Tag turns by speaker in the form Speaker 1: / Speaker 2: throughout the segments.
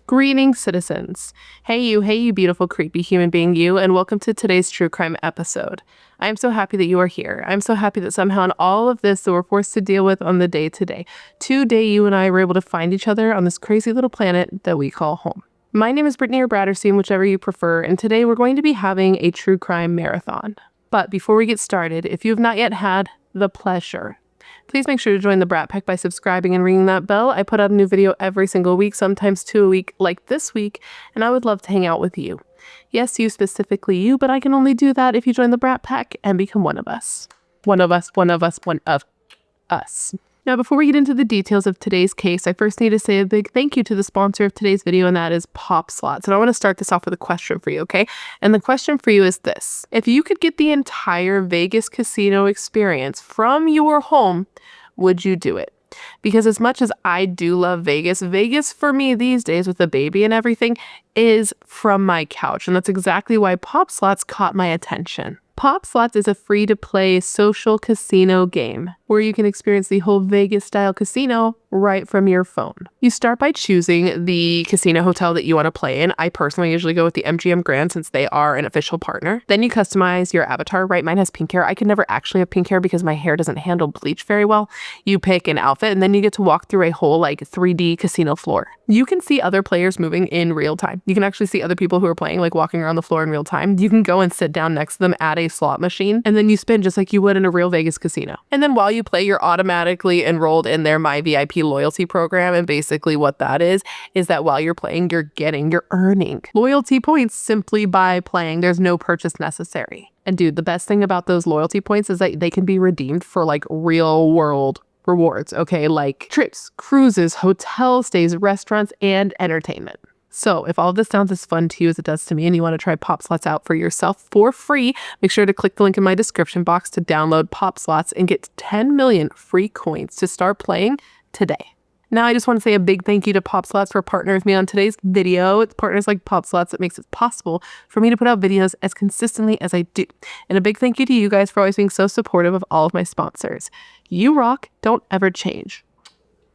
Speaker 1: Greetings, citizens. Hey you beautiful, creepy human being you, and welcome to today's true crime episode. I am so happy that you are here. I'm so happy that somehow in all of this that we're forced to deal with on the day-to-day, today you and I were able to find each other on this crazy little planet that we call home. My name is Brittany or Bratterstein, whichever you prefer, and today we're going to be having a true crime marathon. But before we get started, if you have not yet had the pleasure, please make sure to join the Brat Pack by subscribing and ringing that bell. I put out a new video every single week, sometimes 2 a week, like this week, and I would love to hang out with you. Yes, you specifically you, but I can only do that if you join the Brat Pack and become one of us. One of us. Now, before we get into the details of today's case, I first need to say a big thank you to the sponsor of today's video, and that is Pop Slots. And I want to start this off with a question for you, okay? And the question for you is this. If you could get the entire Vegas casino experience from your home, would you do it? Because as much as I do love Vegas, Vegas for me these days with the baby and everything is from my couch. And that's exactly why Pop Slots caught my attention. Pop Slots is a free-to-play social casino game where you can experience the whole Vegas-style casino right from your phone. You start by choosing the casino hotel that you want to play in. I personally usually go with the MGM Grand since they are an official partner. Then you customize your avatar, right? Mine has pink hair. I could never actually have pink hair because my hair doesn't handle bleach very well. You pick an outfit and then you get to walk through a whole 3D casino floor. You can see other players moving in real time. You can actually see other people who are playing, walking around the floor in real time. You can go and sit down next to them at a slot machine and then you spin just like you would in a real Vegas casino. And then while you play, you're automatically enrolled in their My VIP loyalty program. And basically what that is that while you're playing, you're earning loyalty points simply by playing. There's no purchase necessary. And dude, the best thing about those loyalty points is that they can be redeemed for real world rewards, okay? Like trips, cruises, hotel stays, restaurants, and entertainment. So if all of this sounds as fun to you as it does to me and you want to try Pop Slots out for yourself for free, make sure to click the link in my description box to download Pop Slots and get 10 million free coins to start playing today. Now, I just want to say a big thank you to Pop Slots for partnering with me on today's video. It's partners like Pop Slots that makes it possible for me to put out videos as consistently as I do. And a big thank you to you guys for always being so supportive of all of my sponsors. You rock, don't ever change.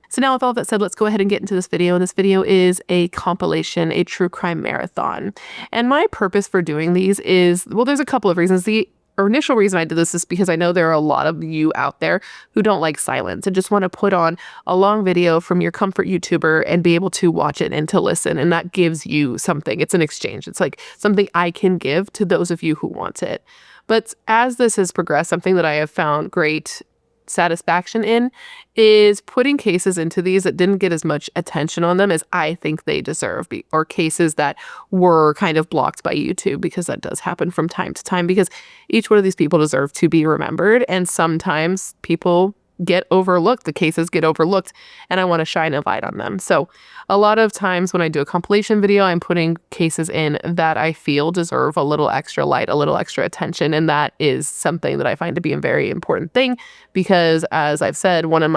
Speaker 1: So now with all that said, let's go ahead and get into this video. This video is a compilation, a true crime marathon. And my purpose for doing these is, well, there's a couple of reasons. The initial reason I did this is because I know there are a lot of you out there who don't like silence and just want to put on a long video from your comfort YouTuber and be able to watch it and to listen. And that gives you something. It's an exchange. It's like something I can give to those of you who want it. But as this has progressed, something that I have found great satisfaction in is putting cases into these that didn't get as much attention on them as I think they deserve, or cases that were kind of blocked by YouTube, because that does happen from time to time, because each one of these people deserve to be remembered, and sometimes people get overlooked, the cases get overlooked, and I want to shine a light on them. So a lot of times when I do a compilation video, I'm putting cases in that I feel deserve a little extra light, a little extra attention, and that is something that I find to be a very important thing, because as I've said, one of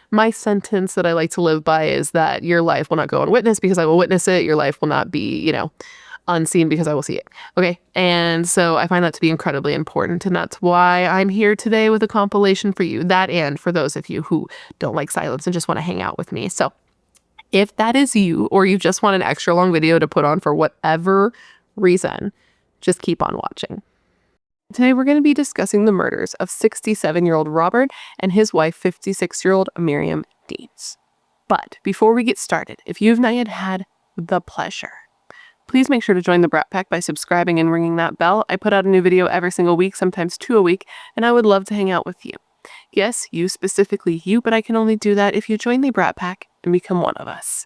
Speaker 1: my sentence that I like to live by is that your life will not go unwitnessed because I will witness it. Your life will not be, unseen because I will see it. Okay. And so I find that to be incredibly important. And that's why I'm here today with a compilation for you. That and for those of you who don't like silence and just want to hang out with me. So if that is you, or you just want an extra long video to put on for whatever reason, just keep on watching. Today we're going to be discussing the murders of 67-year-old Robert and his wife, 56-year-old Myriam Dienes. But before we get started, if you've not yet had the pleasure, please make sure to join the Brat Pack by subscribing and ringing that bell. I put out a new video every single week, sometimes 2 a week, and I would love to hang out with you. Yes, you specifically you, but I can only do that if you join the Brat Pack and become one of us.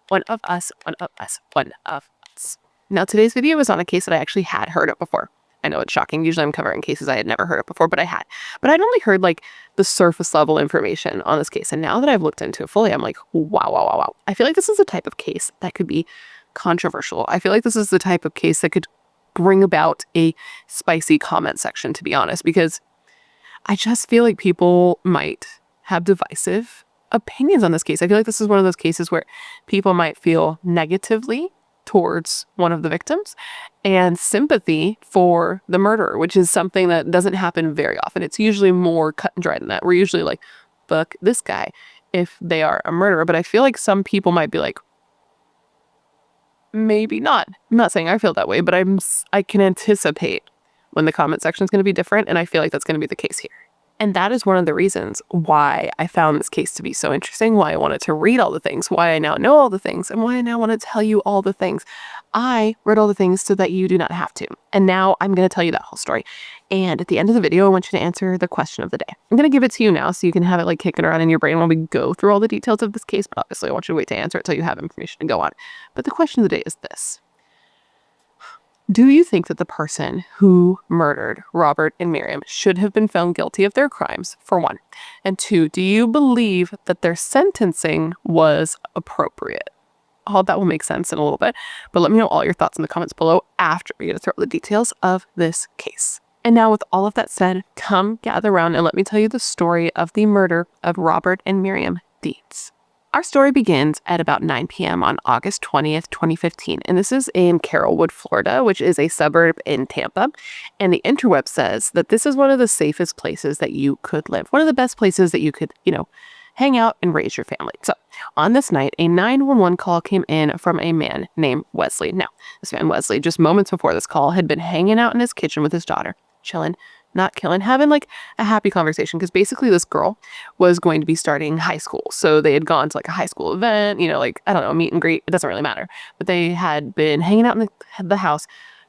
Speaker 1: One of us, one of us, one of us. Now, today's video is on a case that I actually had heard of before. I know it's shocking. Usually I'm covering cases I had never heard of before, but I had. But I'd only heard the surface level information on this case. And now that I've looked into it fully, I'm like, wow. I feel like this is the type of case that could be controversial. I feel like this is the type of case that could bring about a spicy comment section, to be honest, because I just feel like people might have divisive opinions on this case. I feel like this is one of those cases where people might feel negatively towards one of the victims and sympathy for the murderer, which is something that doesn't happen very often. It's usually more cut and dry than that. We're usually like, fuck this guy if they are a murderer. But I feel like some people might be like, maybe not. I'm not saying I feel that way, but I can anticipate when the comment section is going to be different, and I feel like that's going to be the case here. And that is one of the reasons why I found this case to be so interesting, why I wanted to read all the things, why I now know all the things, and why I now want to tell you all the things. I read all the things so that you do not have to. And now I'm going to tell you that whole story. And at the end of the video, I want you to answer the question of the day. I'm going to give it to you now so you can have it like kicking around in your brain while we go through all the details of this case. But obviously, I want you to wait to answer it until you have information to go on. But the question of the day is this. Do you think that the person who murdered Robert and Myriam should have been found guilty of their crimes, for one? And two, do you believe that their sentencing was appropriate? All that will make sense in a little bit, but let me know all your thoughts in the comments below after we get through all the details of this case. And now with all of that said, come gather around and let me tell you the story of the murder of Robert and Myriam Dienes. Our story begins at about 9 p.m. on August 20th, 2015, and this is in Carrollwood, Florida, which is a suburb in Tampa. And the interweb says that this is one of the safest places that you could live, one of the best places that you could, hang out and raise your family. So on this night, a 911 call came in from a man named Wesley. Now, this man Wesley, just moments before this call, had been hanging out in his kitchen with his daughter, chilling, not killing, having like a happy conversation, because basically this girl was going to be starting high school. So they had gone to like a high school event, like, I don't know, meet and greet. It doesn't really matter. But they had been hanging out in the house.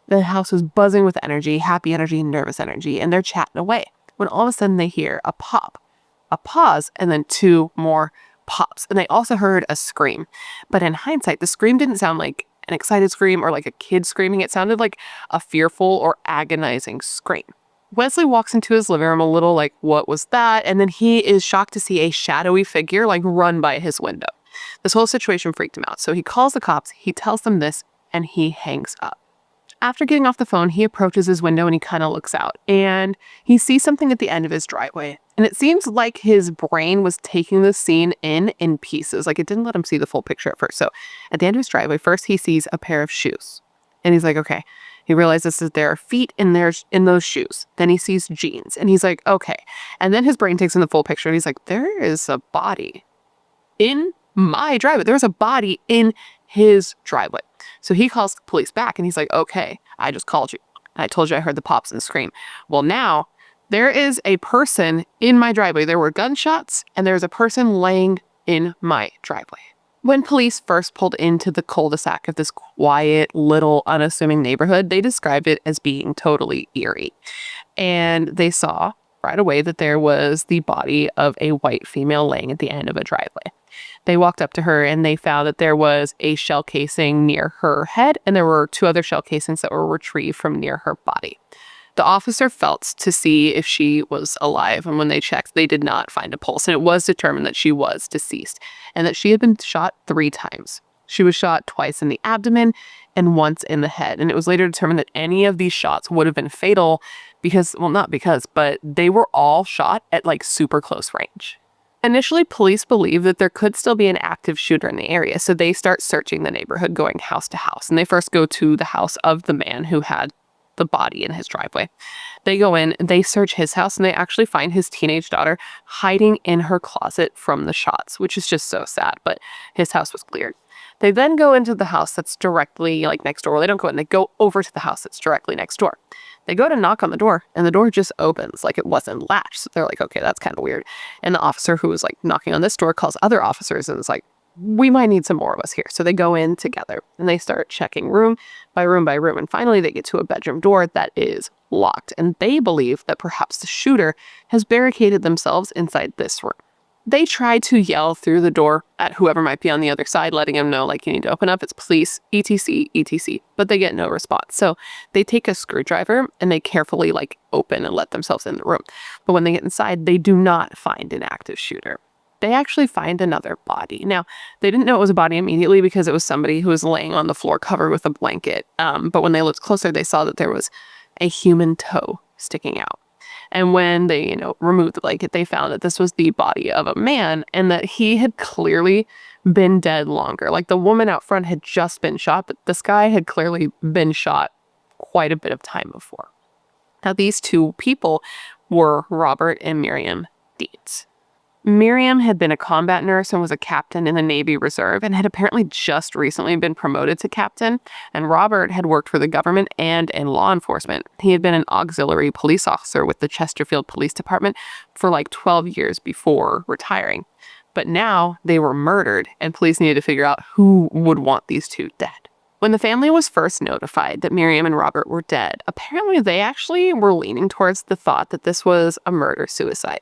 Speaker 1: The house was buzzing with energy, happy energy, nervous energy, and they're chatting away. When all of a sudden they hear a pop, a pause, and then two more pops. And they also heard a scream. But in hindsight, the scream didn't sound like an excited scream or like a kid screaming. It sounded like a fearful or agonizing scream. Wesley walks into his living room a little like, what was that? And then he is shocked to see a shadowy figure like run by his window. This whole situation freaked him out. So he calls the cops, he tells them this, and he hangs up. After getting off the phone, he approaches his window and he kind of looks out and he sees something at the end of his driveway. And it seems like his brain was taking the scene in pieces. Like it didn't let him see the full picture at first. So at the end of his driveway, first he sees a pair of shoes and he's like, okay. He realizes that there are feet in those shoes. Then he sees jeans and he's like, okay. And then his brain takes in the full picture and he's like, there is a body in my driveway. There's a body in his driveway. So he calls the police back and he's like, okay, I just called you. I told you I heard the pops and the scream. Well, now there is a person in my driveway. There were gunshots and there's a person laying in my driveway. When police first pulled into the cul-de-sac of this quiet, little, unassuming neighborhood, they described it as being totally eerie. And they saw right away that there was the body of a white female laying at the end of a driveway. They walked up to her and they found that there was a shell casing near her head and there were two other shell casings that were retrieved from near her body. The officer felt to see if she was alive, and when they checked, they did not find a pulse, and it was determined that she was deceased and that she had been shot 3 times. She was shot twice in the abdomen and once in the head, and it was later determined that any of these shots would have been fatal because, well, not because, but they were all shot at like super close range. Initially, police believed that there could still be an active shooter in the area, so they start searching the neighborhood, going house to house, and they first go to the house of the man who had the body in his driveway. They go in, they search his house, and they actually find his teenage daughter hiding in her closet from the shots, which is just so sad, but his house was cleared. They then go into the house that's directly like next door. Well, they don't go in, they go over to the house that's directly next door. They go to knock on the door and the door just opens like it wasn't latched. So they're like, okay, that's kind of weird. And the officer who was like knocking on this door calls other officers and is like, we might need some more of us here. So they go in together and they start checking room by room by room. And finally they get to a bedroom door that is locked. And they believe that perhaps the shooter has barricaded themselves inside this room. They try to yell through the door at whoever might be on the other side, letting them know, like, you need to open up, it's police, etc., etc., but they get no response. So they take a screwdriver and they carefully, like, open and let themselves in the room. But when they get inside, they do not find an active shooter. They actually find another body. Now, they didn't know it was a body immediately because it was somebody who was laying on the floor covered with a blanket. But when they looked closer, they saw that there was a human toe sticking out. And when they, removed the blanket, they found that this was the body of a man and that he had clearly been dead longer. Like the woman out front had just been shot, but this guy had clearly been shot quite a bit of time before. Now, these two people were Robert and Myriam Dienes. Myriam had been a combat nurse and was a captain in the Navy Reserve and had apparently just recently been promoted to captain. And Robert had worked for the government and in law enforcement. He had been an auxiliary police officer with the Chesterfield Police Department for like 12 years before retiring. But now they were murdered, and police needed to figure out who would want these two dead. When the family was first notified that Myriam and Robert were dead, apparently they actually were leaning towards the thought that this was a murder-suicide.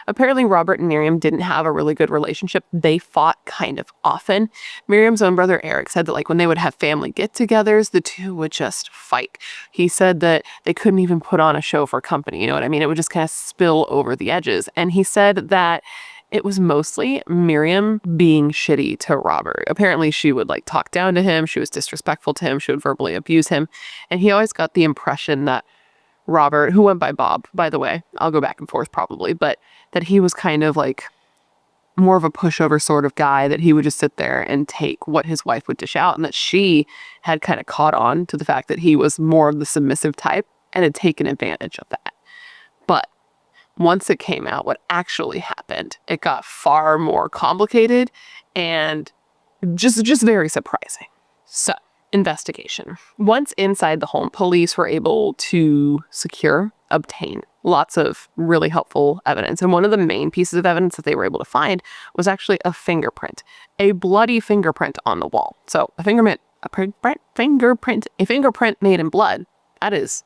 Speaker 1: Apparently, Robert and Myriam didn't have a really good relationship. They fought kind of often. Myriam's own brother, Eric, said that when they would have family get-togethers, the two would just fight. He said that they couldn't even put on a show for company, you know what I mean? It would just kind of spill over the edges. And he said that it was mostly Myriam being shitty to Robert. Apparently, she would talk down to him. She was disrespectful to him. She would verbally abuse him. And he always got the impression that Robert, who went by Bob, by the way, I'll go back and forth probably, but that he was kind of more of a pushover sort of guy, that he would just sit there and take what his wife would dish out, and that she had kind of caught on to the fact that he was more of the submissive type and had taken advantage of that. But once it came out what actually happened, it got far more complicated and just very surprising. So, investigation. Once inside the home, police were able to obtain lots of really helpful evidence. And one of the main pieces of evidence that they were able to find was actually a fingerprint, a bloody fingerprint on the wall. So a fingerprint made in blood. That is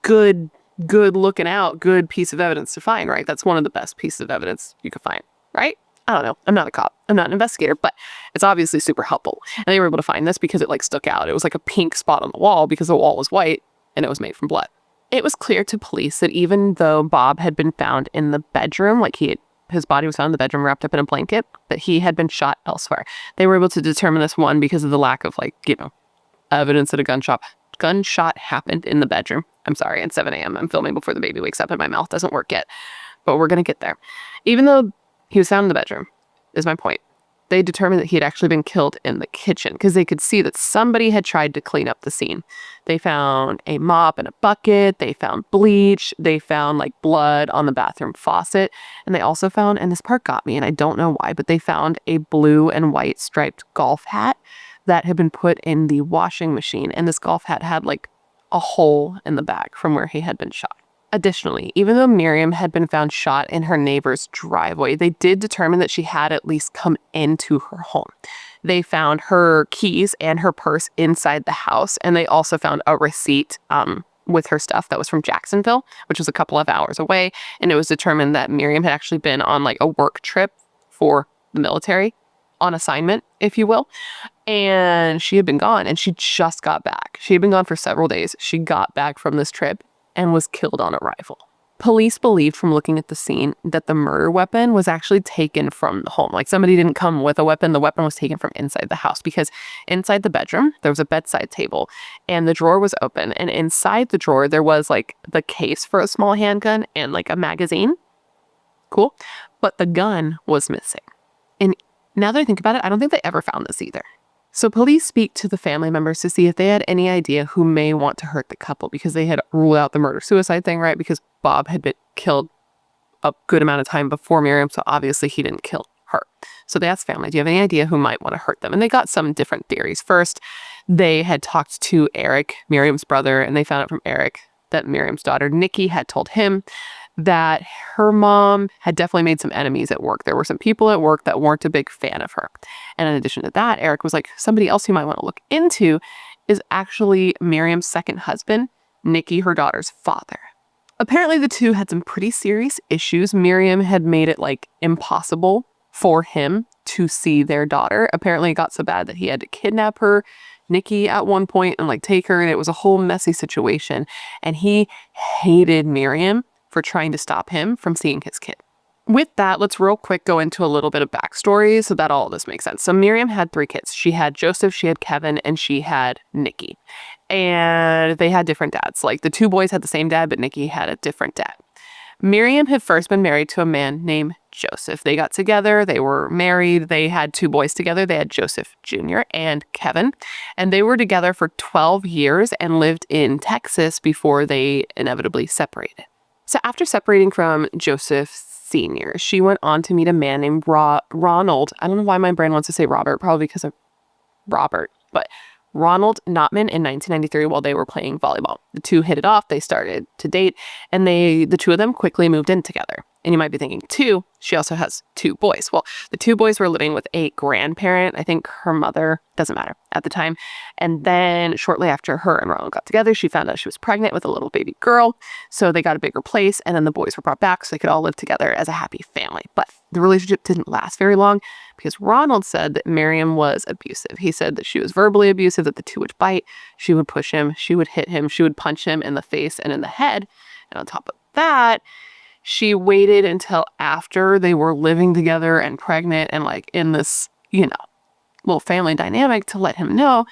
Speaker 1: good looking out, good piece of evidence to find, right? That's one of the best pieces of evidence you could find, right? I don't know. I'm not a cop. I'm not an investigator, but it's obviously super helpful. And they were able to find this because it stuck out. It was like a pink spot on the wall because the wall was white and it was made from blood. It was clear to police that even though Bob had been found in the bedroom, his body was found in the bedroom wrapped up in a blanket, that he had been shot elsewhere. They were able to determine this, one, because of the lack of evidence that a gunshot happened in the bedroom. I'm sorry, at 7 a.m. I'm filming before the baby wakes up and my mouth doesn't work yet, but we're going to get there. Even though he was found in the bedroom, is my point. They determined that he had actually been killed in the kitchen because they could see that somebody had tried to clean up the scene. They found a mop and a bucket. They found bleach. They found blood on the bathroom faucet. And they also found, and this part got me, and I don't know why, but they found a blue and white striped golf hat that had been put in the washing machine. And this golf hat had a hole in the back from where he had been shot. Additionally, even though Myriam had been found shot in her neighbor's driveway, they did determine that she had at least come into her home. They found her keys and her purse inside the house, and they also found a receipt with her stuff that was from Jacksonville, which was a couple of hours away, and it was determined that Myriam had actually been on a work trip for the military, on assignment, if you will, and she had been gone, and she just got back. She had been gone for several days. She got back from this trip and was killed on arrival. Police believed from looking at the scene that the murder weapon was actually taken from the home. Somebody didn't come with a weapon. The weapon was taken from inside the house because inside the bedroom, there was a bedside table and the drawer was open. And inside the drawer, there was the case for a small handgun and a magazine. Cool. But the gun was missing. And now that I think about it, I don't think they ever found this either. So police speak to the family members to see if they had any idea who may want to hurt the couple, because they had ruled out the murder-suicide thing, right? Because Bob had been killed a good amount of time before Myriam, so obviously he didn't kill her. So they asked family, do you have any idea who might want to hurt them? And they got some different theories. First, they had talked to Eric, Myriam's brother, and they found out from Eric that Myriam's daughter, Nikki, had told him that her mom had definitely made some enemies at work. There were some people at work that weren't a big fan of her. And in addition to that, Eric was somebody else you might want to look into is actually Myriam's second husband, Nikki, her daughter's father. Apparently the two had some pretty serious issues. Myriam had made it impossible for him to see their daughter. Apparently it got so bad that he had to kidnap her, Nikki, at one point and take her, and it was a whole messy situation. And he hated Myriam for trying to stop him from seeing his kid. With that, let's real quick go into a little bit of backstory so that all of this makes sense. So Myriam had 3 kids. She had Joseph, she had Kevin, and she had Nikki. And they had different dads. The 2 boys had the same dad, but Nikki had a different dad. Myriam had first been married to a man named Joseph. They got together, they were married, they had 2 boys together. They had Joseph Jr. and Kevin. And they were together for 12 years and lived in Texas before they inevitably separated. So after separating from Joseph Sr. She went on to meet a man named Ronald. I don't know why my brain wants to say Robert, probably because of Robert, but Ronald Notman in 1993 while they were playing volleyball. The two hit it off, they started to date, and the two of them quickly moved in together. And you might be thinking, two, she also has two boys. Well, the two boys were living with a grandparent, I think her mother, doesn't matter, at the time. And then shortly after her and Ronald got together, she found out she was pregnant with a little baby girl. So they got a bigger place, and then the boys were brought back so they could all live together as a happy family. But the relationship didn't last very long because Ronald said that Myriam was abusive. He said that she was verbally abusive, that the two would fight, she would push him, she would hit him, she would punch him in the face and in the head. And on top of that, she waited until after they were living together and pregnant and like in this, little family dynamic to let him know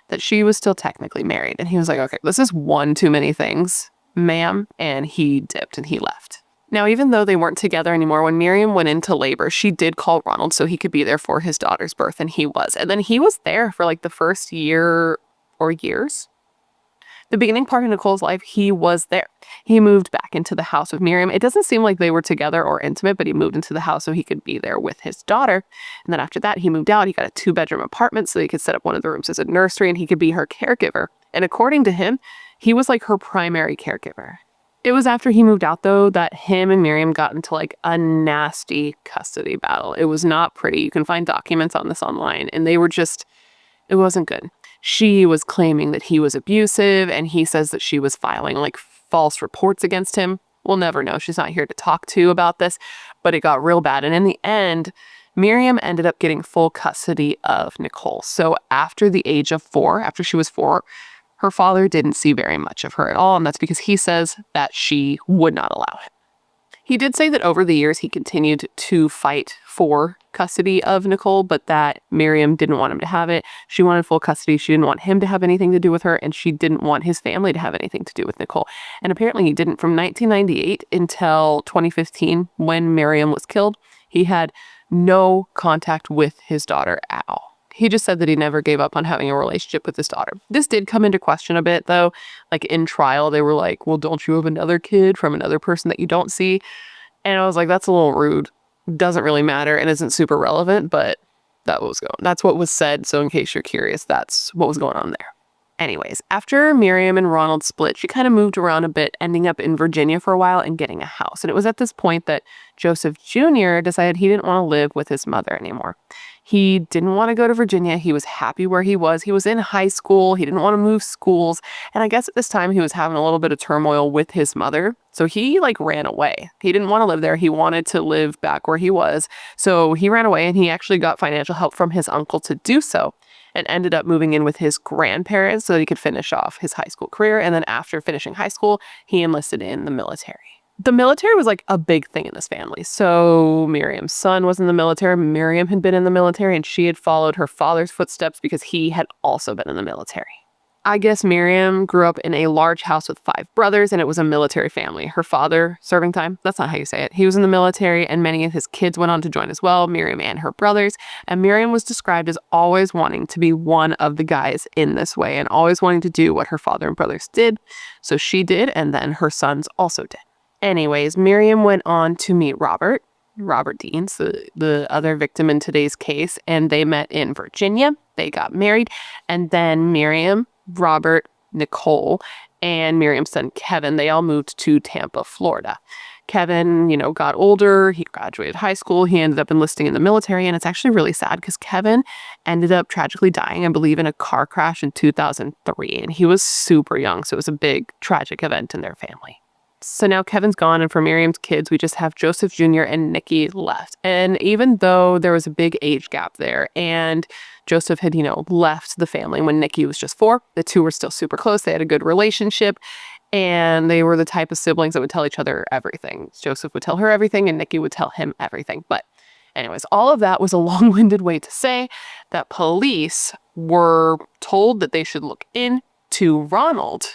Speaker 1: that she was still technically married. And he was like, okay, this is one too many things, ma'am. And he dipped and he left. Now, even though they weren't together anymore, when Myriam went into labor, she did call Ronald so he could be there for his daughter's birth, and he was. And then he was there for like the first year or years. The beginning part of Nicole's life, he was there. He moved back into the house with Myriam. It doesn't seem like they were together or intimate, but he moved into the house so he could be there with his daughter. And then after that, he moved out. He got a 2-bedroom apartment so he could set up one of the rooms as a nursery and he could be her caregiver. And according to him, he was like her primary caregiver. It was after he moved out, though, that him and Myriam got into like a nasty custody battle. It was not pretty. You can find documents on this online, and they were just, it wasn't good. She was claiming that he was abusive, and he says that she was filing like false reports against him. We'll never know. She's not here to talk to about this, but it got real bad. And in the end, Myriam ended up getting full custody of Nicole. So after the age of 4, after she was 4, her father didn't see very much of her at all, and that's because he says that she would not allow it. He did say that over the years he continued to fight for custody of Nicole, but that Myriam didn't want him to have it. She wanted full custody. She didn't want him to have anything to do with her, and she didn't want his family to have anything to do with Nicole. And apparently he didn't. From 1998 until 2015, when Myriam was killed, he had no contact with his daughter at all. He just said that he never gave up on having a relationship with his daughter. This did come into question a bit, though. Like in trial, they were like, well, don't you have another kid from another person that you don't see? And I was like, that's a little rude. Doesn't really matter and isn't super relevant, but that's what was said. So in case you're curious, that's what was going on there. Anyways, after Myriam and Ronald split, she kind of moved around a bit, ending up in Virginia for a while and getting a house. And it was at this point that Joseph Jr. decided he didn't want to live with his mother anymore. He didn't want to go to Virginia. He was happy where he was. He was in high school. He didn't want to move schools. And I guess at this time he was having a little bit of turmoil with his mother. So he ran away. He didn't want to live there. He wanted to live back where he was. So he ran away, and he actually got financial help from his uncle to do so, and ended up moving in with his grandparents so that he could finish off his high school career. And then after finishing high school, he enlisted in the military. The military was like a big thing in this family. So Myriam's son was in the military. Myriam had been in the military, and she had followed her father's footsteps because he had also been in the military. I guess Myriam grew up in a large house with 5 brothers, and it was a military family. Her father, serving time, that's not how you say it. He was in the military, and many of his kids went on to join as well, Myriam and her brothers. And Myriam was described as always wanting to be one of the guys in this way and always wanting to do what her father and brothers did. So she did, and then her sons also did. Anyways, Myriam went on to meet Robert Dienes, the other victim in today's case, and they met in Virginia. They got married, and then Myriam, Robert, Nicole, and Myriam's son Kevin, they all moved to Tampa, Florida. Kevin, got older. He graduated high school. He ended up enlisting in the military, and it's actually really sad because Kevin ended up tragically dying, I believe, in a car crash in 2003, and he was super young, so it was a big tragic event in their family. So now Kevin's gone, and for Myriam's kids, we just have Joseph Jr. and Nikki left. And even though there was a big age gap there, and Joseph had, left the family when Nikki was just 4, the two were still super close. They had a good relationship, and they were the type of siblings that would tell each other everything. Joseph would tell her everything, and Nikki would tell him everything. But anyways, all of that was a long-winded way to say that police were told that they should look into Ronald,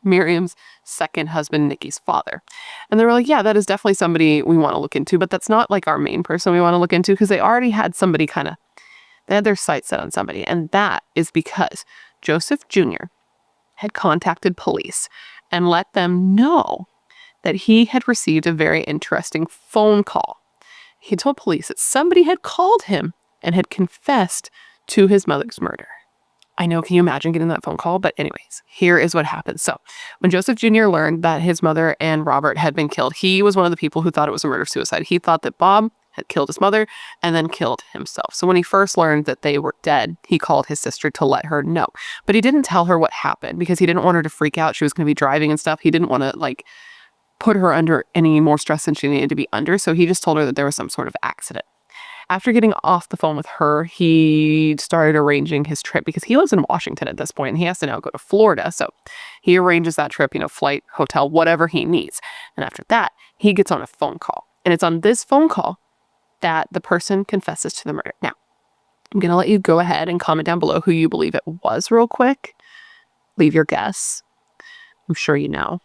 Speaker 1: Myriam's second husband, Nikki's father. And they were like, yeah, that is definitely somebody we want to look into, but that's not like our main person we want to look into, because they already had somebody they had their sights set on somebody. And that is because Joseph Jr. had contacted police and let them know that he had received a very interesting phone call. He told police that somebody had called him and had confessed to his mother's murder. I know, can you imagine getting that phone call? But anyways, here is what happened. So when Joseph Jr. learned that his mother and Robert had been killed, he was one of the people who thought it was a murder-suicide. He thought that Bob had killed his mother and then killed himself. So when he first learned that they were dead, he called his sister to let her know. But he didn't tell her what happened because he didn't want her to freak out. She was going to be driving and stuff. He didn't want to like put her under any more stress than she needed to be under. So he just told her that there was some sort of accident. After getting off the phone with her, he started arranging his trip because he lives in Washington at this point and he has to now go to Florida. So he arranges that trip, flight, hotel, whatever he needs. And after that, he gets on a phone call. And it's on this phone call that the person confesses to the murder. Now, I'm going to let you go ahead and comment down below who you believe it was real quick. Leave your guess. I'm sure you know,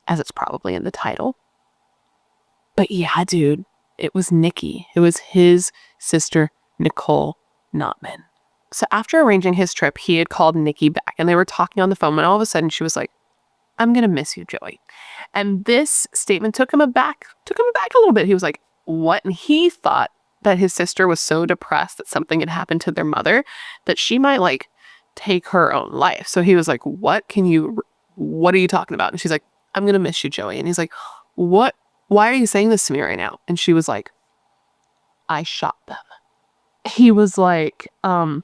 Speaker 1: as it's probably in the title. But yeah, dude. It was Nikki. It was his sister, Nicole Notman. So after arranging his trip, he had called Nikki back and they were talking on the phone when all of a sudden she was like, "I'm going to miss you, Joey." And this statement took him aback a little bit. He was like, "What?" And he thought that his sister was so depressed that something had happened to their mother that she might like take her own life. So he was like, what are you talking about? And she's like, "I'm going to miss you, Joey." And he's like, "What? Why are you saying this to me right now?" And she was like, "I shot them." He was like, "Come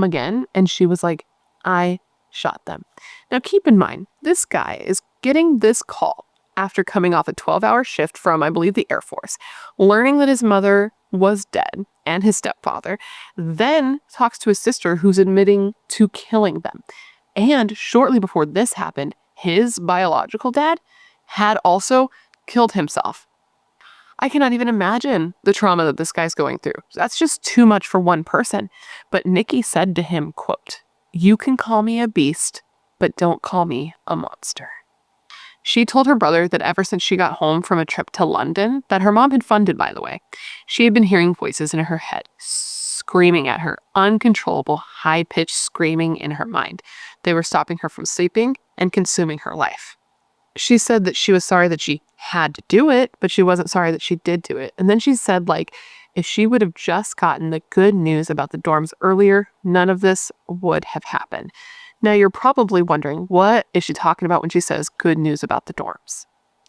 Speaker 1: again?" And she was like, "I shot them." Now keep in mind, this guy is getting this call after coming off a 12-hour shift from, I believe, the Air Force, learning that his mother was dead and his stepfather, then talks to his sister who's admitting to killing them. And shortly before this happened, his biological dad had also killed himself. I cannot even imagine the trauma that this guy's going through. That's just too much for one person. But Nikki said to him, quote, "You can call me a beast, but don't call me a monster." She told her brother that ever since she got home from a trip to London, that her mom had funded, by the way, she had been hearing voices in her head, screaming at her, uncontrollable, high-pitched screaming in her mind. They were stopping her from sleeping and consuming her life. She said that she was sorry that she had to do it, but she wasn't sorry that she did do it. And then she said, like, if she would have just gotten the good news about the dorms earlier, none of this would have happened. Now, you're probably wondering, what is she talking about when she says good news about the dorms?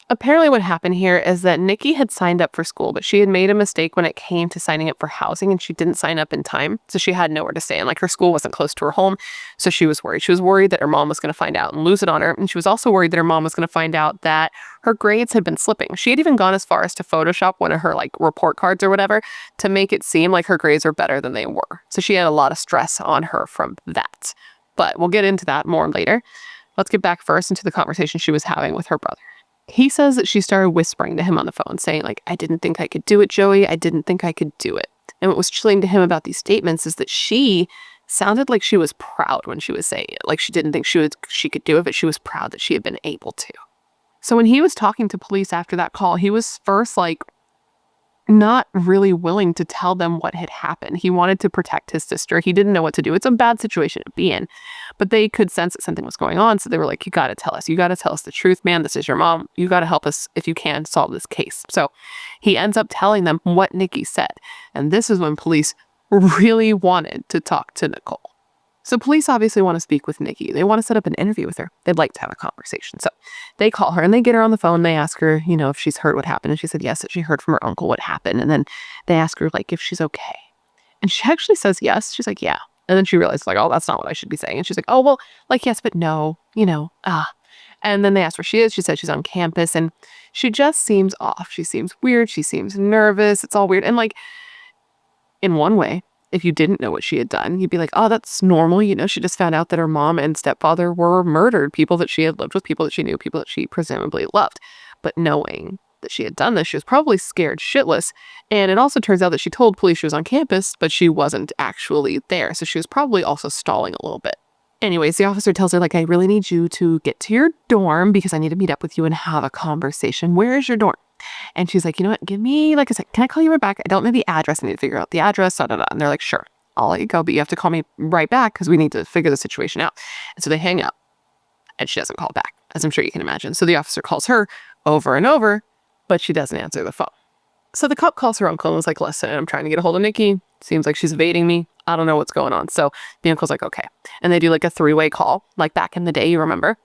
Speaker 1: Apparently what happened here is that Nikki had signed up for school, but she had made a mistake when it came to signing up for housing and she didn't sign up in time. So she had nowhere to stay and like her school wasn't close to her home. So she was worried. She was worried that her mom was going to find out and lose it on her. And she was also worried that her mom was going to find out that her grades had been slipping. She had even gone as far as to Photoshop one of her like report cards or whatever to make it seem like her grades were better than they were. So she had a lot of stress on her from that. But we'll get into that more later. Let's get back first into the conversation she was having with her brother. He says that she started whispering to him on the phone, saying like, "I didn't think I could do it, Joey. I didn't think I could do it." And what was chilling to him about these statements is that she sounded like she was proud when she was saying it. Like she didn't think she could do it, but she was proud that she had been able to. So when he was talking to police after that call, he was first like not really willing to tell them what had happened. He wanted to protect his sister. He didn't know what to do. It's a bad situation to be in, but they could sense that something was going on. So they were like, "You got to tell us. You got to tell us the truth, man. This is your mom. You got to help us if you can solve this case." So he ends up telling them what Nikki said. And this is when police really wanted to talk to Nicole. So police obviously want to speak with Nikki. They want to set up an interview with her. They'd like to have a conversation. So they call her and they get her on the phone. They ask her, if she's heard what happened. And she said, yes, that she heard from her uncle what happened. And then they ask her like if she's okay. And she actually says yes. She's like, yeah. And then she realized like, oh, that's not what I should be saying. And she's like, oh, well, like, yes, but no, And then they ask where she is. She said she's on campus and she just seems off. She seems weird. She seems nervous. It's all weird. And like, in one way, if you didn't know what she had done, you'd be like, oh, that's normal. She just found out that her mom and stepfather were murdered, people that she had lived with, people that she knew, people that she presumably loved. But knowing that she had done this, she was probably scared shitless. And it also turns out that she told police she was on campus, but she wasn't actually there. So she was probably also stalling a little bit. Anyways, the officer tells her, like, I really need you to get to your dorm because I need to meet up with you and have a conversation. Where is your dorm? And she's like, you know what? Give me like a sec. Can I call you right back? I don't know the address. I need to figure out the address. And they're like, sure, I'll let you go, but you have to call me right back because we need to figure the situation out. And so they hang up and she doesn't call back, as I'm sure you can imagine. So the officer calls her over and over, but she doesn't answer the phone. So the cop calls her uncle and was like, listen, I'm trying to get a hold of Nikki. Seems like she's evading me. I don't know what's going on. So the uncle's like, okay. And they do like a 3-way call, like back in the day, you remember,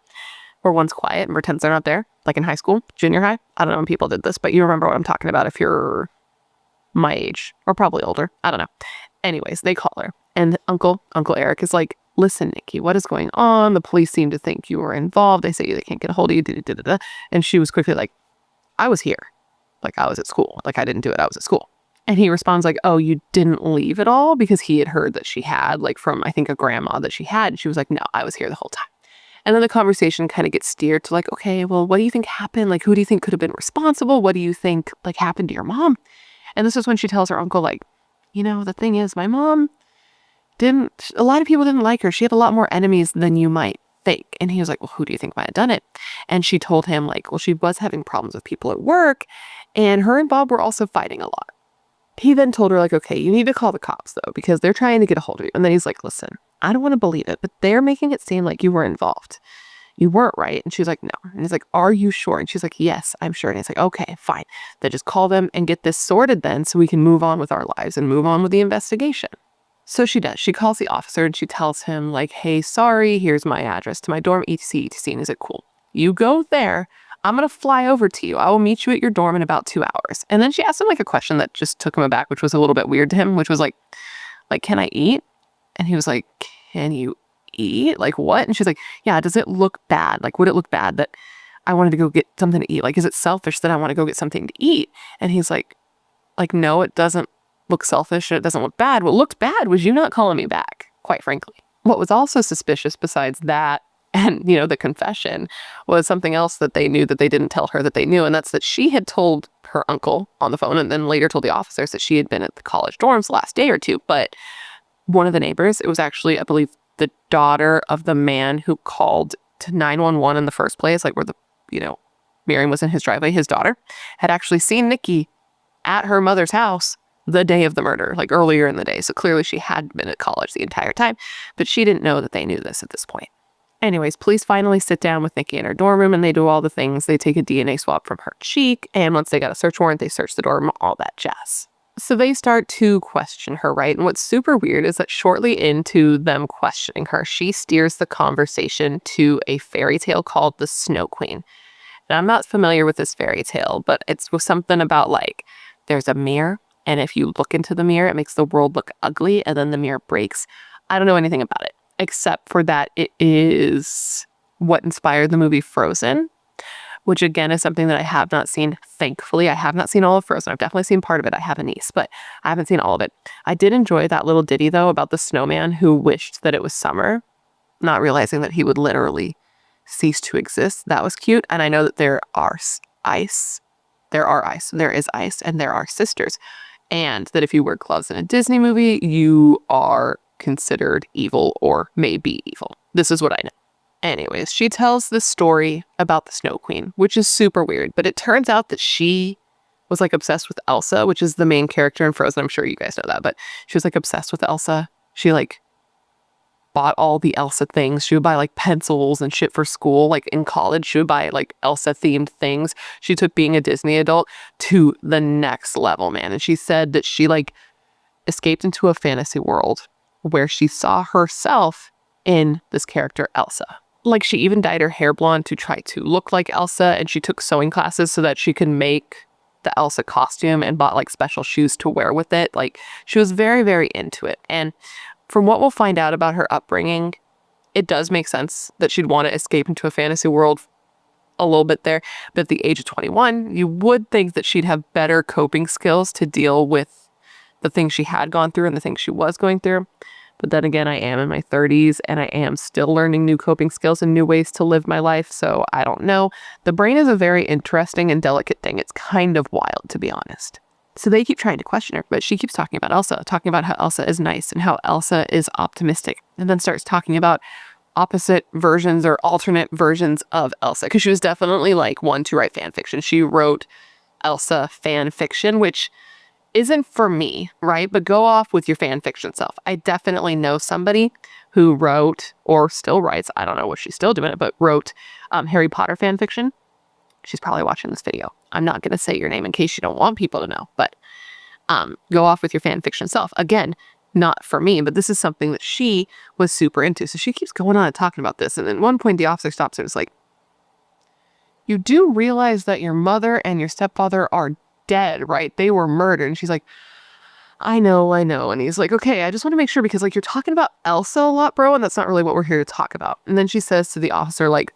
Speaker 1: where one's quiet and pretends they're not there, like in high school, junior high. I don't know when people did this, but you remember what I'm talking about if you're my age or probably older. I don't know. Anyways, they call her and Uncle Eric is like, listen, Nikki, what is going on? The police seem to think you were involved. They say they can't get a hold of you. And she was quickly like, I was here. Like I was at school. Like I didn't do it. I was at school. And he responds like, oh, you didn't leave at all? Because he had heard that she had like from, I think, a grandma that she had. And she was like, no, I was here the whole time. And then the conversation kind of gets steered to like, okay, well, what do you think happened? Like, who do you think could have been responsible? What do you think like happened to your mom? And this is when she tells her uncle like, you know, the thing is my mom a lot of people didn't like her. She had a lot more enemies than you might think. And he was like, well, who do you think might have done it? And she told him like, well, she was having problems with people at work and her and Bob were also fighting a lot. He then told her like, okay, you need to call the cops though, because they're trying to get a hold of you. And then he's like, listen, I don't want to believe it, but they're making it seem like you were involved. You weren't, right? And she's like, no. And he's like, are you sure? And she's like, yes, I'm sure. And he's like, okay, fine. Then just call them and get this sorted then so we can move on with our lives and move on with the investigation. So she does. She calls the officer and she tells him like, hey, sorry, here's my address to my dorm, etc. And he's like, cool. You go there. I'm going to fly over to you. I will meet you at your dorm in about 2 hours. And then she asked him like a question that just took him aback, which was a little bit weird to him, which was like, can I eat? And he was like, can you eat? Like what? And she's like, yeah, does it look bad? Like, would it look bad that I wanted to go get something to eat? Like, is it selfish that I want to go get something to eat? And he's like, no, it doesn't look selfish and it doesn't look bad. What looked bad was you not calling me back, quite frankly. What was also suspicious besides that and, you know, the confession was something else that they knew that they didn't tell her that they knew. And that's that she had told her uncle on the phone and then later told the officers that she had been at the college dorms the last day or two. But one of the neighbors, it was actually, I believe, the daughter of the man who called to 911 in the first place, like where the, you know, Myriam was in his driveway, his daughter had actually seen Nikki at her mother's house the day of the murder, like earlier in the day. So clearly she had been at college the entire time, but she didn't know that they knew this at this point. Anyways, police finally sit down with Nikki in her dorm room and they do all the things. They take a DNA swab from her cheek. And once they got a search warrant, they search the dorm, all that jazz. So they start to question her, right? And what's super weird is that shortly into them questioning her, she steers the conversation to a fairy tale called The Snow Queen. And I'm not familiar with this fairy tale, but it's something about like, there's a mirror. And if you look into the mirror, it makes the world look ugly. And then the mirror breaks. I don't know anything about it, except for that it is what inspired the movie Frozen, which again is something that I have not seen. Thankfully, I have not seen all of Frozen. I've definitely seen part of it. I have a niece, but I haven't seen all of it. I did enjoy that little ditty though about the snowman who wished that it was summer, not realizing that he would literally cease to exist. That was cute. And I know that there is ice, and there are sisters. And that if you wear gloves in a Disney movie, you are considered evil or may be evil. This is what I know. Anyways, she tells this story about the Snow Queen, which is super weird. But it turns out that she was like obsessed with Elsa, which is the main character in Frozen. I'm sure you guys know that, but she was like obsessed with Elsa. She like bought all the Elsa things. She would buy like pencils and shit for school. Like in college, she would buy like Elsa themed things. She took being a Disney adult to the next level, man. And she said that she like escaped into a fantasy world where she saw herself in this character Elsa. Like she even dyed her hair blonde to try to look like Elsa, and she took sewing classes so that she could make the Elsa costume and bought like special shoes to wear with it. Like she was very, very into it. And from what we'll find out about her upbringing, it does make sense that she'd want to escape into a fantasy world a little bit there. But at the age of 21, you would think that she'd have better coping skills to deal with the things she had gone through and the things she was going through. But then again, I am in my 30s and I am still learning new coping skills and new ways to live my life. So I don't know. The brain is a very interesting and delicate thing. It's kind of wild, to be honest. So they keep trying to question her, but she keeps talking about Elsa, talking about how Elsa is nice and how Elsa is optimistic, and then starts talking about opposite versions or alternate versions of Elsa, because she was definitely like one to write fan fiction. She wrote Elsa fan fiction, which isn't for me, right? But go off with your fan fiction self. I definitely know somebody who wrote or still writes, I don't know what she's still doing it, but wrote Harry Potter fan fiction. She's probably watching this video. I'm not going to say your name in case you don't want people to know, but go off with your fan fiction self. Again, not for me, but this is something that she was super into. So she keeps going on and talking about this. And at one point, the officer stops her and is like, you do realize that your mother and your stepfather are dead, right? They were murdered. And she's like, I know. And he's like, okay, I just want to make sure because like you're talking about Elsa a lot, bro. And that's not really what we're here to talk about. And then she says to the officer, like,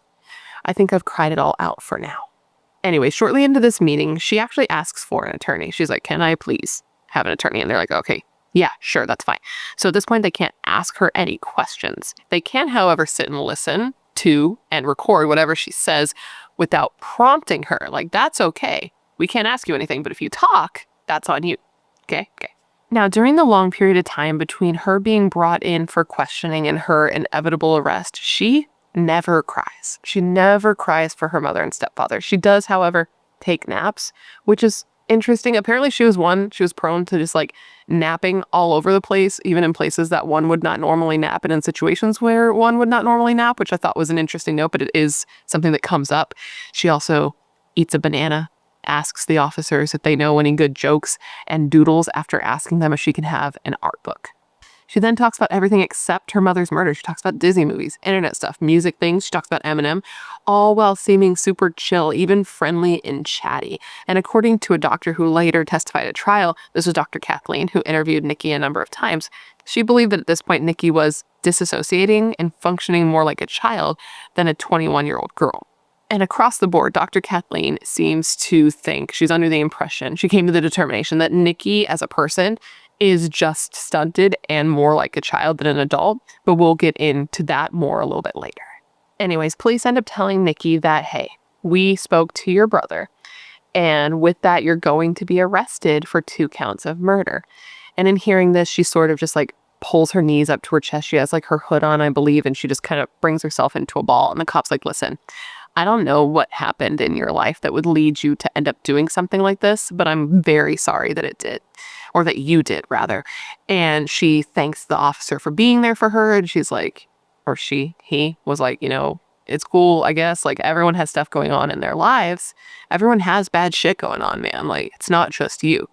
Speaker 1: I think I've cried it all out for now. Anyway, shortly into this meeting, she actually asks for an attorney. She's like, can I please have an attorney? And they're like, okay, yeah, sure, that's fine. So at this point, they can't ask her any questions. They can, however, sit and listen to and record whatever she says without prompting her. Like, that's okay. We can't ask you anything, but if you talk, that's on you. Okay? Now, during the long period of time between her being brought in for questioning and her inevitable arrest, she never cries. She never cries for her mother and stepfather. She does, however, take naps, which is interesting. Apparently she was prone to just like napping all over the place, even in places that one would not normally nap and in situations where one would not normally nap, which I thought was an interesting note, but it is something that comes up. She also eats a banana, asks the officers if they know any good jokes, and doodles after asking them if she can have an art book. She then talks about everything except her mother's murder. She talks about Disney movies, internet stuff, music things. She talks about Eminem, all while seeming super chill, even friendly and chatty. And according to a doctor who later testified at trial, this was Dr. Kathleen, who interviewed Nikki a number of times, she believed that at this point, Nikki was disassociating and functioning more like a child than a 21-year-old girl. And across the board, Dr. Kathleen seems to think, she's under the impression, she came to the determination that Nikki as a person is just stunted and more like a child than an adult, but we'll get into that more a little bit later. Anyways, police end up telling Nikki that, hey, we spoke to your brother, and with that, you're going to be arrested for 2 counts of murder. And in hearing this, she sort of just like pulls her knees up to her chest. She has like her hood on, I believe, and she just kind of brings herself into a ball. And the cop's like, listen, I don't know what happened in your life that would lead you to end up doing something like this, but I'm very sorry that it did. Or that you did, rather. And she thanks the officer for being there for her. And she's like, or he was like, you know, it's cool, I guess. Like, everyone has stuff going on in their lives. Everyone has bad shit going on, man. Like, it's not just you.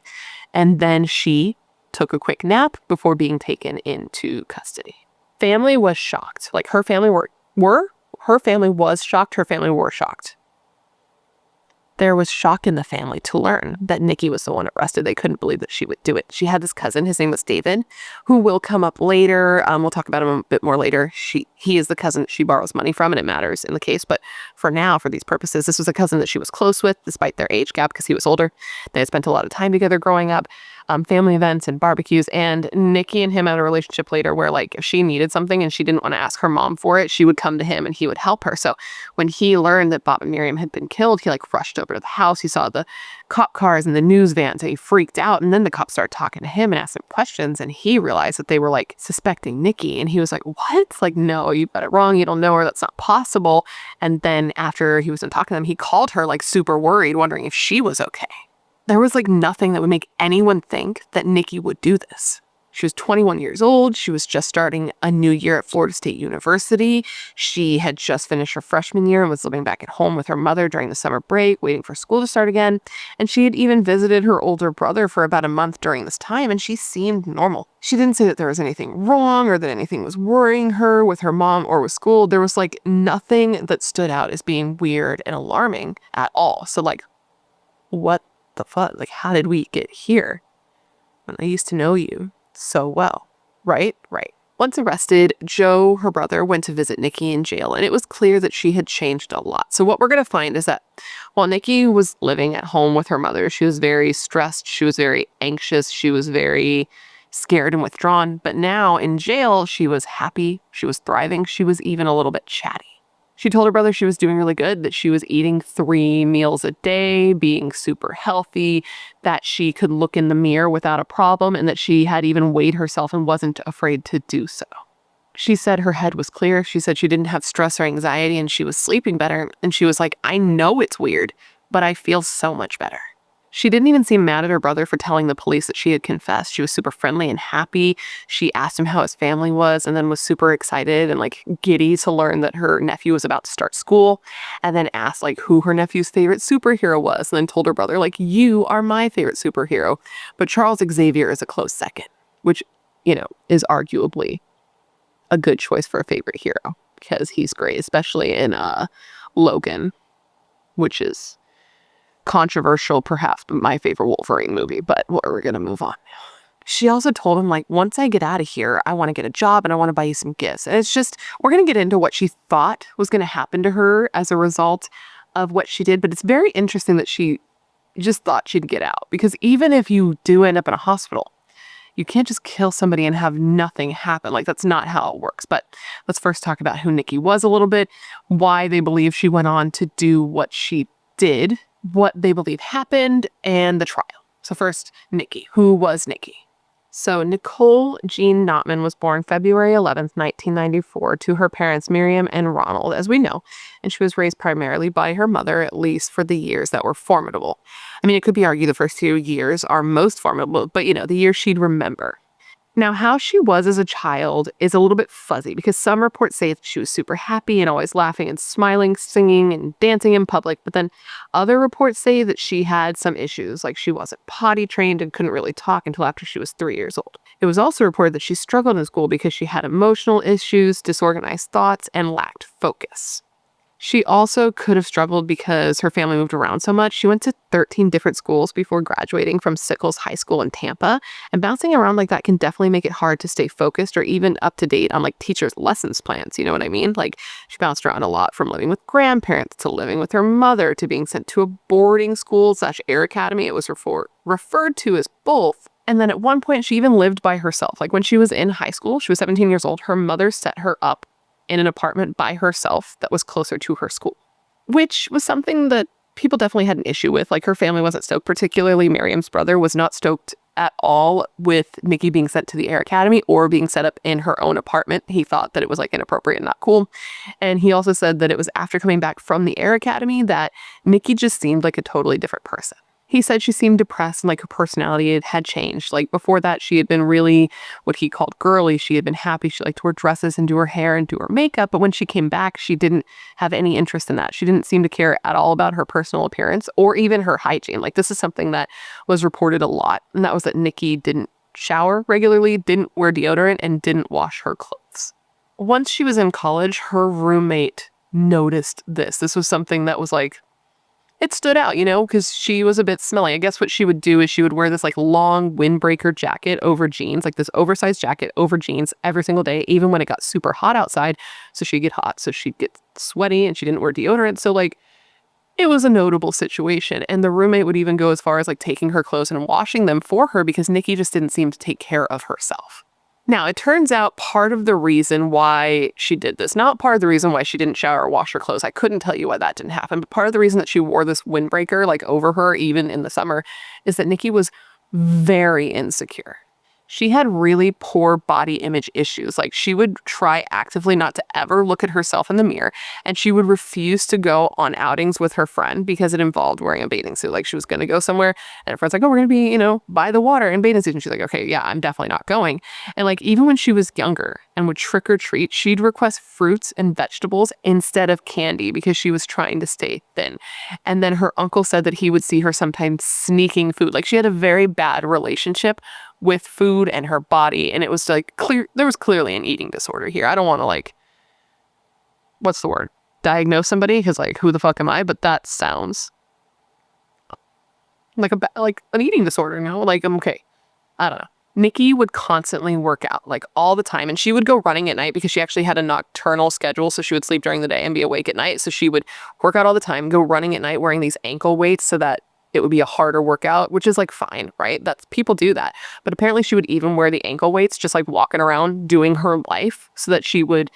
Speaker 1: And then she took a quick nap before being taken into custody. Family was shocked. Like, her family her family was shocked. Her family were shocked. There was shock in the family to learn that Nikki was the one arrested. They couldn't believe that she would do it. She had this cousin, his name was David, who will come up later. We'll talk about him a bit more later. He is the cousin that she borrows money from, and it matters in the case. But for now, for these purposes, this was a cousin that she was close with, despite their age gap, because he was older. They had spent a lot of time together growing up, family events and barbecues. And Nikki and him had a relationship later where, like, if she needed something and she didn't want to ask her mom for it, she would come to him and he would help her. So when he learned that Bob and Myriam had been killed, he like rushed over to the house. He saw the cop cars and the news vans and he freaked out. And then the cops started talking to him and asked him questions. And he realized that they were like suspecting Nikki. And he was like, what? Like, no, you got it wrong. You don't know her. That's not possible. And then after he was done talking to them, he called her like super worried, wondering if she was okay. There was like nothing that would make anyone think that Nikki would do this. She was 21 years old. She was just starting a new year at Florida State University. She had just finished her freshman year and was living back at home with her mother during the summer break, waiting for school to start again. And she had even visited her older brother for about a month during this time, and she seemed normal. She didn't say that there was anything wrong or that anything was worrying her with her mom or with school. There was like nothing that stood out as being weird and alarming at all. So like, what the fuck? Like, how did we get here when I used to know you so well? Right? Once arrested, Joe, her brother, went to visit Nikki in jail, and it was clear that she had changed a lot. So what we're going to find is that while Nikki was living at home with her mother, she was very stressed, she was very anxious, she was very scared and withdrawn. But now in jail, she was happy, she was thriving, she was even a little bit chatty. She told her brother she was doing really good, that she was eating 3 meals a day, being super healthy, that she could look in the mirror without a problem, and that she had even weighed herself and wasn't afraid to do so. She said her head was clear. She said she didn't have stress or anxiety and she was sleeping better. And she was like, I know it's weird, but I feel so much better. She didn't even seem mad at her brother for telling the police that she had confessed. She was super friendly and happy. She asked him how his family was and then was super excited and like giddy to learn that her nephew was about to start school, and then asked like who her nephew's favorite superhero was, and then told her brother like, you are my favorite superhero. But Charles Xavier is a close second, which, you know, is arguably a good choice for a favorite hero because he's great, especially in Logan, which is controversial perhaps, but my favorite Wolverine movie. But we're gonna move on. She also told him like, once I get out of here, I want to get a job and I want to buy you some gifts. And it's just, we're gonna get into what she thought was gonna happen to her as a result of what she did. But it's very interesting that she just thought she'd get out, because even if you do end up in a hospital, you can't just kill somebody and have nothing happen. Like, that's not how it works. But let's first talk about who Nikki was a little bit, why they believe she went on to do what she did, what they believe happened, and the trial. So first, Nikki. Who was Nikki? So Nicole Jean Notman was born February 11th, 1994 to her parents Myriam and Ronald, as we know, and she was raised primarily by her mother, at least for the years that were formidable. I mean, it could be argued the first few years are most formidable, but you know, the years she'd remember. Now, how she was as a child is a little bit fuzzy, because some reports say that she was super happy and always laughing and smiling, singing and dancing in public, but then other reports say that she had some issues, like she wasn't potty trained and couldn't really talk until after she was 3 years old. It was also reported that she struggled in school because she had emotional issues, disorganized thoughts, and lacked focus. She also could have struggled because her family moved around so much. She went to 13 different schools before graduating from Sickles High School in Tampa. And bouncing around like that can definitely make it hard to stay focused or even up to date on like teachers' lessons plans. You know what I mean? Like, she bounced around a lot, from living with grandparents to living with her mother to being sent to a boarding school / air academy. It was referred to as both. And then at one point, she even lived by herself. Like, when she was in high school, she was 17 years old. Her mother set her up in an apartment by herself that was closer to her school, which was something that people definitely had an issue with. Like, her family wasn't stoked, particularly Myriam's brother was not stoked at all with Nikki being sent to the Air Academy or being set up in her own apartment. He thought that it was like inappropriate and not cool. And he also said that it was after coming back from the Air Academy that Nikki just seemed like a totally different person. He said she seemed depressed and like her personality had changed. Like, before that, she had been really what he called girly. She had been happy. She liked to wear dresses and do her hair and do her makeup. But when she came back, she didn't have any interest in that. She didn't seem to care at all about her personal appearance or even her hygiene. Like, this is something that was reported a lot. And that was that Nikki didn't shower regularly, didn't wear deodorant, and didn't wash her clothes. Once she was in college, her roommate noticed this. This was something that was like, it stood out, you know, because she was a bit smelly. I guess what she would do is she would wear this like long windbreaker jacket over jeans, like this oversized jacket over jeans every single day, even when it got super hot outside. So she'd get hot. So she'd get sweaty and she didn't wear deodorant. So like, it was a notable situation. And the roommate would even go as far as like taking her clothes and washing them for her because Nikki just didn't seem to take care of herself. Now, it turns out part of the reason why she did this, not part of the reason why she didn't shower or wash her clothes, I couldn't tell you why that didn't happen, but part of the reason that she wore this windbreaker like over her, even in the summer, is that Nikki was very insecure. She had really poor body image issues. Like, she would try actively not to ever look at herself in the mirror, and she would refuse to go on outings with her friend because it involved wearing a bathing suit. Like, she was going to go somewhere and her friend's like, oh, we're going to be, you know, by the water in bathing suit. And she's like, okay, yeah, I'm definitely not going. And like, even when she was younger and would trick or treat, she'd request fruits and vegetables instead of candy because she was trying to stay thin. And then her uncle said that he would see her sometimes sneaking food. Like, she had a very bad relationship with food and her body, and it was like clear there was clearly an eating disorder here. I don't want to like, what's the word, diagnose somebody, because like, who the fuck am I? But that sounds like an eating disorder, you know? Like, I'm okay. I don't know. Nikki would constantly work out like all the time, and she would go running at night because she actually had a nocturnal schedule. So she would sleep during the day and be awake at night. So she would work out all the time, go running at night wearing these ankle weights so that it would be a harder workout, which is like fine, right? That's, people do that. But apparently she would even wear the ankle weights, just like walking around doing her life so that she would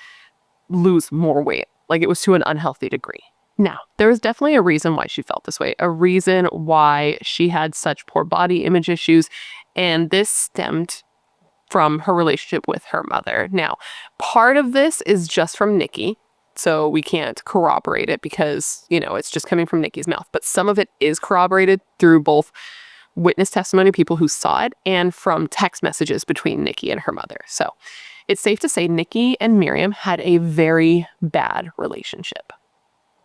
Speaker 1: lose more weight. Like, it was to an unhealthy degree. Now, there was definitely a reason why she felt this way, a reason why she had such poor body image issues. And this stemmed from her relationship with her mother. Now, part of this is just from Nikki. So we can't corroborate it because, you know, it's just coming from Nikki's mouth. But some of it is corroborated through both witness testimony, people who saw it, and from text messages between Nikki and her mother. So it's safe to say Nikki and Myriam had a very bad relationship.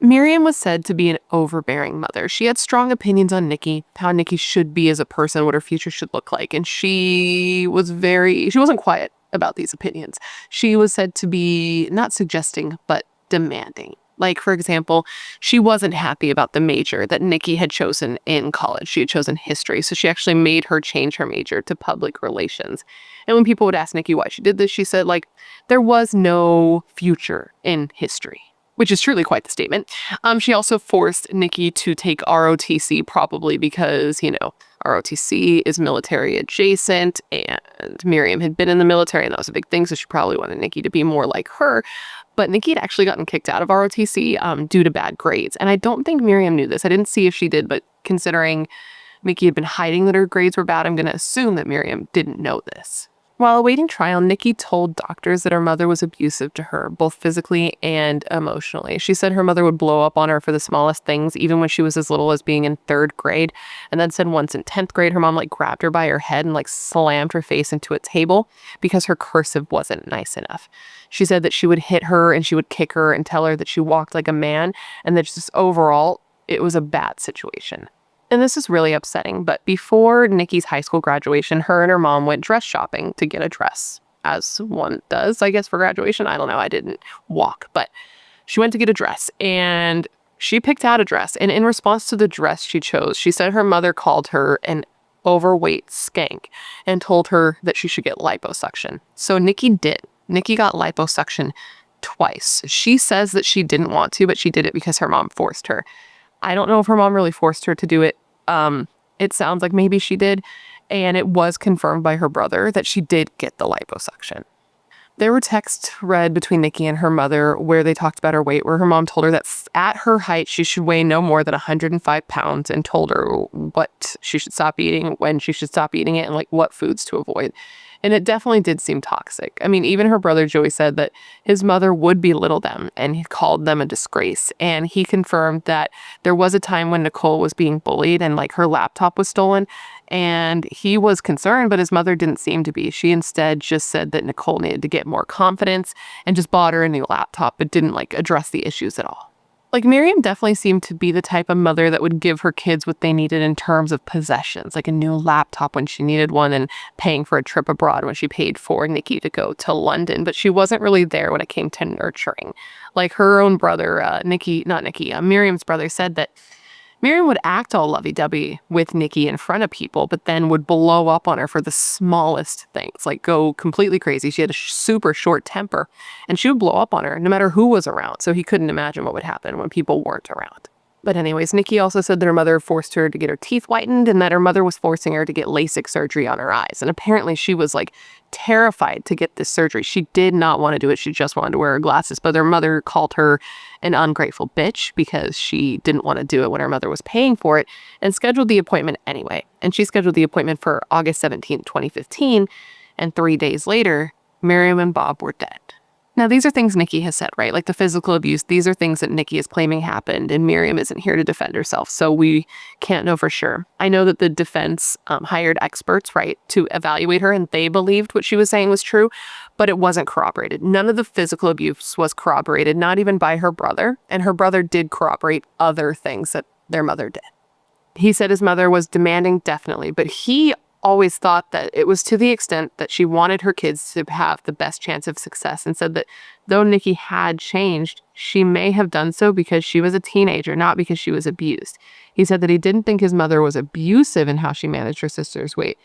Speaker 1: Myriam was said to be an overbearing mother. She had strong opinions on Nikki, how Nikki should be as a person, what her future should look like. And she wasn't quiet about these opinions. She was said to be not suggesting, but demanding. Like, for example, she wasn't happy about the major that Nikki had chosen in college. She had chosen history, so she actually made her change her major to public relations. And when people would ask Nikki why she did this, she said, like, there was no future in history, which is truly quite the statement. She also forced Nikki to take ROTC, probably because, you know, ROTC is military adjacent, and Myriam had been in the military, and that was a big thing, so she probably wanted Nikki to be more like her. But Nikki had actually gotten kicked out of ROTC due to bad grades. And I don't think Myriam knew this. I didn't see if she did, but considering Nikki had been hiding that her grades were bad, I'm going to assume that Myriam didn't know this. While awaiting trial, Nikki told doctors that her mother was abusive to her, both physically and emotionally. She said her mother would blow up on her for the smallest things, even when she was as little as being in 3rd grade. And then said once in 10th grade, her mom like grabbed her by her head and like slammed her face into a table because her cursive wasn't nice enough. She said that she would hit her and she would kick her and tell her that she walked like a man, and that just overall, it was a bad situation. And this is really upsetting, but before Nikki's high school graduation, her and her mom went dress shopping to get a dress, as one does, I guess, for graduation. I don't know, I didn't walk, but she went to get a dress, and she picked out a dress. And in response to the dress she chose, she said her mother called her an overweight skank and told her that she should get liposuction. So Nikki did. Nikki got liposuction twice. She says that she didn't want to, but she did it because her mom forced her. I don't know if her mom really forced her to do it. It sounds like maybe she did, and it was confirmed by her brother that she did get the liposuction. There were texts read between Nikki and her mother where they talked about her weight, where her mom told her that at her height, she should weigh no more than 105 pounds, and told her what she should stop eating, when she should stop eating it, and like what foods to avoid. And it definitely did seem toxic. I mean, even her brother Joey said that his mother would belittle them, and he called them a disgrace. And he confirmed that there was a time when Nicole was being bullied and like her laptop was stolen, and he was concerned, but his mother didn't seem to be. She instead just said that Nicole needed to get more confidence and just bought her a new laptop, but didn't like address the issues at all. Like, Myriam definitely seemed to be the type of mother that would give her kids what they needed in terms of possessions, like a new laptop when she needed one, and paying for a trip abroad when she paid for Nikki to go to London. But she wasn't really there when it came to nurturing. Like, her own brother, Myriam's brother said that Myriam would act all lovey-dovey with Nikki in front of people, but then would blow up on her for the smallest things, like go completely crazy. She had a super short temper, and she would blow up on her no matter who was around, so he couldn't imagine what would happen when people weren't around. But anyways, Nikki also said that her mother forced her to get her teeth whitened, and that her mother was forcing her to get LASIK surgery on her eyes. And apparently she was like terrified to get this surgery. She did not want to do it. She just wanted to wear her glasses. But her mother called her an ungrateful bitch because she didn't want to do it when her mother was paying for it, and scheduled the appointment anyway. And she scheduled the appointment for August 17th, 2015. And 3 days later, Myriam and Bob were dead. Now, these are things Nikki has said, right? Like the physical abuse, these are things that Nikki is claiming happened, and Myriam isn't here to defend herself, so we can't know for sure. I know that the defense hired experts, right, to evaluate her, and they believed what she was saying was true, but it wasn't corroborated. None of the physical abuse was corroborated, not even by her brother, and her brother did corroborate other things that their mother did. He said his mother was demanding, definitely, but he always thought that it was to the extent that she wanted her kids to have the best chance of success, and said that though Nikki had changed, she may have done so because she was a teenager, not because she was abused. He said that he didn't think his mother was abusive in how she managed her sister's weight,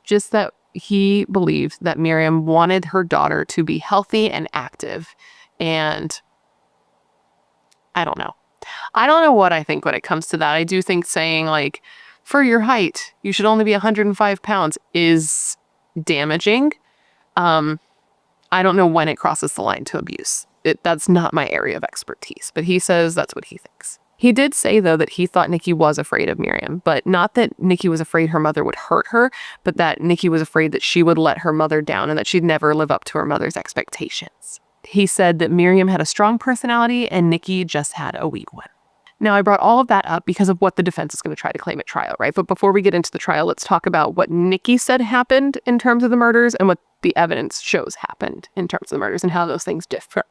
Speaker 1: just that he believed that Myriam wanted her daughter to be healthy and active. And I don't know. I don't know what I think when it comes to that. I do think saying like, for your height, you should only be 105 pounds is damaging. I don't know when it crosses the line to abuse. That's not my area of expertise, but he says that's what he thinks. He did say, though, that he thought Nikki was afraid of Myriam, but not that Nikki was afraid her mother would hurt her, but that Nikki was afraid that she would let her mother down and that she'd never live up to her mother's expectations. He said that Myriam had a strong personality and Nikki just had a weak one. Now, I brought all of that up because of what the defense is going to try to claim at trial, right? But before we get into the trial, let's talk about what Nikki said happened in terms of the murders and what the evidence shows happened in terms of the murders and how those things differ.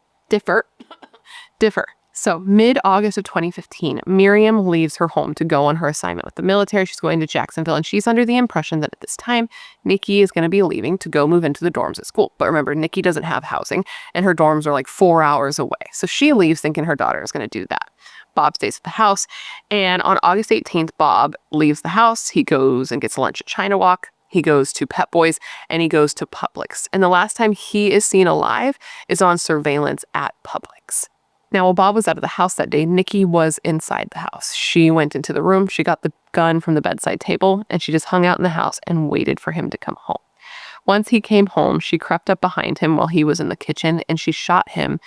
Speaker 1: So mid-August of 2015, Myriam leaves her home to go on her assignment with the military. She's going to Jacksonville, and she's under the impression that at this time, Nikki is going to be leaving to go move into the dorms at school. But remember, Nikki doesn't have housing, and her dorms are like 4 hours away. So she leaves thinking her daughter is going to do that. Bob stays at the house, and on August 18th, Bob leaves the house. He goes and gets lunch at China Walk. He goes to Pep Boys, and he goes to Publix. And the last time he is seen alive is on surveillance at Publix. Now, while Bob was out of the house that day, Nikki was inside the house. She went into the room, she got the gun from the bedside table, and she just hung out in the house and waited for him to come home. Once he came home, she crept up behind him while he was in the kitchen, and she shot him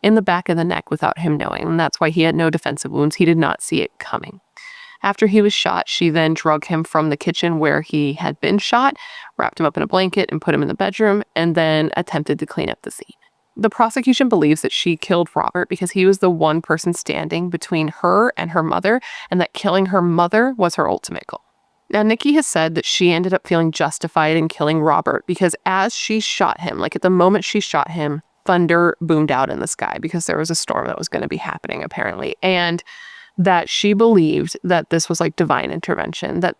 Speaker 1: in the back of the neck without him knowing. And that's why he had no defensive wounds. He did not see it coming. After he was shot, she then drug him from the kitchen where he had been shot, wrapped him up in a blanket and put him in the bedroom, and then attempted to clean up the scene. The prosecution believes that she killed Robert because he was the one person standing between her and her mother, and that killing her mother was her ultimate goal. Now, Nikki has said that she ended up feeling justified in killing Robert because as she shot him, like at the moment she shot him, thunder boomed out in the sky because there was a storm that was going to be happening, apparently. And that she believed that this was like divine intervention, that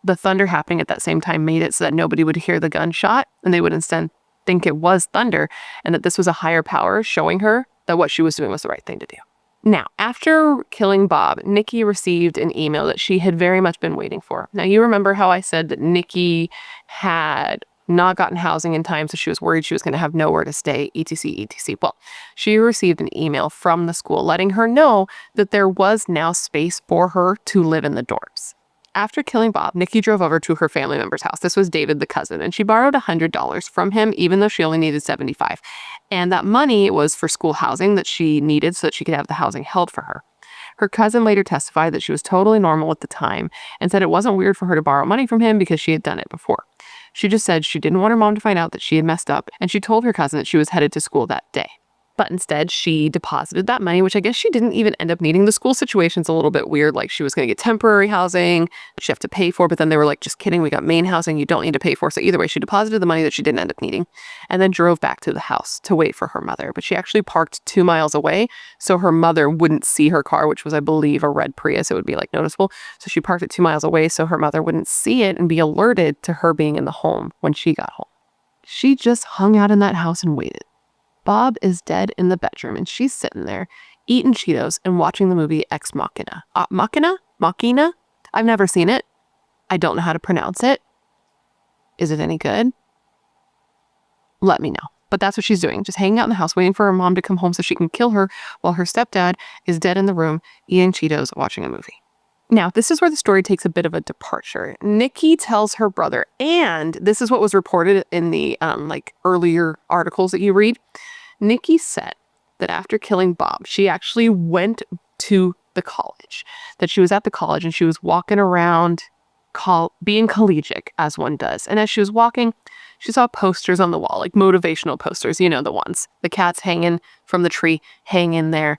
Speaker 1: the thunder happening at that same time made it so that nobody would hear the gunshot and they would instead think it was thunder, and that this was a higher power showing her that what she was doing was the right thing to do. Now, after killing Bob, Nikki received an email that she had very much been waiting for. Now, you remember how I said that Nikki had not gotten housing in time, so she was worried she was going to have nowhere to stay, etc., etc. Well, she received an email from the school letting her know that there was now space for her to live in the dorms. After killing Bob, Nikki drove over to her family member's house. This was David, the cousin, and she borrowed $100 from him, even though she only needed $75. And that money was for school housing that she needed so that she could have the housing held for her. Her cousin later testified that she was totally normal at the time and said it wasn't weird for her to borrow money from him because she had done it before. She just said she didn't want her mom to find out that she had messed up, and she told her cousin that she was headed to school that day. But instead, she deposited that money, which I guess she didn't even end up needing. The school situation's a little bit weird. Like, she was going to get temporary housing, she have to pay for, but then they were like, just kidding, we got main housing, you don't need to pay for. So either way, she deposited the money that she didn't end up needing and then drove back to the house to wait for her mother. But she actually parked 2 miles away so her mother wouldn't see her car, which was, I believe, a red Prius. It would be like noticeable. So she parked it 2 miles away so her mother wouldn't see it and be alerted to her being in the home when she got home. She just hung out in that house and waited. Bob is dead in the bedroom, and she's sitting there eating Cheetos and watching the movie Ex Machina. Machina? I've never seen it. I don't know how to pronounce it. Is it any good? Let me know. But that's what she's doing, just hanging out in the house, waiting for her mom to come home so she can kill her while her stepdad is dead in the room, eating Cheetos, watching a movie. Now, this is where the story takes a bit of a departure. Nikki tells her brother, and this is what was reported in the earlier articles that you read. Nikki said that after killing Bob, she actually went to the college, that she was at the college and she was walking around being collegiate, as one does. And as she was walking, she saw posters on the wall, like motivational posters, you know, the ones. The cat's hanging from the tree, hang in there.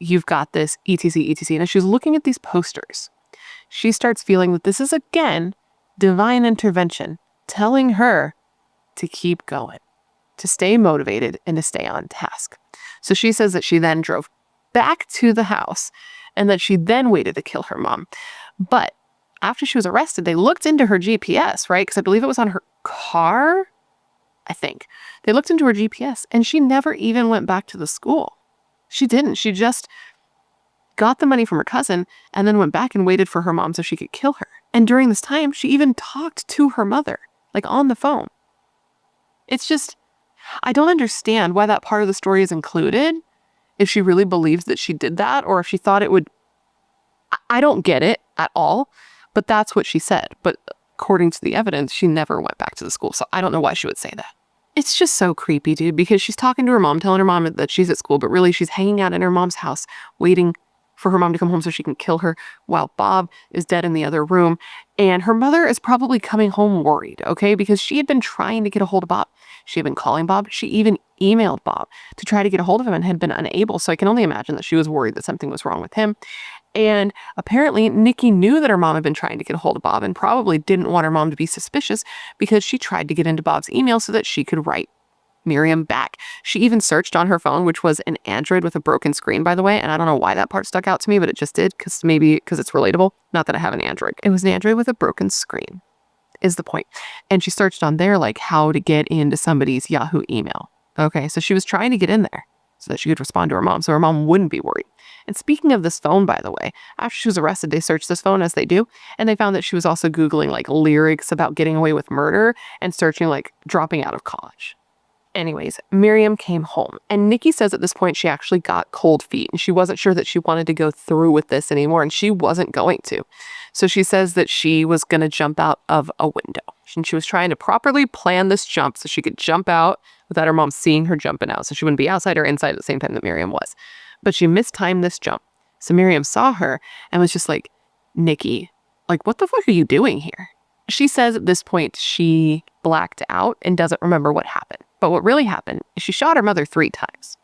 Speaker 1: You've got this, etc., etc. And as she's looking at these posters, she starts feeling that this is, again, divine intervention, telling her to keep going, to stay motivated and to stay on task. So she says that she then drove back to the house and that she then waited to kill her mom. But after she was arrested, they looked into her GPS, right? Because I believe it was on her car, I think. They looked into her GPS and she never even went back to the school. She didn't. She just got the money from her cousin and then went back and waited for her mom so she could kill her. And during this time, she even talked to her mother, like on the phone. It's just, I don't understand why that part of the story is included, if she really believes that she did that, or if she thought it would. I don't get it at all, but that's what she said. But according to the evidence, she never went back to the school. So I don't know why she would say that. It's just so creepy, dude, because she's talking to her mom, telling her mom that she's at school, but really she's hanging out in her mom's house, waiting for her mom to come home so she can kill her while Bob is dead in the other room. And her mother is probably coming home worried, okay? Because she had been trying to get a hold of Bob. She had been calling Bob. She even emailed Bob to try to get a hold of him and had been unable. So I can only imagine that she was worried that something was wrong with him. And apparently Nikki knew that her mom had been trying to get a hold of Bob and probably didn't want her mom to be suspicious because she tried to get into Bob's email so that she could write Myriam back. She even searched on her phone, which was an Android with a broken screen, by the way. And I don't know why that part stuck out to me, but it just did, because it's relatable. Not that I have an Android. It was an Android with a broken screen, is the point. And she searched on there, like, how to get into somebody's Yahoo email. Okay, so she was trying to get in there so that she could respond to her mom, so her mom wouldn't be worried. And speaking of this phone, by the way, after she was arrested, they searched this phone, as they do, and they found that she was also Googling, like, lyrics about getting away with murder and searching, like, dropping out of college. Anyways, Myriam came home, and Nikki says at this point she actually got cold feet, and she wasn't sure that she wanted to go through with this anymore, and she wasn't going to. So she says that she was going to jump out of a window, and she was trying to properly plan this jump so she could jump out without her mom seeing her jumping out, so she wouldn't be outside or inside at the same time that Myriam was. But she mistimed this jump. So Myriam saw her and was just like, Nikki, like, what the fuck are you doing here? She says at this point she blacked out and doesn't remember what happened. But what really happened is she shot her mother 3 times.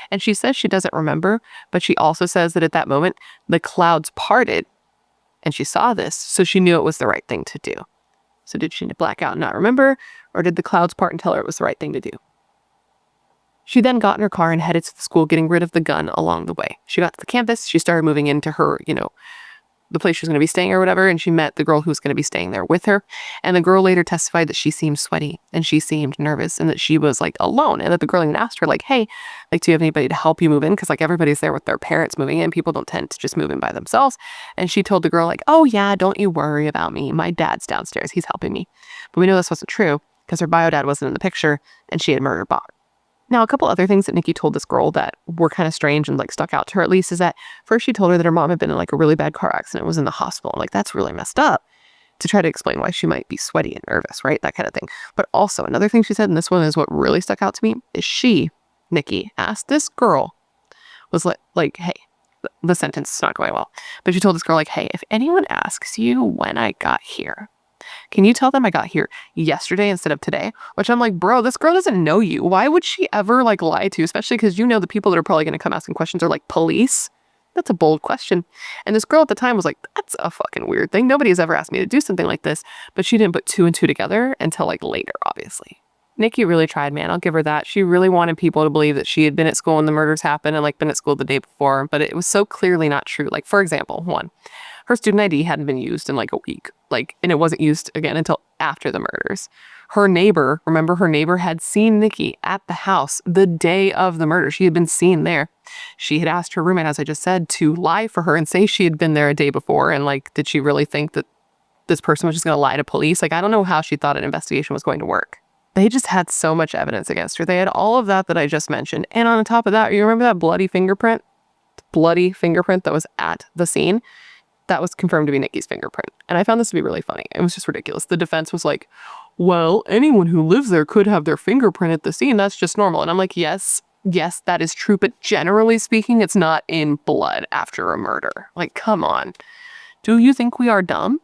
Speaker 1: And she says she doesn't remember, but she also says that at that moment, the clouds parted and she saw this, so she knew it was the right thing to do. So did she black out and not remember, or did the clouds part and tell her it was the right thing to do? She then got in her car and headed to the school, getting rid of the gun along the way. She got to the campus, she started moving into her, the place she was going to be staying or whatever, and she met the girl who was going to be staying there with her. And the girl later testified that she seemed sweaty and she seemed nervous and that she was, like, alone. And that the girl even asked her, like, hey, like, do you have anybody to help you move in? Because, like, everybody's there with their parents moving in. People don't tend to just move in by themselves. And she told the girl, like, oh yeah, don't you worry about me. My dad's downstairs. He's helping me. But we know this wasn't true because her bio dad wasn't in the picture and she had murdered Bob. Now, a couple other things that Nikki told this girl that were kind of strange and, like, stuck out to her at least is that first she told her that her mom had been in, like, a really bad car accident and was in the hospital. Like, that's really messed up, to try to explain why she might be sweaty and nervous, right? That kind of thing. But also another thing she said, and this one is what really stuck out to me, is Nikki, asked this girl, was like, hey, the sentence is not going well, but she told this girl, like, hey, if anyone asks you when I got here, can you tell them I got here yesterday instead of today? Which I'm like, bro, this girl doesn't know you. Why would she ever, like, lie to you? Especially because the people that are probably going to come asking questions are, like, police. That's a bold question. And this girl at the time was like, that's a fucking weird thing. Nobody has ever asked me to do something like this. But she didn't put 2 and 2 together until, like, later, obviously. Nikki really tried, man. I'll give her that. She really wanted people to believe that she had been at school when the murders happened and, like, been at school the day before. But it was so clearly not true. Like, for example, one, her student ID hadn't been used in, like, a week. Like, and it wasn't used again until after the murders. Her neighbor had seen Nikki at the house the day of the murder. She had been seen there. She had asked her roommate, as I just said, to lie for her and say she had been there a day before. And, like, did she really think that this person was just going to lie to police? Like, I don't know how she thought an investigation was going to work. They just had so much evidence against her. They had all of that I just mentioned. And on top of that, you remember that bloody fingerprint? Bloody fingerprint that was at the scene? That was confirmed to be Nikki's fingerprint. And I found this to be really funny. It was just ridiculous. The defense was like, well, anyone who lives there could have their fingerprint at the scene. That's just normal. And I'm like, yes, that is true. But generally speaking, it's not in blood after a murder. Like, come on. Do you think we are dumb?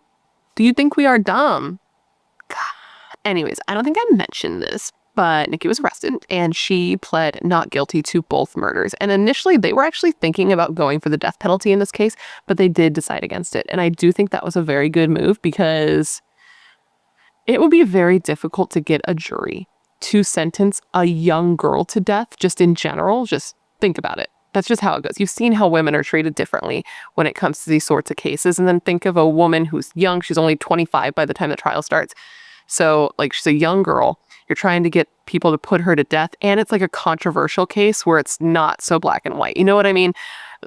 Speaker 1: Do you think we are dumb? God. Anyways, I don't think I mentioned this, but Nikki was arrested and she pled not guilty to both murders. And initially they were actually thinking about going for the death penalty in this case, but they did decide against it. And I do think that was a very good move because it would be very difficult to get a jury to sentence a young girl to death just in general. Just think about it. That's just how it goes. You've seen how women are treated differently when it comes to these sorts of cases. And then think of a woman who's young. She's only 25 by the time the trial starts. So, like, she's a young girl. You're trying to get people to put her to death. And it's like a controversial case where it's not so black and white. You know what I mean?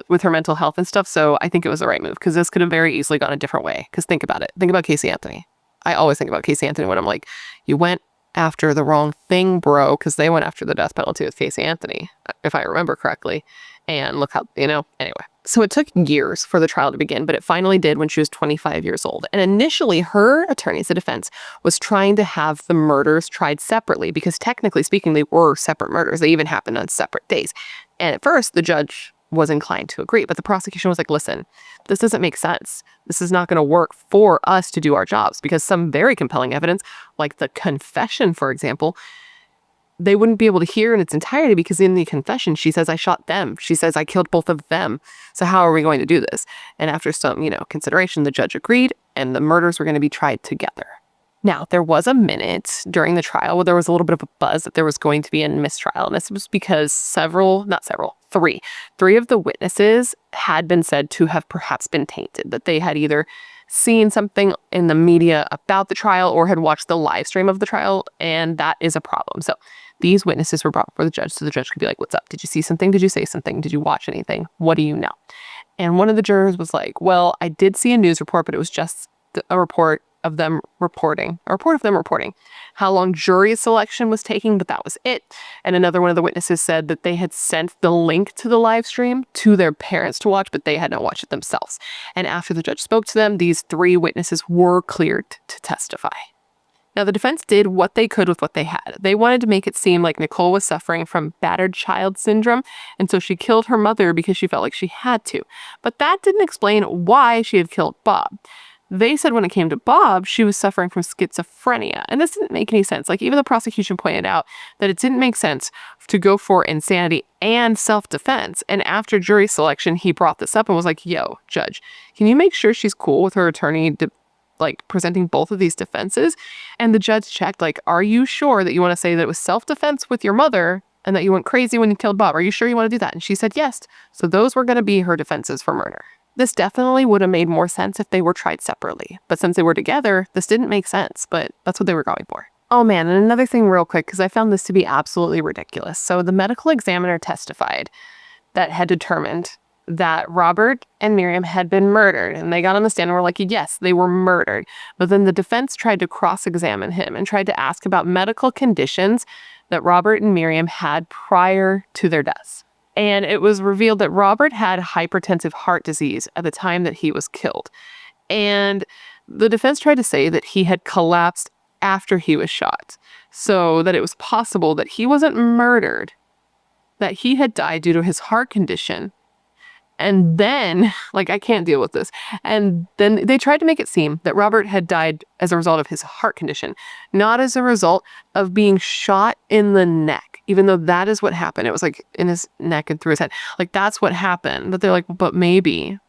Speaker 1: With her mental health and stuff. So I think it was the right move because this could have very easily gone a different way. Because think about it. Think about Casey Anthony. I always think about Casey Anthony when I'm like, you went after the wrong thing, bro. Because they went after the death penalty with Casey Anthony, if I remember correctly. And look how, anyway. So it took years for the trial to begin, but it finally did when she was 25 years old. And initially, her attorney, the defense, was trying to have the murders tried separately because technically speaking, they were separate murders. They even happened on separate days. And at first, the judge was inclined to agree. But the prosecution was like, listen, this doesn't make sense. This is not going to work for us to do our jobs, because some very compelling evidence, like the confession, for example, they wouldn't be able to hear in its entirety, because in the confession, she says, I shot them. She says, I killed both of them. So how are we going to do this? And after some, consideration, the judge agreed, and the murders were going to be tried together. Now, there was a minute during the trial where there was a little bit of a buzz that there was going to be a mistrial. And this was because three of the witnesses had been said to have perhaps been tainted, that they had either seen something in the media about the trial or had watched the live stream of the trial, and that is a problem. So these witnesses were brought before the judge, so the judge could be like, what's up? Did you see something? Did you say something? Did you watch anything? What do you know? And one of the jurors was like, well, I did see a news report, but it was just a report of them reporting how long jury selection was taking, but that was it. And another one of the witnesses said that they had sent the link to the live stream to their parents to watch, but they had not watched it themselves. And after the judge spoke to them, these three witnesses were cleared to testify. Now, the defense did what they could with what they had. They wanted to make it seem like Nicole was suffering from battered child syndrome, and so she killed her mother because she felt like she had to. But that didn't explain why she had killed Bob. They said when it came to Bob, she was suffering from schizophrenia. And this didn't make any sense. Like, even the prosecution pointed out that it didn't make sense to go for insanity and self-defense. And after jury selection, he brought this up and was like, yo, judge, can you make sure she's cool with her attorney presenting both of these defenses? And the judge checked, like, are you sure that you want to say that it was self-defense with your mother and that you went crazy when you killed Bob? Are you sure you want to do that? And she said yes. So those were going to be her defenses for murder. This definitely would have made more sense if they were tried separately. But since they were together, this didn't make sense, but that's what they were going for. Oh man, and another thing real quick, because I found this to be absolutely ridiculous. So the medical examiner testified that had determined that Robert and Myriam had been murdered. And they got on the stand and were like, yes, they were murdered. But then the defense tried to cross-examine him and tried to ask about medical conditions that Robert and Myriam had prior to their deaths. And it was revealed that Robert had hypertensive heart disease at the time that he was killed. And the defense tried to say that he had collapsed after he was shot, so that it was possible that he wasn't murdered, that he had died due to his heart condition. And then, I can't deal with this. And then they tried to make it seem that Robert had died as a result of his heart condition, not as a result of being shot in the neck, even though that is what happened. It was in his neck and through his head. That's what happened. But they're like, but maybe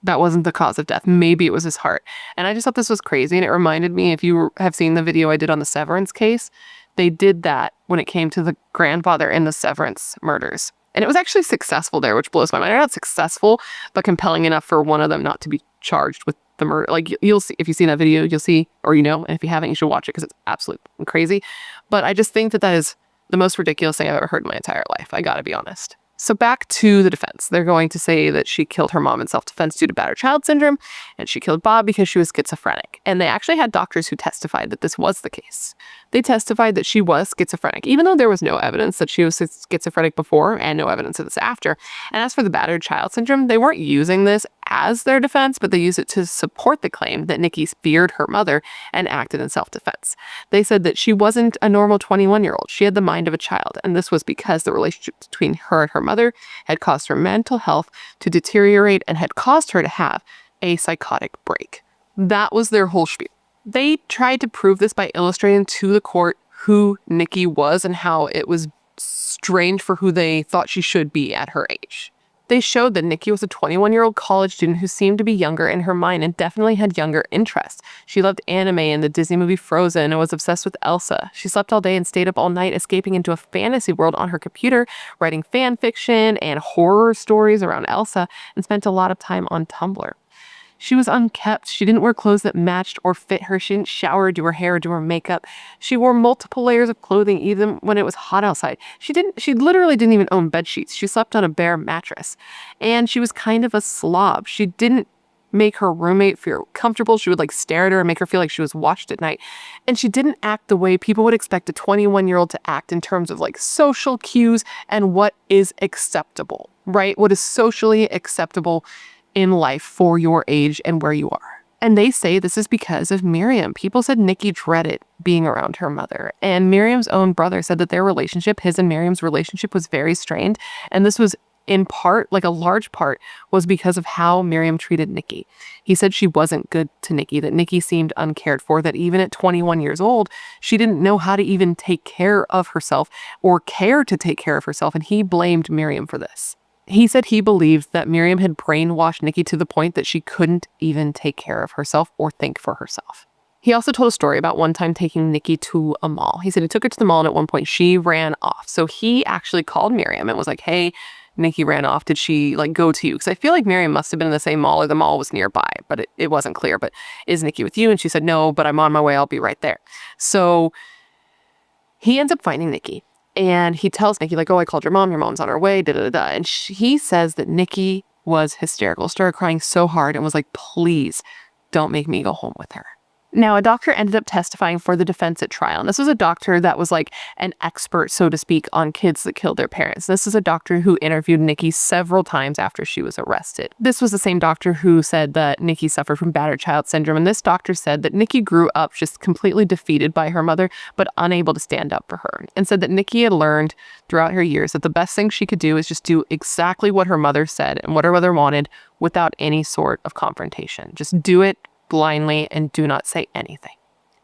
Speaker 1: that wasn't the cause of death. Maybe it was his heart. And I just thought this was crazy. And it reminded me, if you have seen the video I did on the Severance case, they did that when it came to the grandfather in the Severance murders. And it was actually successful there, which blows my mind. Not successful, but compelling enough for one of them not to be charged with the murder. You'll see, if you've seen that video, you'll see, or and if you haven't, you should watch it because it's absolutely crazy. But I just think that is the most ridiculous thing I've ever heard in my entire life. I gotta be honest. So back to the defense. They're going to say that she killed her mom in self-defense due to battered child syndrome, and she killed Bob because she was schizophrenic. And they actually had doctors who testified that this was the case. They testified that she was schizophrenic, even though there was no evidence that she was schizophrenic before and no evidence of this after. And as for the battered child syndrome, they weren't using this as their defense, but they used it to support the claim that Nikki feared her mother and acted in self-defense. They said that she wasn't a normal 21-year-old. She had the mind of a child, and this was because the relationship between her and her mother had caused her mental health to deteriorate and had caused her to have a psychotic break. That was their whole spiel. They tried to prove this by illustrating to the court who Nikki was and how it was strange for who they thought she should be at her age. They showed that Nikki was a 21-year-old college student who seemed to be younger in her mind and definitely had younger interests. She loved anime and the Disney movie Frozen and was obsessed with Elsa. She slept all day and stayed up all night, escaping into a fantasy world on her computer, writing fan fiction and horror stories around Elsa, and spent a lot of time on Tumblr. She was unkempt. She didn't wear clothes that matched or fit her. She didn't shower, do her hair, do her makeup. She wore multiple layers of clothing even when it was hot outside. She literally didn't even own bed sheets. She slept on a bare mattress. And she was kind of a slob. She didn't make her roommate feel comfortable. She would stare at her and make her feel like she was watched at night. And she didn't act the way people would expect a 21-year-old to act in terms of social cues and what is acceptable, right? What is socially acceptable in life for your age and where you are. And they say this is because of Myriam. People said Nikki dreaded being around her mother. And Myriam's own brother said that their relationship, his and Myriam's relationship, was very strained. And this was in part, like a large part, was because of how Myriam treated Nikki. He said she wasn't good to Nikki, that Nikki seemed uncared for, that even at 21 years old, she didn't know how to even take care of herself or care to take care of herself, and he blamed Myriam for this. He said he believed that Myriam had brainwashed Nikki to the point that she couldn't even take care of herself or think for herself. He also told a story about one time taking Nikki to a mall. He said he took her to the mall, and at one point she ran off. So he actually called Myriam and was like, hey, Nikki ran off. Did she go to you? Because I feel like Myriam must have been in the same mall or the mall was nearby, but it wasn't clear. But is Nikki with you? And she said, no, but I'm on my way. I'll be right there. So he ends up finding Nikki. And he tells Nikki, oh, I called your mom's on her way, da-da-da-da. And he says that Nikki was hysterical, started crying so hard and was like, please don't make me go home with her. Now, a doctor ended up testifying for the defense at trial. And this was a doctor that was like an expert, so to speak, on kids that killed their parents. This is a doctor who interviewed Nikki several times after she was arrested. This was the same doctor who said that Nikki suffered from battered child syndrome. And this doctor said that Nikki grew up just completely defeated by her mother, but unable to stand up for her. And said that Nikki had learned throughout her years that the best thing she could do is just do exactly what her mother said and what her mother wanted without any sort of confrontation. Just do it blindly and do not say anything.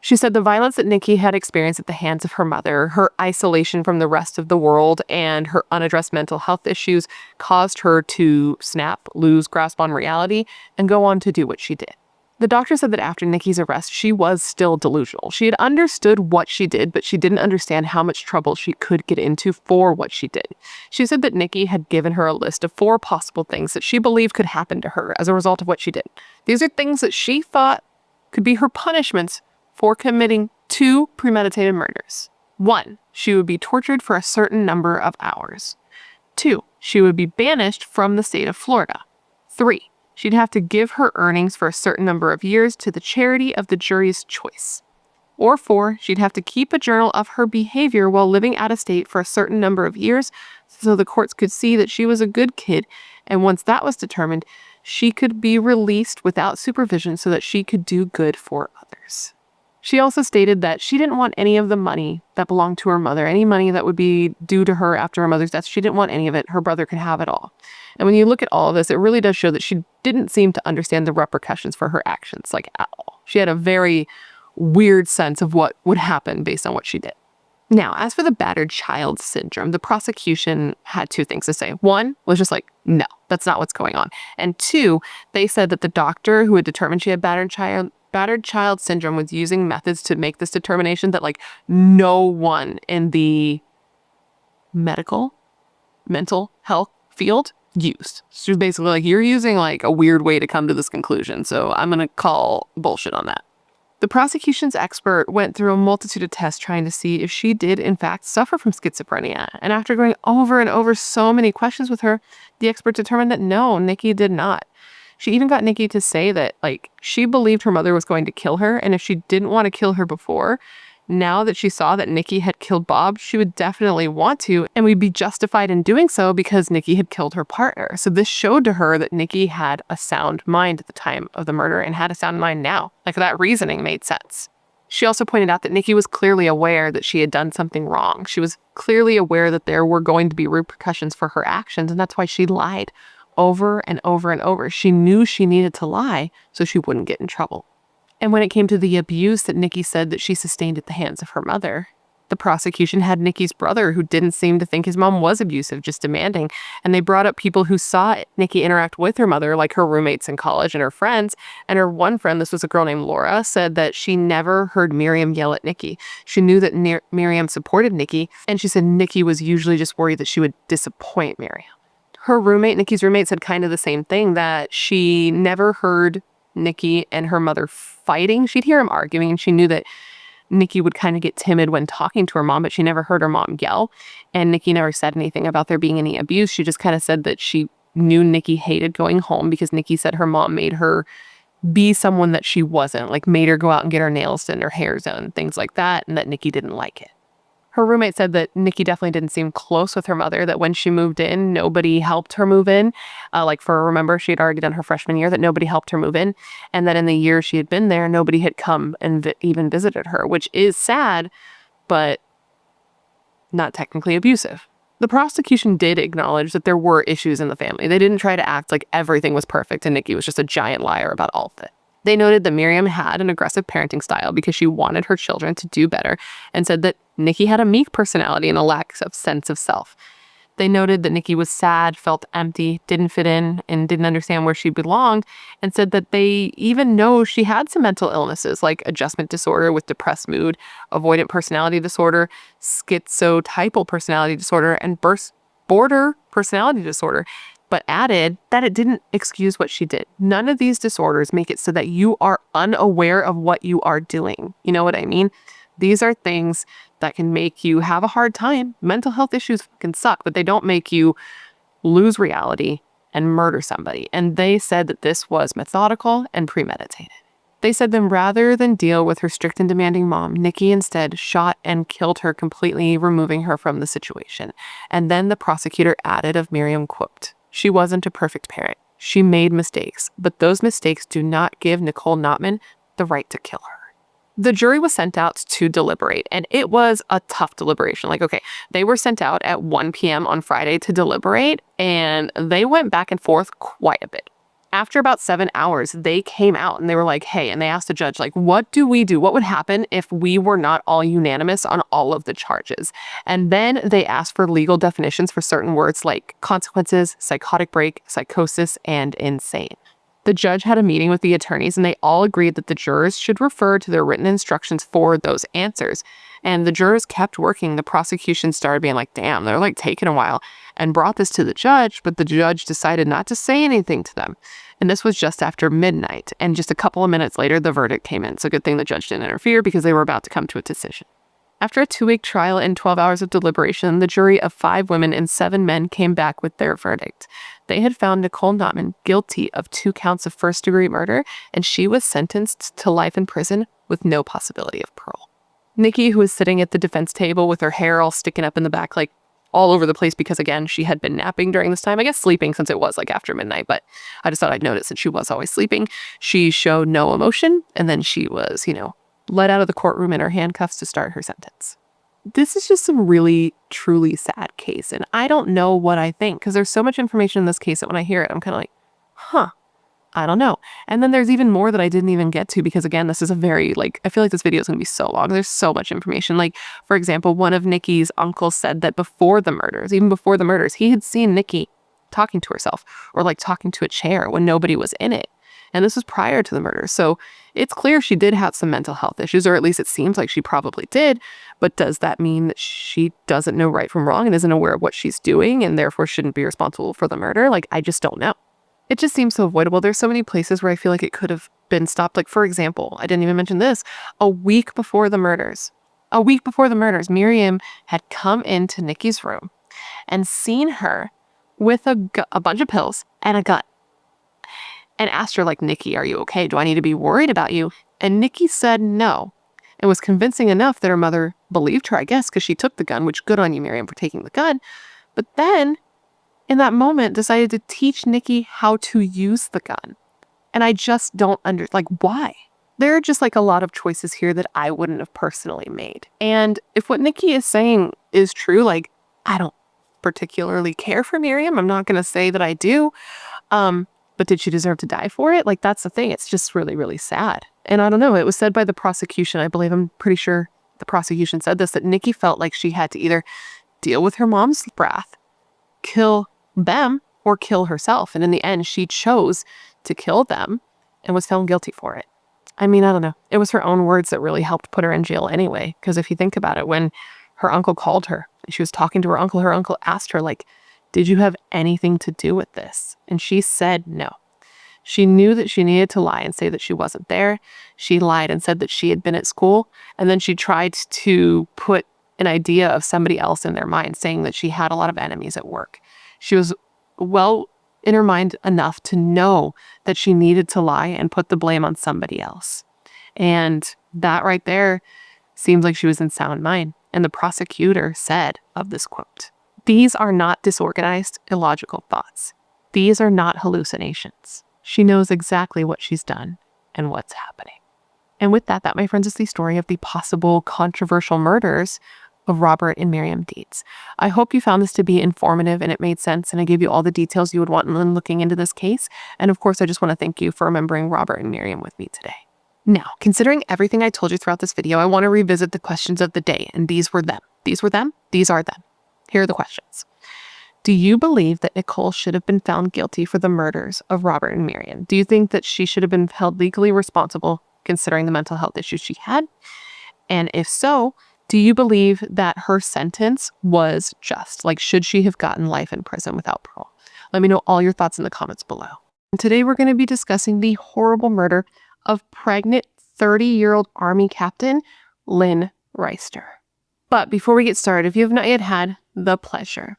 Speaker 1: She said the violence that Nikki had experienced at the hands of her mother, her isolation from the rest of the world, and her unaddressed mental health issues caused her to snap, lose grasp on reality, and go on to do what she did. The doctor said that after Nikki's arrest, she was still delusional. She had understood what she did, but she didn't understand how much trouble she could get into for what she did. She said that Nikki had given her a list of 4 possible things that she believed could happen to her as a result of what she did. These are things that she thought could be her punishments for committing 2 premeditated murders. 1, she would be tortured for a certain number of hours. 2, she would be banished from the state of Florida. 3, she'd have to give her earnings for a certain number of years to the charity of the jury's choice. Or 4, she'd have to keep a journal of her behavior while living out of state for a certain number of years so the courts could see that she was a good kid, and once that was determined, she could be released without supervision so that she could do good for others. She also stated that she didn't want any of the money that belonged to her mother, any money that would be due to her after her mother's death. She didn't want any of it. Her brother could have it all. And when you look at all of this, it really does show that she didn't seem to understand the repercussions for her actions, at all. She had a very weird sense of what would happen based on what she did. Now, as for the battered child syndrome, the prosecution had 2 things to say. 1 was just no, that's not what's going on. And 2, they said that the doctor who had determined she had battered child syndrome was using methods to make this determination that no one in the mental health field used. She was basically you're using a weird way to come to this conclusion, so I'm going to call bullshit on that. The prosecution's expert went through a multitude of tests trying to see if she did, in fact, suffer from schizophrenia. And after going over and over so many questions with her, the expert determined that no, Nikki did not. She even got Nikki to say that, she believed her mother was going to kill her, and if she didn't want to kill her before, now that she saw that Nikki had killed Bob, she would definitely want to, and would be justified in doing so because Nikki had killed her partner. So this showed to her that Nikki had a sound mind at the time of the murder and had a sound mind now. That reasoning made sense. She also pointed out that Nikki was clearly aware that she had done something wrong. She was clearly aware that there were going to be repercussions for her actions, and that's why she lied over and over and over. She knew she needed to lie so she wouldn't get in trouble. And when it came to the abuse that Nikki said that she sustained at the hands of her mother, the prosecution had Nikki's brother, who didn't seem to think his mom was abusive, just demanding. And they brought up people who saw Nikki interact with her mother, like her roommates in college and her friends. And her one friend, this was a girl named Laura, said that she never heard Myriam yell at Nikki. She knew that Myriam supported Nikki, and she said Nikki was usually just worried that she would disappoint Myriam. Her roommate, Nikki's roommate, said kind of the same thing, that she never heard Nikki and her mother fighting. She'd hear them arguing, and she knew that Nikki would kind of get timid when talking to her mom, but she never heard her mom yell. And Nikki never said anything about there being any abuse. She just kind of said that she knew Nikki hated going home because Nikki said her mom made her be someone that she wasn't, made her go out and get her nails done, her hair done, things like that, and that Nikki didn't like it. Her roommate said that Nikki definitely didn't seem close with her mother, that when she moved in, nobody helped her move in. Remember, she had already done her freshman year, that nobody helped her move in. And that in the year she had been there, nobody had come and even visited her, which is sad, but not technically abusive. The prosecution did acknowledge that there were issues in the family. They didn't try to act like everything was perfect and Nikki was just a giant liar about all of it. They noted that Myriam had an aggressive parenting style because she wanted her children to do better, and said that Nikki had a meek personality and a lack of sense of self. They noted that Nikki was sad, felt empty, didn't fit in, and didn't understand where she belonged, and said that they even know she had some mental illnesses like adjustment disorder with depressed mood, avoidant personality disorder, schizotypal personality disorder, and border personality disorder, but added that it didn't excuse what she did. None of these disorders make it so that you are unaware of what you are doing. You know what I mean? These are things that can make you have a hard time. Mental health issues can suck, but they don't make you lose reality and murder somebody. And they said that this was methodical and premeditated. They said that rather than deal with her strict and demanding mom, Nikki instead shot and killed her, completely removing her from the situation. And then the prosecutor added of Myriam, quote, "She wasn't a perfect parent. She made mistakes, but those mistakes do not give Nicole Notman the right to kill her." The jury was sent out to deliberate, and it was a tough deliberation. Like, okay, they were sent out at 1 p.m. on Friday to deliberate, and they went back and forth quite a bit. After about 7 hours, they came out and they were like, hey, and they asked the judge, like, what do we do? What would happen if we were not all unanimous on all of the charges? And then they asked for legal definitions for certain words like consequences, psychotic break, psychosis, and insane. The judge had a meeting with the attorneys, and they all agreed that the jurors should refer to their written instructions for those answers. And the jurors kept working. The prosecution started being like, damn, they're like taking a while, and brought this to the judge, but the judge decided not to say anything to them. And this was just after midnight. And just a couple of minutes later, the verdict came in. So good thing the judge didn't interfere because they were about to come to a decision. After a 2-week trial and 12 hours of deliberation, the jury of 5 women and 7 men came back with their verdict. They had found Nicole Notman guilty of 2 counts of first-degree murder, and she was sentenced to life in prison with no possibility of parole. Nikki, who was sitting at the defense table with her hair all sticking up in the back, like all over the place because, again, she had been napping during this time. I guess sleeping since it was like after midnight, but I just thought I'd notice that she was always sleeping. She showed no emotion, and then she was, led out of the courtroom in her handcuffs to start her sentence. This is just a really, truly sad case, and I don't know what I think because there's so much information in this case that when I hear it, I'm kind of like, I don't know. And then there's even more that I didn't even get to because, again, this is a very, I feel like this video is going to be so long. There's so much information. Like, for example, one of Nikki's uncles said that even before the murders, he had seen Nikki talking to herself or talking to a chair when nobody was in it. And this was prior to the murder. So it's clear she did have some mental health issues, or at least it seems like she probably did. But does that mean that she doesn't know right from wrong and isn't aware of what she's doing and therefore shouldn't be responsible for the murder? I just don't know. It just seems so avoidable. There's so many places where I feel like it could have been stopped. Like, for example, I didn't even mention this. A week before the murders, Myriam had come into Nikki's room and seen her with a bunch of pills and a gun. And asked her, Nikki, are you okay? Do I need to be worried about you? And Nikki said no. It was convincing enough that her mother believed her, I guess, because she took the gun, which good on you, Myriam, for taking the gun. But then, in that moment, decided to teach Nikki how to use the gun. And I just don't why? There are just a lot of choices here that I wouldn't have personally made. And if what Nikki is saying is true, I don't particularly care for Myriam. I'm not going to say that I do. But did she deserve to die for it? That's the thing. It's just really, really sad. And I don't know. It was said by the prosecution, I'm pretty sure the prosecution said this, that Nikki felt like she had to either deal with her mom's wrath, kill them, or kill herself. And in the end, she chose to kill them and was found guilty for it. I don't know. It was her own words that really helped put her in jail anyway. Because if you think about it, when her uncle called her and she was talking to her uncle asked her, did you have anything to do with this? And she said no. She knew that she needed to lie and say that she wasn't there. She lied and said that she had been at school. And then she tried to put an idea of somebody else in their mind, saying that she had a lot of enemies at work. She was well in her mind enough to know that she needed to lie and put the blame on somebody else. And that right there seems like she was in sound mind. And the prosecutor said of this quote, "These are not disorganized, illogical thoughts. These are not hallucinations. She knows exactly what she's done and what's happening." And with that, my friends, is the story of the possible controversial murders of Robert and Myriam Dienes. I hope you found this to be informative and it made sense, and I gave you all the details you would want in looking into this case. And of course, I just want to thank you for remembering Robert and Myriam with me today. Now, considering everything I told you throughout this video, I want to revisit the questions of the day, and these were them. These were them. These are them. Here are the questions. Do you believe that Nicole should have been found guilty for the murders of Robert and Myriam? Do you think that she should have been held legally responsible considering the mental health issues she had? And if so, do you believe that her sentence was just? Like, should she have gotten life in prison without parole? Let me know all your thoughts in the comments below. And today we're going to be discussing the horrible murder of pregnant 30-year-old Army Captain Lynn Reister. But before we get started, if you have not yet had the pleasure,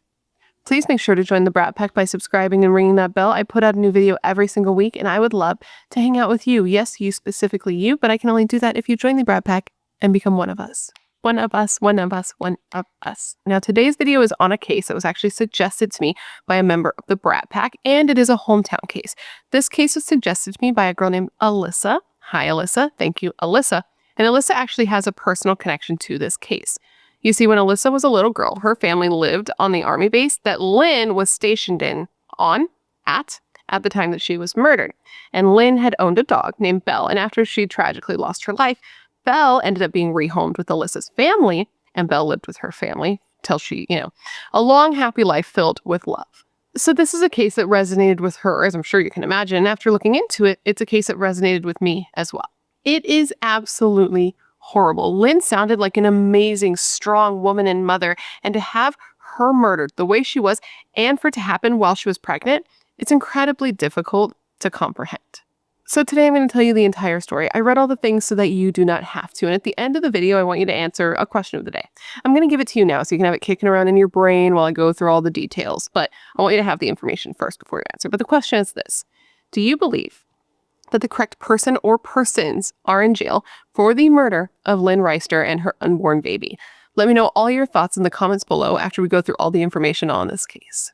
Speaker 1: please make sure to join the Brat Pack by subscribing and ringing that bell. I put out a new video every single week, and I would love to hang out with you. Yes, you, specifically you, but I can only do that if you join the Brat Pack and become one of us. One of us, one of us, one of us. Now, today's video is on a case that was actually suggested to me by a member of the Brat Pack, and it is a hometown case. This case was suggested to me by a girl named Alyssa. Hi, Alyssa. Thank you, Alyssa. And Alyssa actually has a personal connection to this case. You see, when Alyssa was a little girl, her family lived on the Army base that Lynn was stationed at the time that she was murdered. And Lynn had owned a dog named Belle, and after she tragically lost her life, Belle ended up being rehomed with Alyssa's family, and Belle lived with her family till she, a long, happy life filled with love. So this is a case that resonated with her, as I'm sure you can imagine. And after looking into it, it's a case that resonated with me as well. It is absolutely horrible. Lynn sounded like an amazing, strong woman and mother, and to have her murdered the way she was, and for it to happen while she was pregnant, it's incredibly difficult to comprehend. So today I'm going to tell you the entire story. I read all the things so that you do not have to, and at the end of the video, I want you to answer a question of the day. I'm going to give it to you now so you can have it kicking around in your brain while I go through all the details, but I want you to have the information first before you answer. But the question is this: do you believe that the correct person or persons are in jail for the murder of Lynn Reister and her unborn baby? Let me know all your thoughts in the comments below after we go through all the information on this case.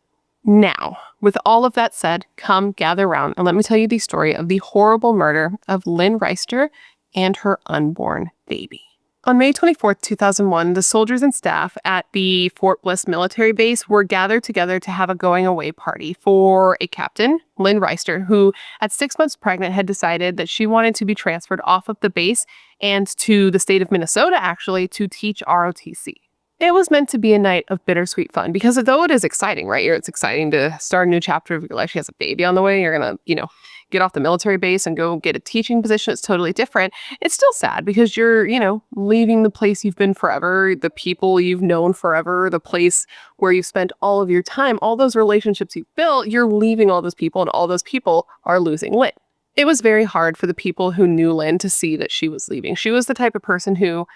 Speaker 1: Now, with all of that said, come gather around and let me tell you the story of the horrible murder of Lynn Reister and her unborn baby. On May 24th, 2001, the soldiers and staff at the Fort Bliss military base were gathered together to have a going-away party for a captain, Lynn Reister, who at 6 months pregnant had decided that she wanted to be transferred off of the base and to the state of Minnesota, actually, to teach ROTC. It was meant to be a night of bittersweet fun because though it is exciting, right? It's exciting to start a new chapter of your life. She has a baby on the way. You're going to, get off the military base and go get a teaching position. It's totally different. It's still sad because you're, leaving the place you've been forever, the people you've known forever, the place where you've spent all of your time, all those relationships you've built, you're leaving all those people, and all those people are losing Lynn. It was very hard for the people who knew Lynn to see that she was leaving. She was the type of person who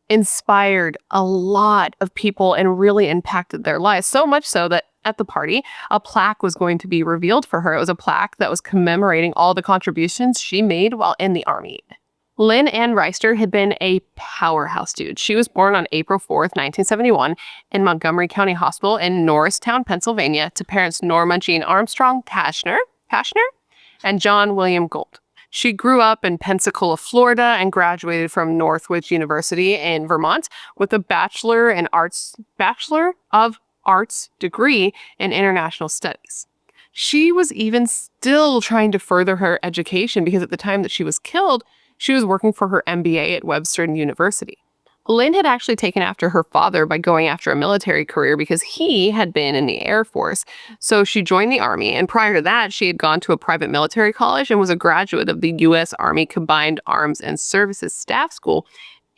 Speaker 1: inspired a lot of people and really impacted their lives, so much so that at the party, a plaque was going to be revealed for her. It was a plaque that was commemorating all the contributions she made while in the Army. Lynn Ann Reister had been a powerhouse dude. She was born on April 4th, 1971 in Montgomery County Hospital in Norristown, Pennsylvania, to parents Norma Jean Armstrong Pashner and John William Gold. She grew up in Pensacola, Florida, and graduated from Northwich University in Vermont with a Bachelor of Arts degree in International Studies. She was even still trying to further her education because at the time that she was killed, she was working for her MBA at Webster University. Lynn had actually taken after her father by going after a military career because he had been in the Air Force. So she joined the Army, and prior to that, she had gone to a private military college and was a graduate of the U.S. Army Combined Arms and Services Staff School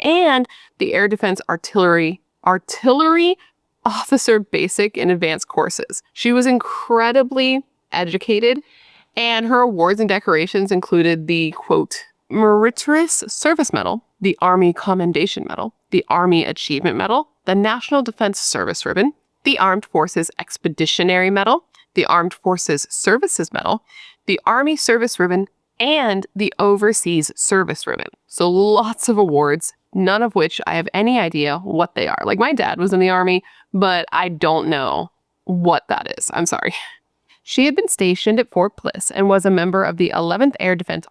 Speaker 1: and the Air Defense Artillery Officer Basic and Advanced courses. She was incredibly educated, and her awards and decorations included the, quote, Meritorious Service Medal, the Army Commendation Medal, the Army Achievement Medal, the National Defense Service Ribbon, the Armed Forces Expeditionary Medal, the Armed Forces Services Medal, the Army Service Ribbon, and the Overseas Service Ribbon. So lots of awards, none of which I have any idea what they are. Like, my dad was in the Army, but I don't know what that is. I'm sorry. She had been stationed at Fort Bliss and was a member of the 11th Air Defense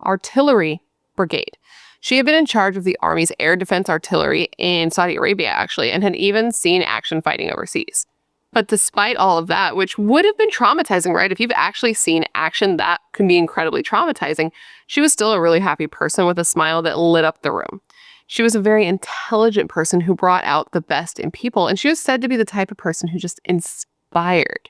Speaker 1: Artillery Brigade. She had been in charge of the Army's air defense artillery in Saudi Arabia, actually, and had even seen action fighting overseas. But despite all of that, which would have been traumatizing, right? If you've actually seen action, that can be incredibly traumatizing. She was still a really happy person with a smile that lit up the room. She was a very intelligent person who brought out the best in people, and she was said to be the type of person who just inspired.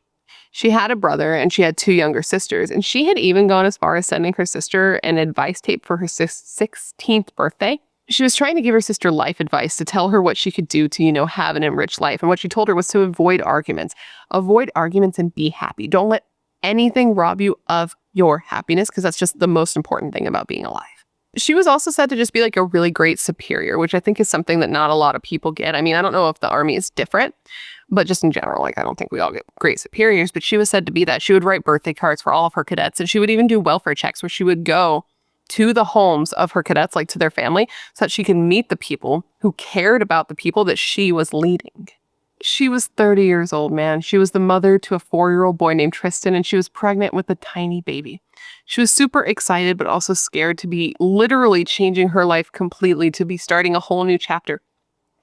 Speaker 1: She had a brother and she had 2 younger sisters, and she had even gone as far as sending her sister an advice tape for her 16th birthday. She was trying to give her sister life advice to tell her what she could do to, have an enriched life. And what she told her was to avoid arguments. Avoid arguments and be happy. Don't let anything rob you of your happiness, because that's just the most important thing about being alive. She was also said to just be like a really great superior, which I think is something that not a lot of people get. I mean, I don't know if the Army is different, but just in general, I don't think we all get great superiors. But she was said to be that. She would write birthday cards for all of her cadets, and she would even do welfare checks where she would go to the homes of her cadets, to their family, so that she could meet the people who cared about the people that she was leading. She was 30 years old, man. She was the mother to a 4-year-old boy named Tristan, and she was pregnant with a tiny baby. She was super excited, but also scared to be literally changing her life completely, to be starting a whole new chapter,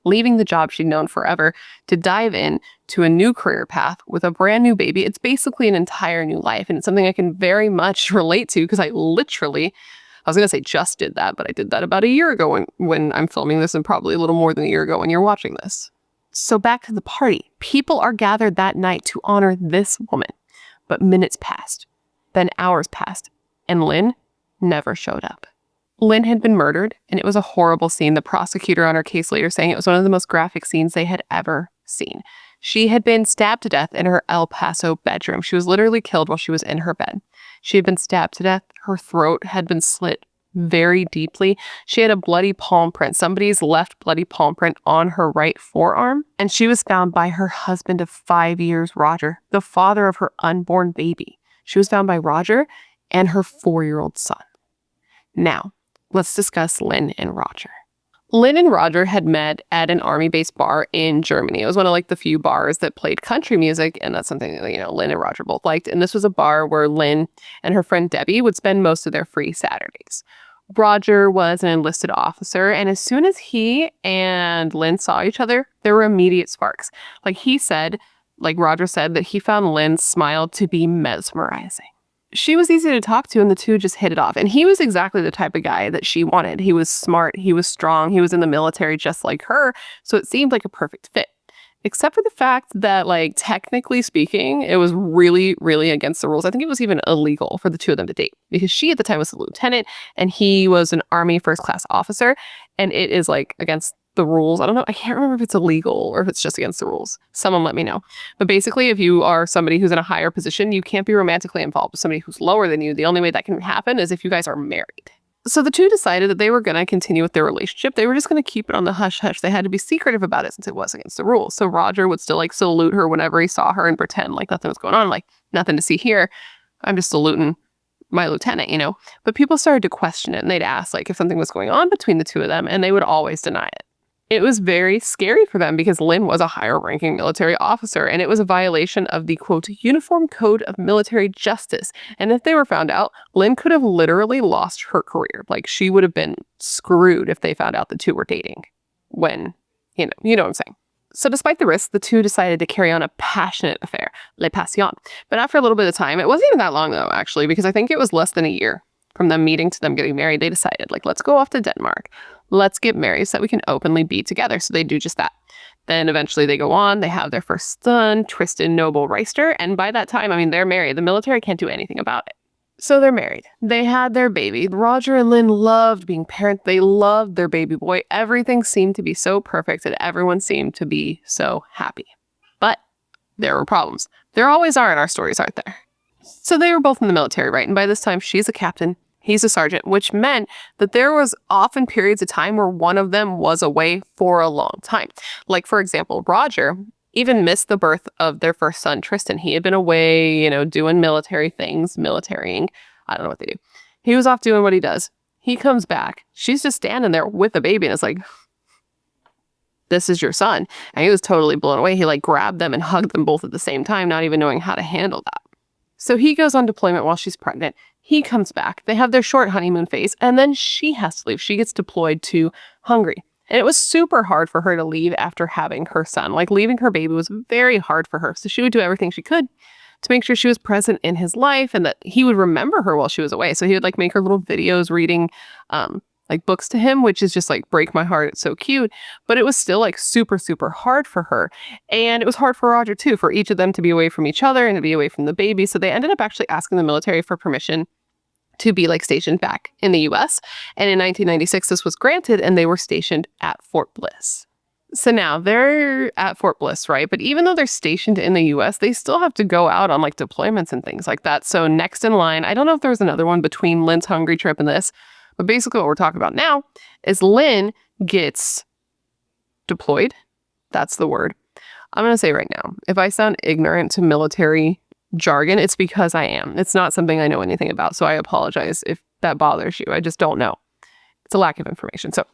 Speaker 1: leaving the job she'd known forever to dive in to a new career path with a brand new baby. It's basically an entire new life, and it's something I can very much relate to, because I was going to say just did that, but I did that about a year ago when I'm filming this, and probably a little more than a year ago when you're watching this. So back to the party. People are gathered that night to honor this woman. But minutes passed, then hours passed, and Lynn never showed up. Lynn had been murdered, and it was a horrible scene. The prosecutor on her case later saying it was one of the most graphic scenes they had ever seen. She had been stabbed to death in her El Paso bedroom. She was literally killed while she was in her bed. She had been stabbed to death. Her throat had been slit very deeply. She had a bloody palm print, somebody's left bloody palm print on her right forearm. And she was found by her husband of 5 years, Roger, the father of her unborn baby. She was found by Roger and her 4-year-old son. Now, let's discuss Lynn and Roger. Lynn and Roger had met at an army-based bar in Germany. It was one of the few bars that played country music, and that's something that, Lynn and Roger both liked. And this was a bar where Lynn and her friend Debbie would spend most of their free Saturdays. Roger was an enlisted officer, and as soon as he and Lynn saw each other, there were immediate sparks. Roger said that he found Lynn's smile to be mesmerizing. She was easy to talk to, and the two just hit it off. And he was exactly the type of guy that she wanted. He was smart, he was strong, he was in the military just like her, so it seemed like a perfect fit. Except for the fact that, technically speaking, it was really, really against the rules. I think it was even illegal for the two of them to date, because she at the time was a lieutenant and he was an Army first-class officer, and it is, against the rules. I don't know. I can't remember if it's illegal or if it's just against the rules. Someone let me know. But basically, if you are somebody who's in a higher position, you can't be romantically involved with somebody who's lower than you. The only way that can happen is if you guys are married. So the two decided that they were going to continue with their relationship. They were just going to keep it on the hush-hush. They had to be secretive about it since it was against the rules. So Roger would still salute her whenever he saw her and pretend like nothing was going on, nothing to see here. I'm just saluting my lieutenant, But people started to question it, and they'd ask if something was going on between the two of them, and they would always deny it. It was very scary for them because Lynn was a higher-ranking military officer, and it was a violation of the, quote, Uniform Code of Military Justice. And if they were found out, Lynn could have literally lost her career. She would have been screwed if they found out the two were dating when, you know what I'm saying. So despite the risk, the two decided to carry on a passionate affair, les passions. But after a little bit of time, it wasn't even that long, though, actually, because I think it was less than a year from them meeting to them getting married. They decided, let's go off to Denmark. Let's get married so that we can openly be together. So they do just that. Then eventually they go on. They have their first son, Tristan Noble Reister. And by that time, they're married. The military can't do anything about it. So they're married. They had their baby. Roger and Lynn loved being parents. They loved their baby boy. Everything seemed to be so perfect and everyone seemed to be so happy. But there were problems. There always are in our stories, aren't there? So they were both in the military, right? And by this time, she's a captain. He's a sergeant, which meant that there was often periods of time where one of them was away for a long time. For example, Roger even missed the birth of their first son, Tristan. He had been away, doing military things, militarying. I don't know what they do. He was off doing what he does. He comes back. She's just standing there with the baby, and it's this is your son. And he was totally blown away. He grabbed them and hugged them both at the same time, not even knowing how to handle that. So he goes on deployment while she's pregnant. He comes back. They have their short honeymoon phase, and then she has to leave. She gets deployed to Hungary. And it was super hard for her to leave after having her son. Like, leaving her baby was very hard for her. So she would do everything she could to make sure she was present in his life and that he would remember her while she was away. So he would like make her little videos reading like books to him, which is just like break my heart. It's so cute. But it was still like super, super hard for her. And it was hard for Roger too, for each of them to be away from each other and to be away from the baby. So they ended up actually asking the military for permission to be like stationed back in the US. And in 1996, this was granted and they were stationed at Fort Bliss. So now they're at Fort Bliss, right? But even though they're stationed in the US, they still have to go out on like deployments and things like that. So next in line, I don't know if there was another one between Lynn's Hungary trip and this, but basically what we're talking about now is Lynn gets deployed. That's the word. I'm going to say right now, if I sound ignorant to military jargon, it's because I am. It's not something I know anything about. So I apologize if that bothers you. I just don't know. It's a lack of information. So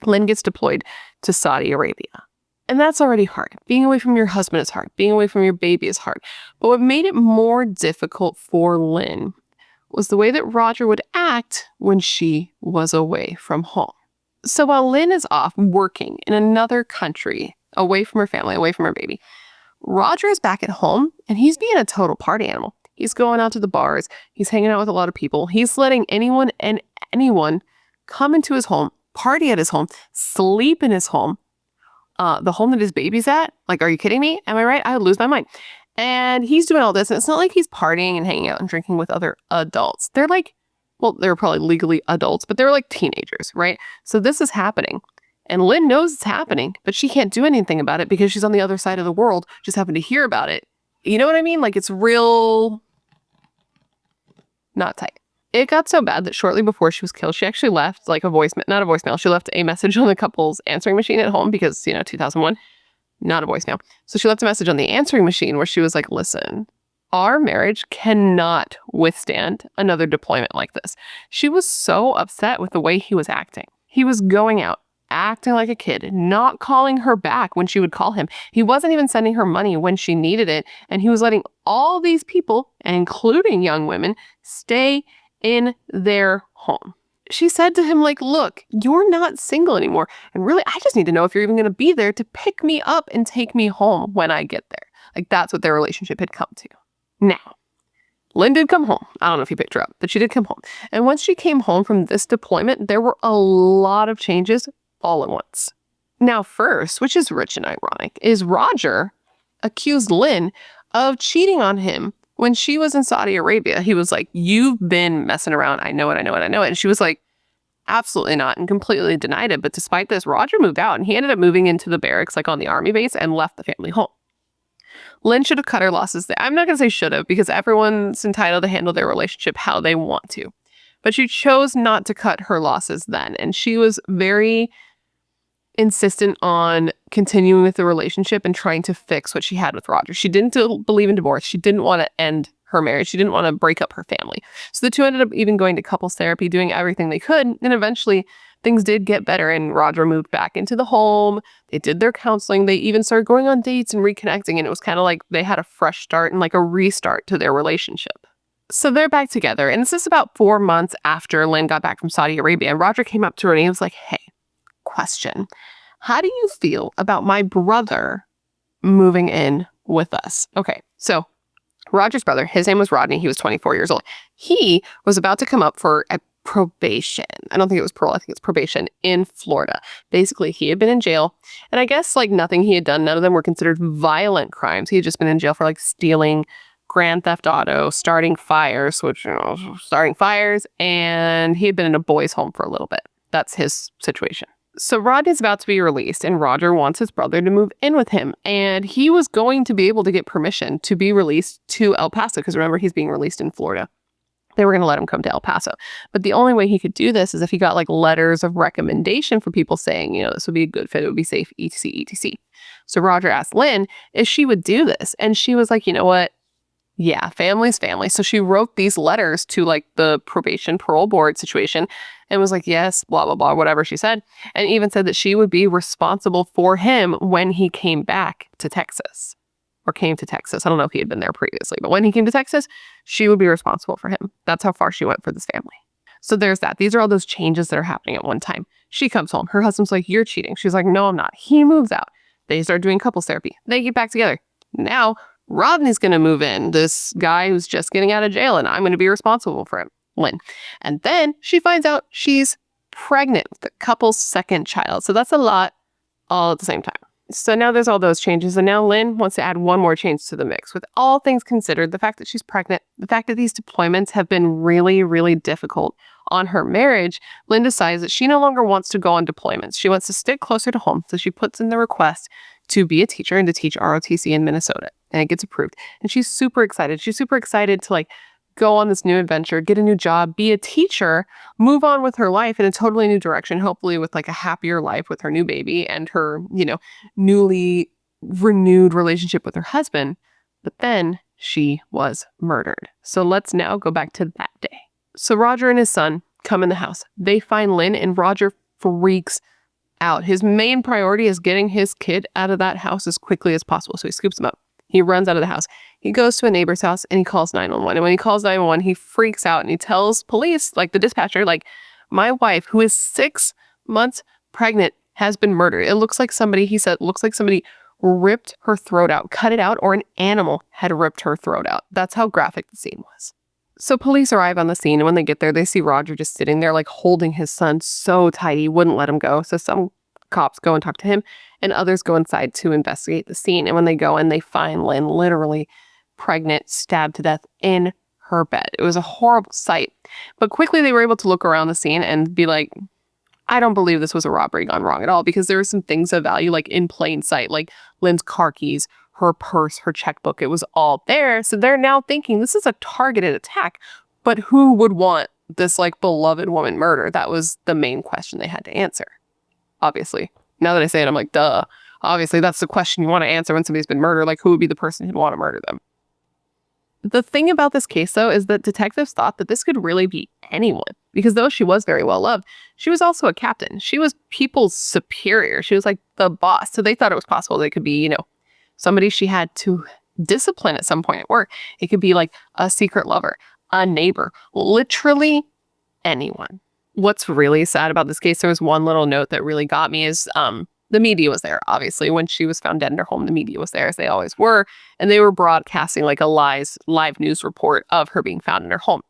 Speaker 1: Lynn gets deployed to Saudi Arabia. And that's already hard. Being away from your husband is hard. Being away from your baby is hard. But what made it more difficult for Lynn was the way that Roger would act when she was away from home. So while Lynn is off working in another country, away from her family, away from her baby, Roger is back at home and he's being a total party animal. He's going out to the bars. He's hanging out with a lot of people. He's letting anyone and anyone come into his home, party at his home, sleep in his home, the home that his baby's at. Like, are you kidding me? Am I right? I would lose my mind. And he's doing all this, and it's not like he's partying and hanging out and drinking with other adults. They're like, well, they're probably legally adults, but they're like teenagers, right? So this is happening. And Lynn knows it's happening, but she can't do anything about it because she's on the other side of the world, just happened to hear about it. You know what I mean? Like, it's real not tight. It got so bad that shortly before she was killed, she actually left like not a voicemail. She left a message on the couple's answering machine at home because, 2001, not a voicemail. So she left a message on the answering machine where she was like, listen, our marriage cannot withstand another deployment like this. She was so upset with the way he was acting. He was going out, acting like a kid, not calling her back when she would call him. He wasn't even sending her money when she needed it. And he was letting all these people, including young women, stay in their home. She said to him, like, look, you're not single anymore. And really, I just need to know if you're even going to be there to pick me up and take me home when I get there. Like, that's what their relationship had come to. Now, Lynn did come home. I don't know if he picked her up, but she did come home. And once she came home from this deployment, there were a lot of changes all at once. Now, first, which is rich and ironic, is Roger accused Lynn of cheating on him when she was in Saudi Arabia. He was like, you've been messing around. I know it. And she was like, absolutely not, and completely denied it. But despite this, Roger moved out and he ended up moving into the barracks, like on the army base, and left the family home. Lynn should have cut her losses there. I'm not going to say should have, because everyone's entitled to handle their relationship how they want to. But she chose not to cut her losses then. And she was very insistent on continuing with the relationship and trying to fix what she had with Roger. She didn't believe in divorce. She didn't want to end her marriage. She didn't want to break up her family. So the two ended up even going to couples therapy, doing everything they could. And eventually things did get better and Roger moved back into the home. They did their counseling. They even started going on dates and reconnecting. And it was kind of like they had a fresh start and like a restart to their relationship. So they're back together. And this is about 4 months after Lynn got back from Saudi Arabia. And Roger came up to her and he was like, hey, question. How do you feel about my brother moving in with us? Okay, so Roger's brother, his name was Rodney. He was 24 years old. He was about to come up for a probation. I don't think it was parole. I think it's probation in Florida. Basically, he had been in jail. And I guess like nothing he had done, none of them were considered violent crimes. He had just been in jail for like stealing, grand theft auto, starting fires, and he had been in a boys' home for a little bit. That's his situation. So Rodney's about to be released and Roger wants his brother to move in with him. And he was going to be able to get permission to be released to El Paso because remember, he's being released in Florida. They were going to let him come to El Paso. But the only way he could do this is if he got like letters of recommendation from people saying, this would be a good fit, it would be safe, etc., etc. So Roger asked Lynn if she would do this. And she was like, you know what? Yeah, family's family. So she wrote these letters to like the probation parole board situation and was like, yes, blah, blah, blah, whatever she said. And even said that she would be responsible for him when he came back to Texas. or came to Texas. I don't know if he had been there previously, but when he came to Texas, she would be responsible for him. That's how far she went for this family. So there's that. These are all those changes that are happening at one time. She comes home. Her husband's like, you're cheating. She's like, no, I'm not. He moves out. They start doing couples therapy. They get back together. Now, Rodney's going to move in. This guy who's just getting out of jail, and I'm going to be responsible for him, Lynn. And then she finds out she's pregnant with the couple's second child. So that's a lot all at the same time. So now there's all those changes. And now Lynn wants to add one more change to the mix. With all things considered, the fact that she's pregnant, the fact that these deployments have been really, really difficult on her marriage, Lynn decides that she no longer wants to go on deployments. She wants to stick closer to home. So she puts in the request to be a teacher and to teach ROTC in Minnesota. And it gets approved. And she's super excited. She's super excited to go on this new adventure, get a new job, be a teacher, move on with her life in a totally new direction, hopefully with a happier life with her new baby and her, newly renewed relationship with her husband. But then she was murdered. So let's now go back to that day. So Roger and his son come in the house. They find Lynn, and Roger freaks out. His main priority is getting his kid out of that house as quickly as possible. So he scoops him up. He runs out of the house. He goes to a neighbor's house and he calls 911. And when he calls 911, he freaks out and he tells police, the dispatcher, my wife, who is 6 months pregnant, has been murdered. It looks like somebody, he said, ripped her throat out, cut it out, or an animal had ripped her throat out. That's how graphic the scene was. So police arrive on the scene, and when they get there, they see Roger just sitting there, holding his son so tight he wouldn't let him go. So some cops go and talk to him, and others go inside to investigate the scene. And when they go in, they find Lynn literally pregnant, stabbed to death in her bed. It was a horrible sight. But quickly they were able to look around the scene and be like, I don't believe this was a robbery gone wrong at all, because there were some things of value in plain sight, like Lynn's car keys, her purse, her checkbook. It was all there. So they're now thinking this is a targeted attack. But who would want this beloved woman murdered? That was the main question they had to answer. Obviously. Now that I say it, I'm like, duh. Obviously, that's the question you want to answer when somebody's been murdered. Who would be the person who'd want to murder them? The thing about this case, though, is that detectives thought that this could really be anyone. Because though she was very well loved, she was also a captain. She was people's superior. She was the boss. So they thought it was possible they could be, somebody she had to discipline at some point at work. It could be a secret lover, a neighbor, literally anyone. What's really sad about this case, there was one little note that really got me, is the media was there. Obviously, when she was found dead in her home, the media was there, as they always were. And they were broadcasting a live news report of her being found in her home.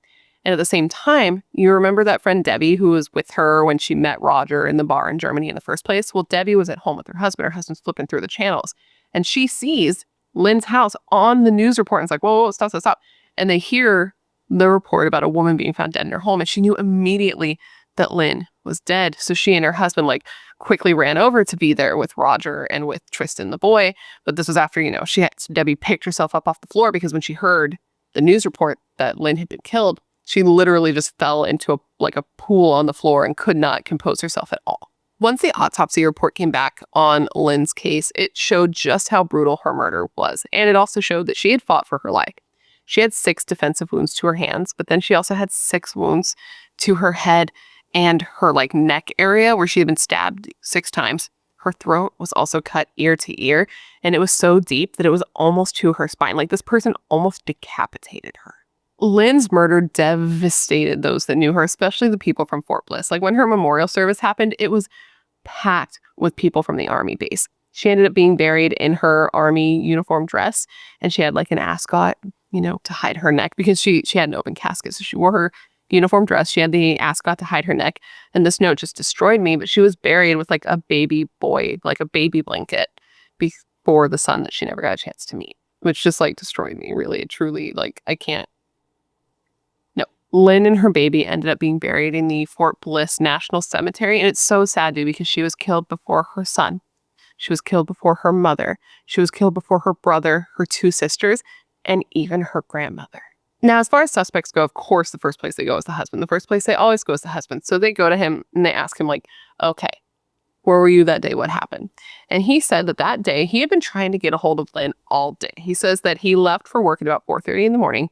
Speaker 1: And at the same time, you remember that friend Debbie who was with her when she met Roger in the bar in Germany in the first place? Well, Debbie was at home with her husband. Her husband's flipping through the channels. And she sees Lynn's house on the news report. And it's whoa, stop. And they hear the report about a woman being found dead in her home. And she knew immediately that Lynn was dead. So she and her husband quickly ran over to be there with Roger and with Tristan, the boy. But this was after, Debbie picked herself up off the floor, because when she heard the news report that Lynn had been killed, she literally just fell into a pool on the floor and could not compose herself at all. Once the autopsy report came back on Lynn's case, it showed just how brutal her murder was. And it also showed that she had fought for her life. She had 6 defensive wounds to her hands, but then she also had 6 wounds to her head and her neck area, where she had been stabbed 6 times. Her throat was also cut ear to ear, and it was so deep that it was almost to her spine. This person almost decapitated her. Lynn's murder devastated those that knew her, especially the people from Fort Bliss. When her memorial service happened, it was packed with people from the Army base. She ended up being buried in her Army uniform dress, and she had an ascot, to hide her neck, because she had an open casket. So she wore her uniform dress. She had the ascot to hide her neck. And this note just destroyed me, but she was buried with a baby boy, a baby blanket, before the son that she never got a chance to meet, which just destroyed me, really, truly. I can't. No. Lynn and her baby ended up being buried in the Fort Bliss National Cemetery. And it's so sad, dude, because she was killed before her son. She was killed before her mother. She was killed before her brother, her 2 sisters, and even her grandmother. Now, as far as suspects go, of course, the first place they go is the husband. The first place they always go is the husband. So they go to him and they ask him okay, where were you that day? What happened? And he said that day he had been trying to get a hold of Lynn all day. He says that he left for work at about 4:30 in the morning,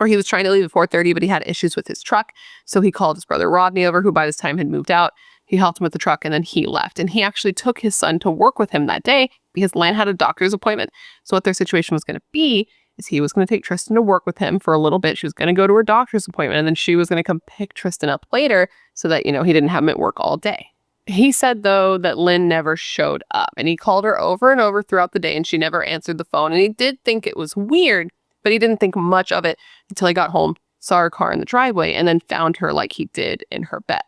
Speaker 1: or he was trying to leave at 4:30, but he had issues with his truck. So he called his brother Rodney over, who by this time had moved out. He helped him with the truck, and then he left. And he actually took his son to work with him that day because Lynn had a doctor's appointment. So what their situation was going to be is he was going to take Tristan to work with him for a little bit. She was going to go to her doctor's appointment, and then she was going to come pick Tristan up later so that, he didn't have him at work all day. He said, though, that Lynn never showed up, and he called her over and over throughout the day, and she never answered the phone. And he did think it was weird, but he didn't think much of it until he got home, saw her car in the driveway, and then found her like he did in her bed.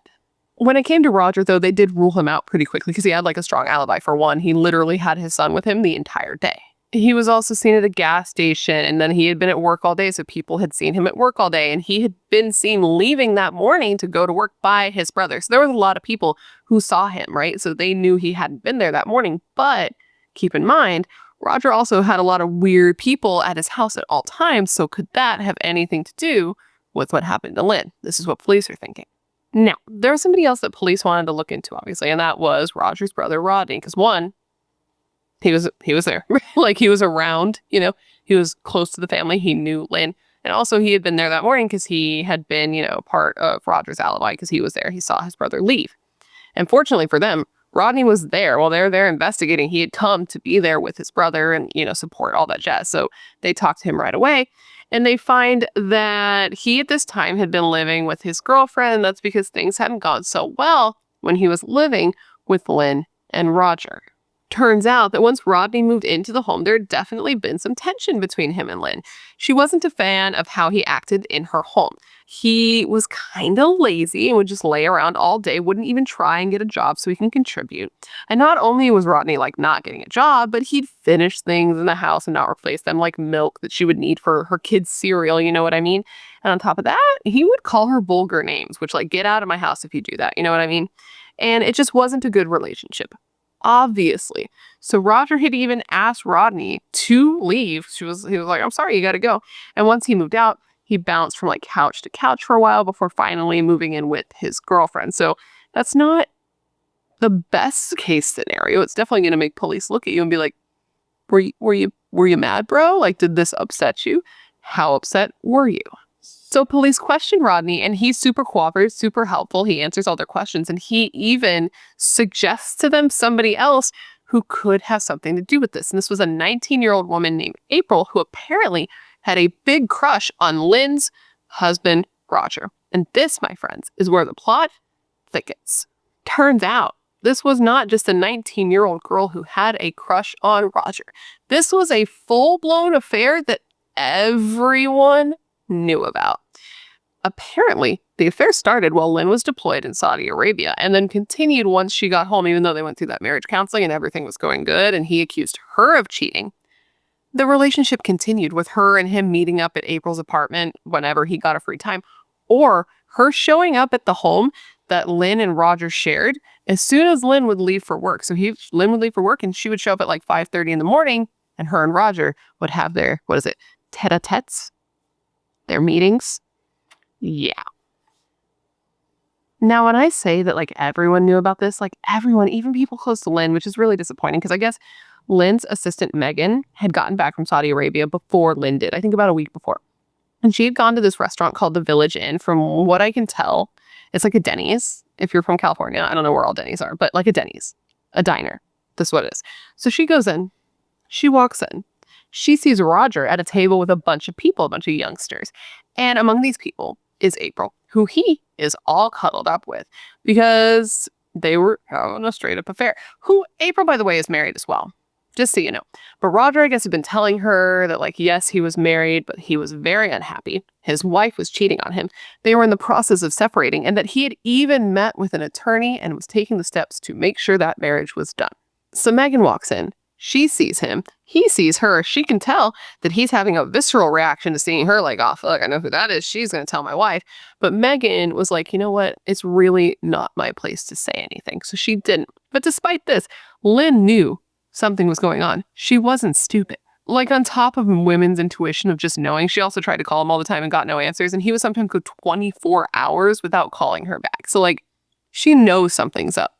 Speaker 1: When it came to Roger, though, they did rule him out pretty quickly because he had like a strong alibi. For one, he literally had his son with him the entire day. He was also seen at a gas station, and then he had been at work all day, so people had seen him at work all day, and he had been seen leaving that morning to go to work by his brother. So there was a lot of people who saw him, right? So they knew he hadn't been there that morning. But keep in mind, Roger also had a lot of weird people at his house at all times, so could that have anything to do with what happened to Lynn? This is what police are thinking. Now, there was somebody else that police wanted to look into, obviously, and that was Roger's brother, Rodney, because one, he was there. Like, he was around, he was close to the family. He knew Lynn. And also, he had been there that morning because he had been, part of Roger's alibi because he was there. He saw his brother leave. And fortunately for them, Rodney was there while they're there investigating. He had come to be there with his brother and, support all that jazz. So they talked to him right away. And they find that he at this time had been living with his girlfriend. And that's because things hadn't gone so well when he was living with Lynn and Roger. Turns out that once Rodney moved into the home, there had definitely been some tension between him and Lynn. She wasn't a fan of how he acted in her home. He was kind of lazy and would just lay around all day, wouldn't even try and get a job so he can contribute. And not only was Rodney not getting a job, but he'd finish things in the house and not replace them, like milk that she would need for her kids' cereal, you know what I mean? And on top of that, he would call her vulgar names, which get out of my house if you do that, you know what I mean? And it just wasn't a good relationship. Obviously. So Roger had even asked Rodney to leave. He was like, I'm sorry, you got to go. And once he moved out, he bounced from couch to couch for a while before finally moving in with his girlfriend. So that's not the best case scenario. It's definitely going to make police look at you and be like, were you mad, bro? Did this upset you? How upset were you? So police question Rodney, and he's super cooperative, super helpful. He answers all their questions, and he even suggests to them somebody else who could have something to do with this. And this was a 19-year-old woman named April who apparently had a big crush on Lynn's husband, Roger. And this, my friends, is where the plot thickens. Turns out, this was not just a 19-year-old girl who had a crush on Roger. This was a full-blown affair that everyone knew about. Apparently, the affair started while Lynn was deployed in Saudi Arabia and then continued once she got home, even though they went through that marriage counseling and everything was going good and he accused her of cheating. The relationship continued with her and him meeting up at April's apartment whenever he got a free time, or her showing up at the home that Lynn and Roger shared as soon as Lynn would leave for work. So Lynn would leave for work and she would show up at 5:30 in the morning, and her and Roger would have their, tete-a-tetes? Their meetings? Yeah. Now, when I say that everyone knew about this, everyone, even people close to Lynn, which is really disappointing because I guess Lynn's assistant Megan had gotten back from Saudi Arabia before Lynn did, I think about a week before. And she had gone to this restaurant called the Village Inn. From what I can tell, it's like a Denny's. If you're from California, I don't know where all Denny's are, but a Denny's, a diner. That's what it is. So she goes in, she walks in. She sees Roger at a table with a bunch of people, a bunch of youngsters. And among these people is April, who he is all cuddled up with because they were having a straight up affair. Who April, by the way, is married as well, just so you know. But Roger, I guess, had been telling her that yes, he was married, but he was very unhappy. His wife was cheating on him. They were in the process of separating, and that he had even met with an attorney and was taking the steps to make sure that marriage was done. So Megan walks in. She sees him. He sees her. She can tell that he's having a visceral reaction to seeing her oh, fuck, I know who that is. She's going to tell my wife. But Megan was like, you know what? It's really not my place to say anything. So she didn't. But despite this, Lynn knew something was going on. She wasn't stupid. On top of women's intuition of just knowing, she also tried to call him all the time and got no answers. And he was sometimes go 24 hours without calling her back. So she knows something's up.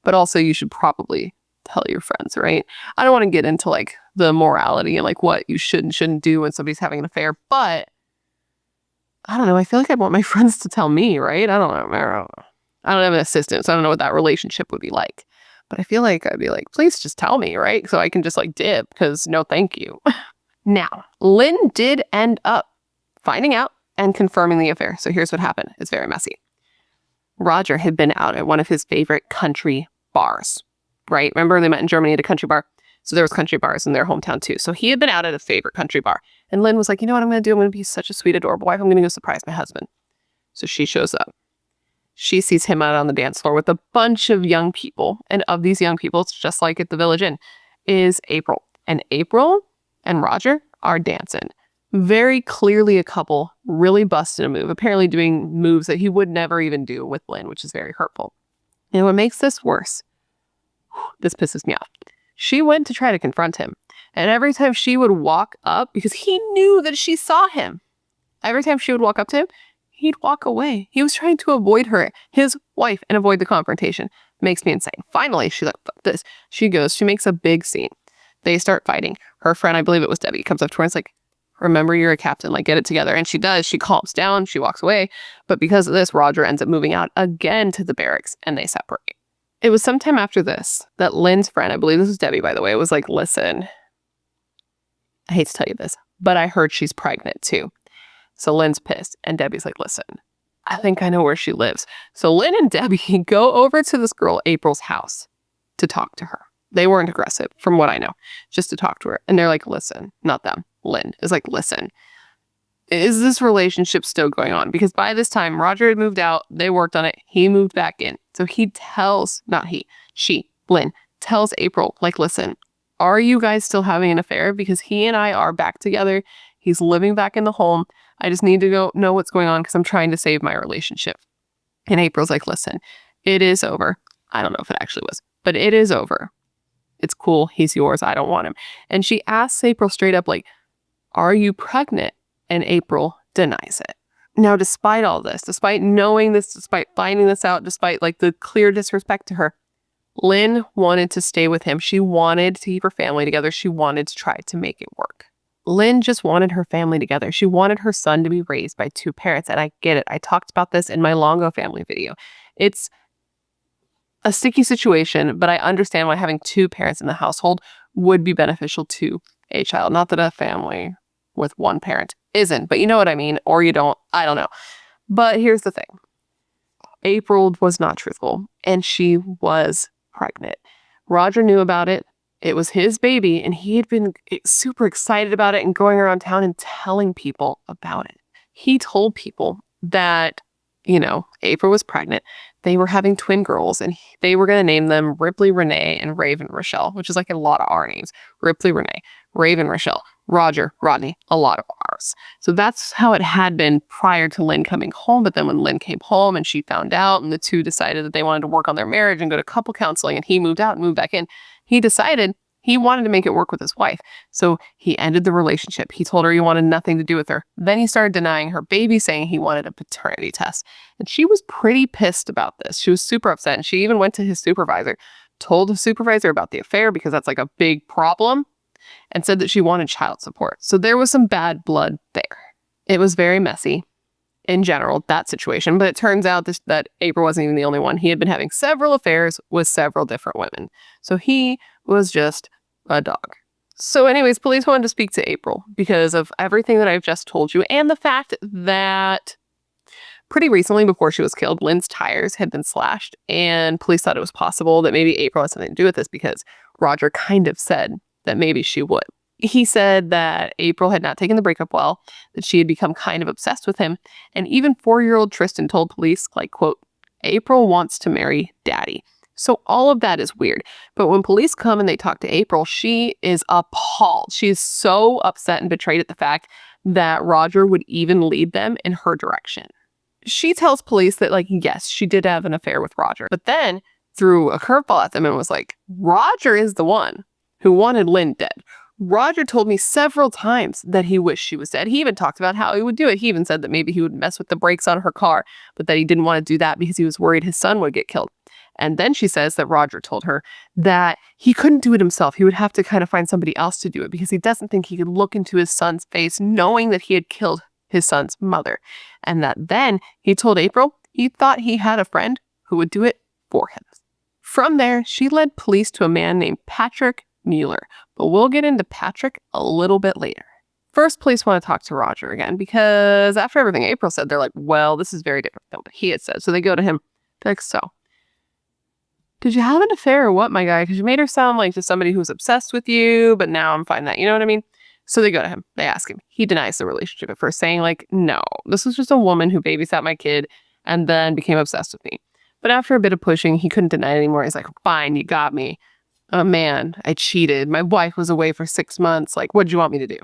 Speaker 1: But also you should probably tell your friends, right? I don't want to get into the morality and what you should and shouldn't do when somebody's having an affair, but I don't know. I feel like I'd want my friends to tell me, right? I don't know. I don't have an assistant, so I don't know what that relationship would be like. But I feel like I'd be like, please just tell me, right? So I can just like dip, because no thank you. Now, Lynn did end up finding out and confirming the affair. So here's what happened. It's very messy. Roger had been out at one of his favorite country bars, right? Remember they met in Germany at a country bar? So there was country bars in their hometown too. So he had been out at a favorite country bar. And Lynn was like, you know what I'm going to do? I'm going to be such a sweet, adorable wife. I'm going to go surprise my husband. So she shows up. She sees him out on the dance floor with a bunch of young people. And of these young people, it's just like at the Village Inn, is April. And April and Roger are dancing. Very clearly a couple, really busted a move, apparently doing moves that he would never even do with Lynn, which is very hurtful. And what makes this worse, this pisses me off, she went to try to confront him. And every time she would walk up, because he knew that she saw him, every time she would walk up to him, he'd walk away. He was trying to avoid her, his wife, and avoid the confrontation. Makes me insane. Finally, she's like, fuck this. She goes, she makes a big scene. They start fighting. Her friend, I believe it was Debbie, comes up to her and is like, remember, you're a captain, like, get it together. And she does. She calms down. She walks away. But because of this, Roger ends up moving out again to the barracks, and they separate. It was sometime after this that Lynn's friend, I believe this was Debbie, by the way, was like, listen, I hate to tell you this, but I heard she's pregnant too. So Lynn's pissed, and Debbie's like, listen, I think I know where she lives. So Lynn and Debbie go over to this girl, April's house, to talk to her. They weren't aggressive, from what I know, just to talk to her. And they're like, listen, not them. Lynn is like, listen, is this relationship still going on? Because by this time, Roger had moved out. They worked on it. He moved back in. So he tells, Lynn, tells April, like, listen, are you guys still having an affair? Because he and I are back together. He's living back in the home. I just need to go know what's going on because I'm trying to save my relationship. And April's like, listen, it is over. I don't know if it actually was, but it is over. It's cool. He's yours. I don't want him. And she asks April straight up, like, are you pregnant? And April denies it. Now, despite all this, despite knowing this, despite finding this out, despite like the clear disrespect to her, Lynn wanted to stay with him. She wanted to keep her family together. She wanted to try to make it work. Lynn just wanted her family together. She wanted her son to be raised by two parents. And I get it. I talked about this in my Longo family video. It's a sticky situation, but I understand why having two parents in the household would be beneficial to a child. Not that a family with one parent isn't, but you know what I mean, or you don't, I don't know. But here's the thing. April was not truthful, and she was pregnant. Roger knew about it. It was his baby, and he had been super excited about it and going around town and telling people about it. He told people that, you know, April was pregnant. They were having twin girls, and they were going to name them Ripley Renee and Raven Rochelle, which is like a lot of R names. Ripley Renee, Raven Rochelle, Roger, Rodney, a lot of R's. So that's how it had been prior to Lynn coming home. But then when Lynn came home and she found out, and the two decided that they wanted to work on their marriage and go to couple counseling, and he moved out and moved back in, he decided he wanted to make it work with his wife. So he ended the relationship. He told her he wanted nothing to do with her. Then he started denying her baby, saying he wanted a paternity test. And she was pretty pissed about this. She was super upset. And she even went to his supervisor, told the supervisor about the affair because that's like a big problem, and said that she wanted child support. So there was some bad blood there. It was very messy in general, that situation. But it turns out that April wasn't even the only one. He had been having several affairs with several different women. So he was just a dog. So anyways, police wanted to speak to April because of everything that I've just told you, and the fact that pretty recently, before she was killed, Lynn's tires had been slashed, and police thought it was possible that maybe April had something to do with this because Roger kind of said that maybe she would. He said that April had not taken the breakup well, that she had become kind of obsessed with him, and even 4-year-old Tristan told police, like, quote, April wants to marry daddy. So all of that is weird. But when police come and they talk to April, she is appalled. She is so upset and betrayed at the fact that Roger would even lead them in her direction. She tells police that, like, yes, she did have an affair with Roger, but then threw a curveball at them and was like, Roger is the one who wanted Lynn dead. Roger told me several times that he wished she was dead. He even talked about how he would do it. He even said that maybe he would mess with the brakes on her car, but that he didn't want to do that because he was worried his son would get killed. And then she says that Roger told her that he couldn't do it himself. He would have to kind of find somebody else to do it because he doesn't think he could look into his son's face knowing that he had killed his son's mother. And that then he told April he thought he had a friend who would do it for him. From there, she led police to a man named Patrick Mueller, but we'll get into Patrick a little bit later. First, police want to talk to Roger again because after everything April said, they're like, well, this is very different than what he had said. So they go to him. They're like, so, did you have an affair or what, my guy? Because you made her sound like just somebody who's obsessed with you, but now I'm finding that, you know what I mean? So they go to him. They ask him. He denies the relationship at first, saying like, no, this was just a woman who babysat my kid and then became obsessed with me. But after a bit of pushing, he couldn't deny it anymore. He's like, fine, you got me. Oh, man, I cheated. My wife was away for 6 months. Like, what did you want me to do?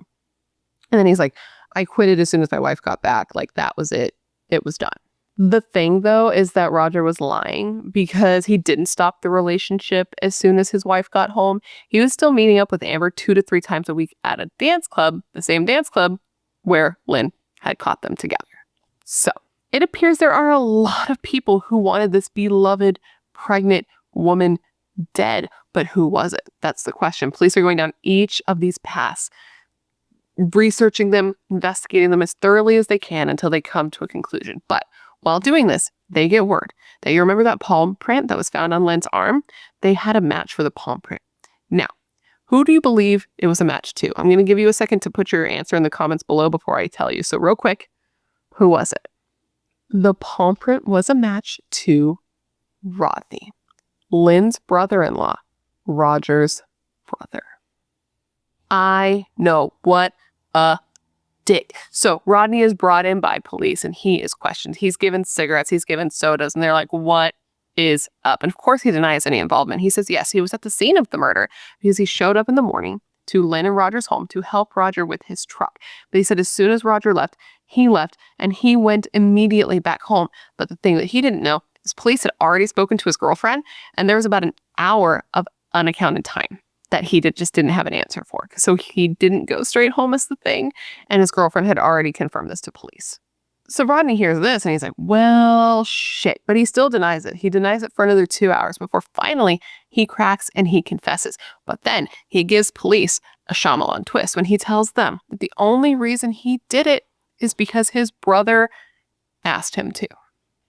Speaker 1: And then he's like, I quitted as soon as my wife got back. Like, that was it. It was done. The thing, though, is that Roger was lying because he didn't stop the relationship as soon as his wife got home. He was still meeting up with Amber 2 to 3 times a week at a dance club, the same dance club where Lynn had caught them together. So it appears there are a lot of people who wanted this beloved, pregnant woman dead. But who was it? That's the question. Police are going down each of these paths, researching them, investigating them as thoroughly as they can until they come to a conclusion. But while doing this, they get word that you remember that palm print that was found on Lynn's arm? They had a match for the palm print. Now, who do you believe it was a match to? I'm going to give you a second to put your answer in the comments below before I tell you. So real quick, who was it? The palm print was a match to Rodney, Lynn's brother-in-law, Roger's brother. I know, what a dick. So Rodney is brought in by police and he is questioned. He's given cigarettes, he's given sodas, and they're like, what is up? And of course he denies any involvement. He says, yes, he was at the scene of the murder because he showed up in the morning to Lynn and Roger's home to help Roger with his truck. But he said as soon as Roger left, and he went immediately back home. But the thing that he didn't know is police had already spoken to his girlfriend, and there was about an hour of unaccounted time that he just didn't have an answer for. So he didn't go straight home is the thing, and his girlfriend had already confirmed this to police. So Rodney hears this and he's like, well, shit. But he still denies it. He denies it for another 2 hours before finally he cracks and he confesses. But then he gives police a Shyamalan twist when he tells them that the only reason he did it is because his brother asked him to.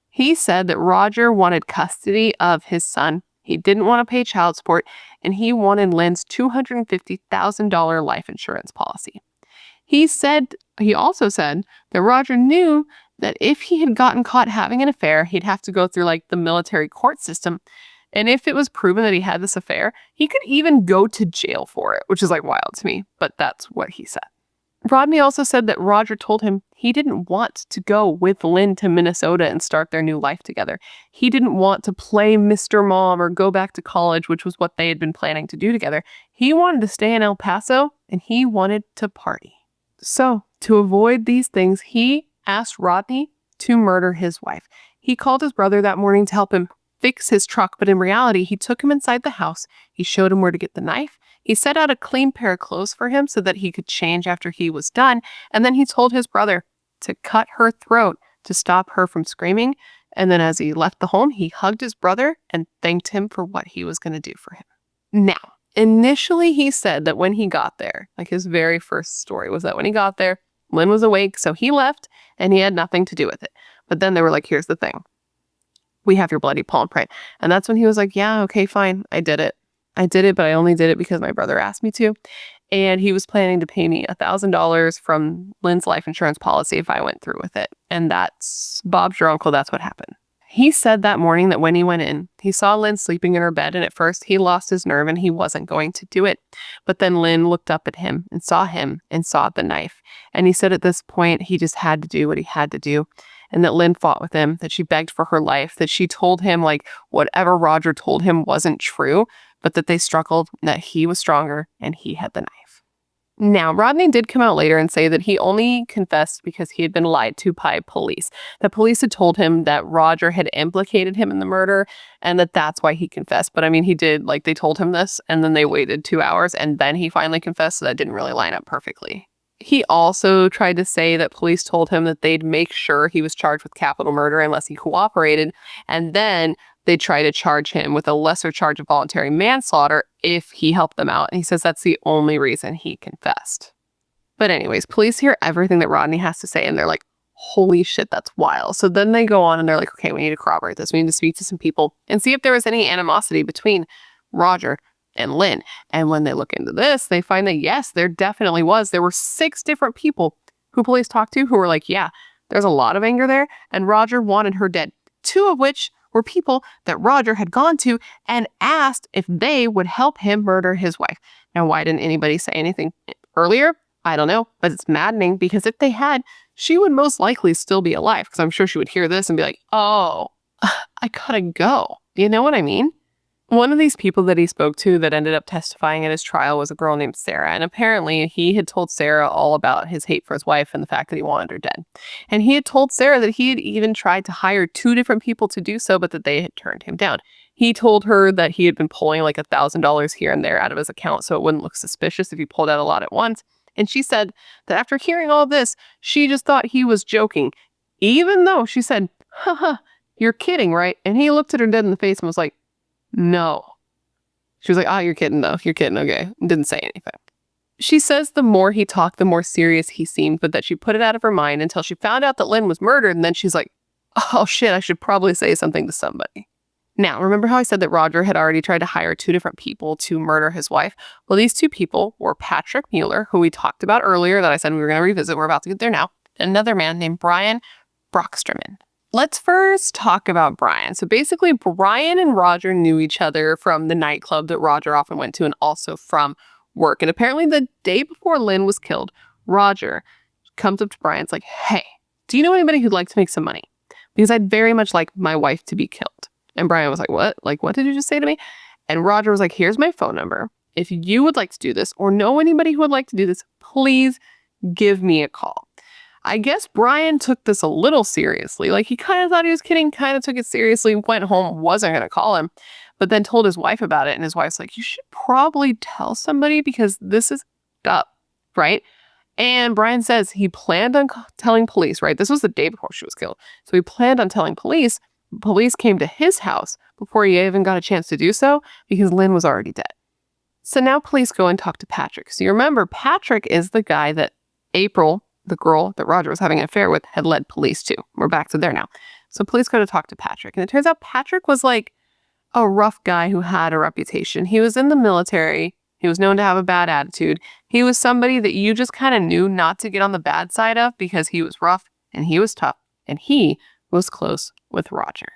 Speaker 1: He said that Roger wanted custody of his son. He didn't want to pay child support, and he wanted Lynn's $250,000 life insurance policy. He also said that Roger knew that if he had gotten caught having an affair, he'd have to go through like the military court system. And if it was proven that he had this affair, he could even go to jail for it, which is like wild to me, but that's what he said. Rodney also said that Roger told him he didn't want to go with Lynn to Minnesota and start their new life together. He didn't want to play Mr. Mom or go back to college, which was what they had been planning to do together. He wanted to stay in El Paso and he wanted to party. So, to avoid these things, he asked Rodney to murder his wife. He called his brother that morning to help him fix his truck, but in reality, he took him inside the house. He showed him where to get the knife. He set out a clean pair of clothes for him so that he could change after he was done. And then he told his brother to cut her throat to stop her from screaming. And then as he left the home, he hugged his brother and thanked him for what he was going to do for him. Now, initially he said that when he got there, like his very first story was that when he got there, Lynn was awake, so he left and he had nothing to do with it. But then they were like, here's the thing. We have your bloody palm print. And that's when he was like, yeah, okay, fine. I did it, but I only did it because my brother asked me to. And he was planning to pay me $1,000 from Lynn's life insurance policy if I went through with it. And that's Bob's your uncle. That's what happened. He said that morning that when he went in, he saw Lynn sleeping in her bed. And at first he lost his nerve and he wasn't going to do it. But then Lynn looked up at him and saw the knife. And he said at this point, he just had to do what he had to do. And that Lynn fought with him, that she begged for her life, that she told him like whatever Roger told him wasn't true, but that they struggled, that he was stronger and he had the knife. Now, Rodney did come out later and say that he only confessed because he had been lied to by police. The police had told him that Roger had implicated him in the murder and that that's why he confessed. But I mean, he did, like they told him this and then they waited 2 hours and then he finally confessed, so that didn't really line up perfectly. He also tried to say that police told him that they'd make sure he was charged with capital murder unless he cooperated, and then they'd try to charge him with a lesser charge of voluntary manslaughter if he helped them out. And he says that's the only reason he confessed. But anyways, police hear everything that Rodney has to say, and they're like, holy shit, that's wild. So then they go on and they're like, okay, we need to corroborate this. We need to speak to some people and see if there was any animosity between Roger and Lynn. And when they look into this, they find that yes, there definitely was. There were 6 different people who police talked to who were like, yeah, there's a lot of anger there. And Roger wanted her dead. 2 of which were people that Roger had gone to and asked if they would help him murder his wife. Now, why didn't anybody say anything earlier? I don't know, but it's maddening because if they had, she would most likely still be alive because I'm sure she would hear this and be like, oh, I gotta go. You know what I mean? One of these people that he spoke to that ended up testifying at his trial was a girl named Sarah. And apparently he had told Sarah all about his hate for his wife and the fact that he wanted her dead. And he had told Sarah that he had even tried to hire 2 different people to do so, but that they had turned him down. He told her that he had been pulling like $1,000 here and there out of his account so it wouldn't look suspicious if he pulled out a lot at once. And she said that after hearing all this, she just thought he was joking, even though she said, haha, you're kidding, right? And he looked at her dead in the face and was like, no. She was like, oh, you're kidding though. You're kidding. Okay. Didn't say anything. She says the more he talked, the more serious he seemed, but that she put it out of her mind until she found out that Lynn was murdered. And then she's like, oh shit, I should probably say something to somebody. Now, remember how I said that Roger had already tried to hire 2 different people to murder his wife? Well, these 2 people were Patrick Mueller, who we talked about earlier that I said we were going to revisit. We're about to get there now. And another man named Brian Brocksterman. Let's first talk about Brian. So basically, Brian and Roger knew each other from the nightclub that Roger often went to and also from work. And apparently the day before Lynn was killed, Roger comes up to Brian. It's like, hey, do you know anybody who'd like to make some money? Because I'd very much like my wife to be killed. And Brian was like, what? Like, what did you just say to me? And Roger was like, here's my phone number. If you would like to do this or know anybody who would like to do this, please give me a call. I guess Brian took this a little seriously. Like, he kind of thought he was kidding, kind of took it seriously, went home, wasn't going to call him, but then told his wife about it. And his wife's like, you should probably tell somebody because this is up, right? And Brian says he planned on telling police, right? This was the day before she was killed. So he planned on telling police. Police came to his house before he even got a chance to do so because Lynn was already dead. So now police go and talk to Patrick. So you remember, Patrick is the guy that April, the girl that Roger was having an affair with, had led police to. We're back to there now. So police go to talk to Patrick. And it turns out Patrick was like a rough guy who had a reputation. He was in the military. He was known to have a bad attitude. He was somebody that you just kind of knew not to get on the bad side of because he was rough and he was tough and he was close with Roger.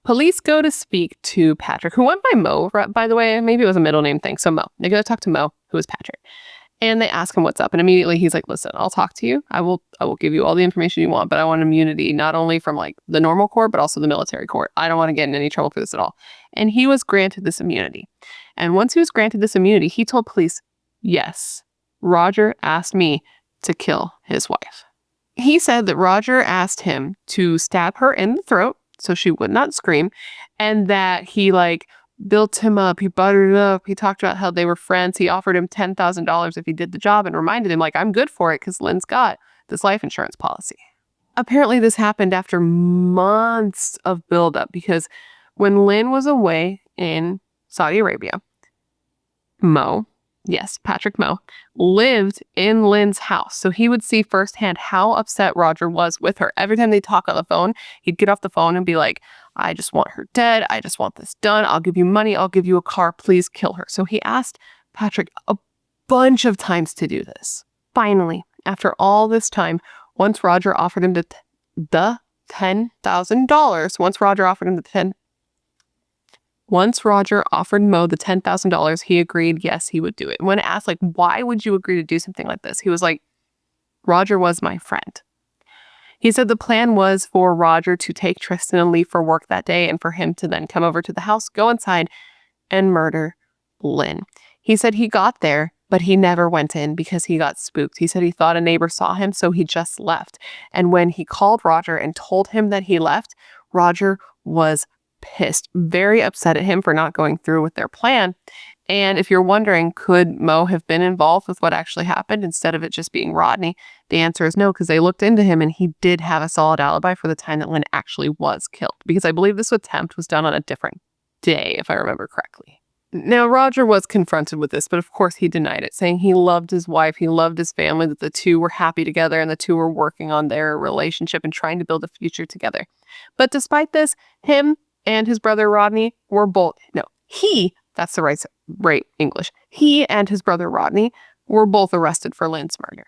Speaker 1: Police go to speak to Patrick, who went by Mo, by the way. Maybe it was a middle name thing. So Mo. They go to talk to Mo, who is Patrick. And they ask him what's up. And immediately he's like, listen, I'll talk to you. I will give you all the information you want, but I want immunity, not only from like the normal court, but also the military court. I don't want to get in any trouble for this at all. And he was granted this immunity. And once he was granted this immunity, he told police, yes, Roger asked me to kill his wife. He said that Roger asked him to stab her in the throat so she would not scream, and that he like built him up, he buttered it up, he talked about how they were friends, he offered him $10,000 if he did the job and reminded him like, I'm good for it because Lynn's got this life insurance policy. Apparently this happened after months of buildup because when Lynn was away in Saudi Arabia, Mo, yes, Patrick Mo, lived in Lynn's house. So he would see firsthand how upset Roger was with her. Every time they talk on the phone, he'd get off the phone and be like, I just want her dead. I just want this done. I'll give you money. I'll give you a car. Please kill her. So he asked Patrick a bunch of times to do this. Finally, after all this time, once Roger offered him the $10,000, once Roger offered Mo the $10,000, he agreed, yes, he would do it. When asked, like, why would you agree to do something like this? He was like, Roger was my friend. He said the plan was for Roger to take Tristan and leave for work that day and for him to then come over to the house, go inside, and murder Lynn. He said he got there, but he never went in because he got spooked. He said he thought a neighbor saw him, so he just left. And when he called Roger and told him that he left, Roger was pissed, very upset at him for not going through with their plan. And if you're wondering, could Mo have been involved with what actually happened instead of it just being Rodney? The answer is no, because they looked into him and he did have a solid alibi for the time that Lynn actually was killed. Because I believe this attempt was done on a different day, if I remember correctly. Now, Roger was confronted with this, but of course he denied it, saying he loved his wife, he loved his family, that the two were happy together, and the two were working on their relationship and trying to build a future together. But despite this, him and his brother Rodney were both, that's the right English. He and his brother Rodney were both arrested for Lynn's murder.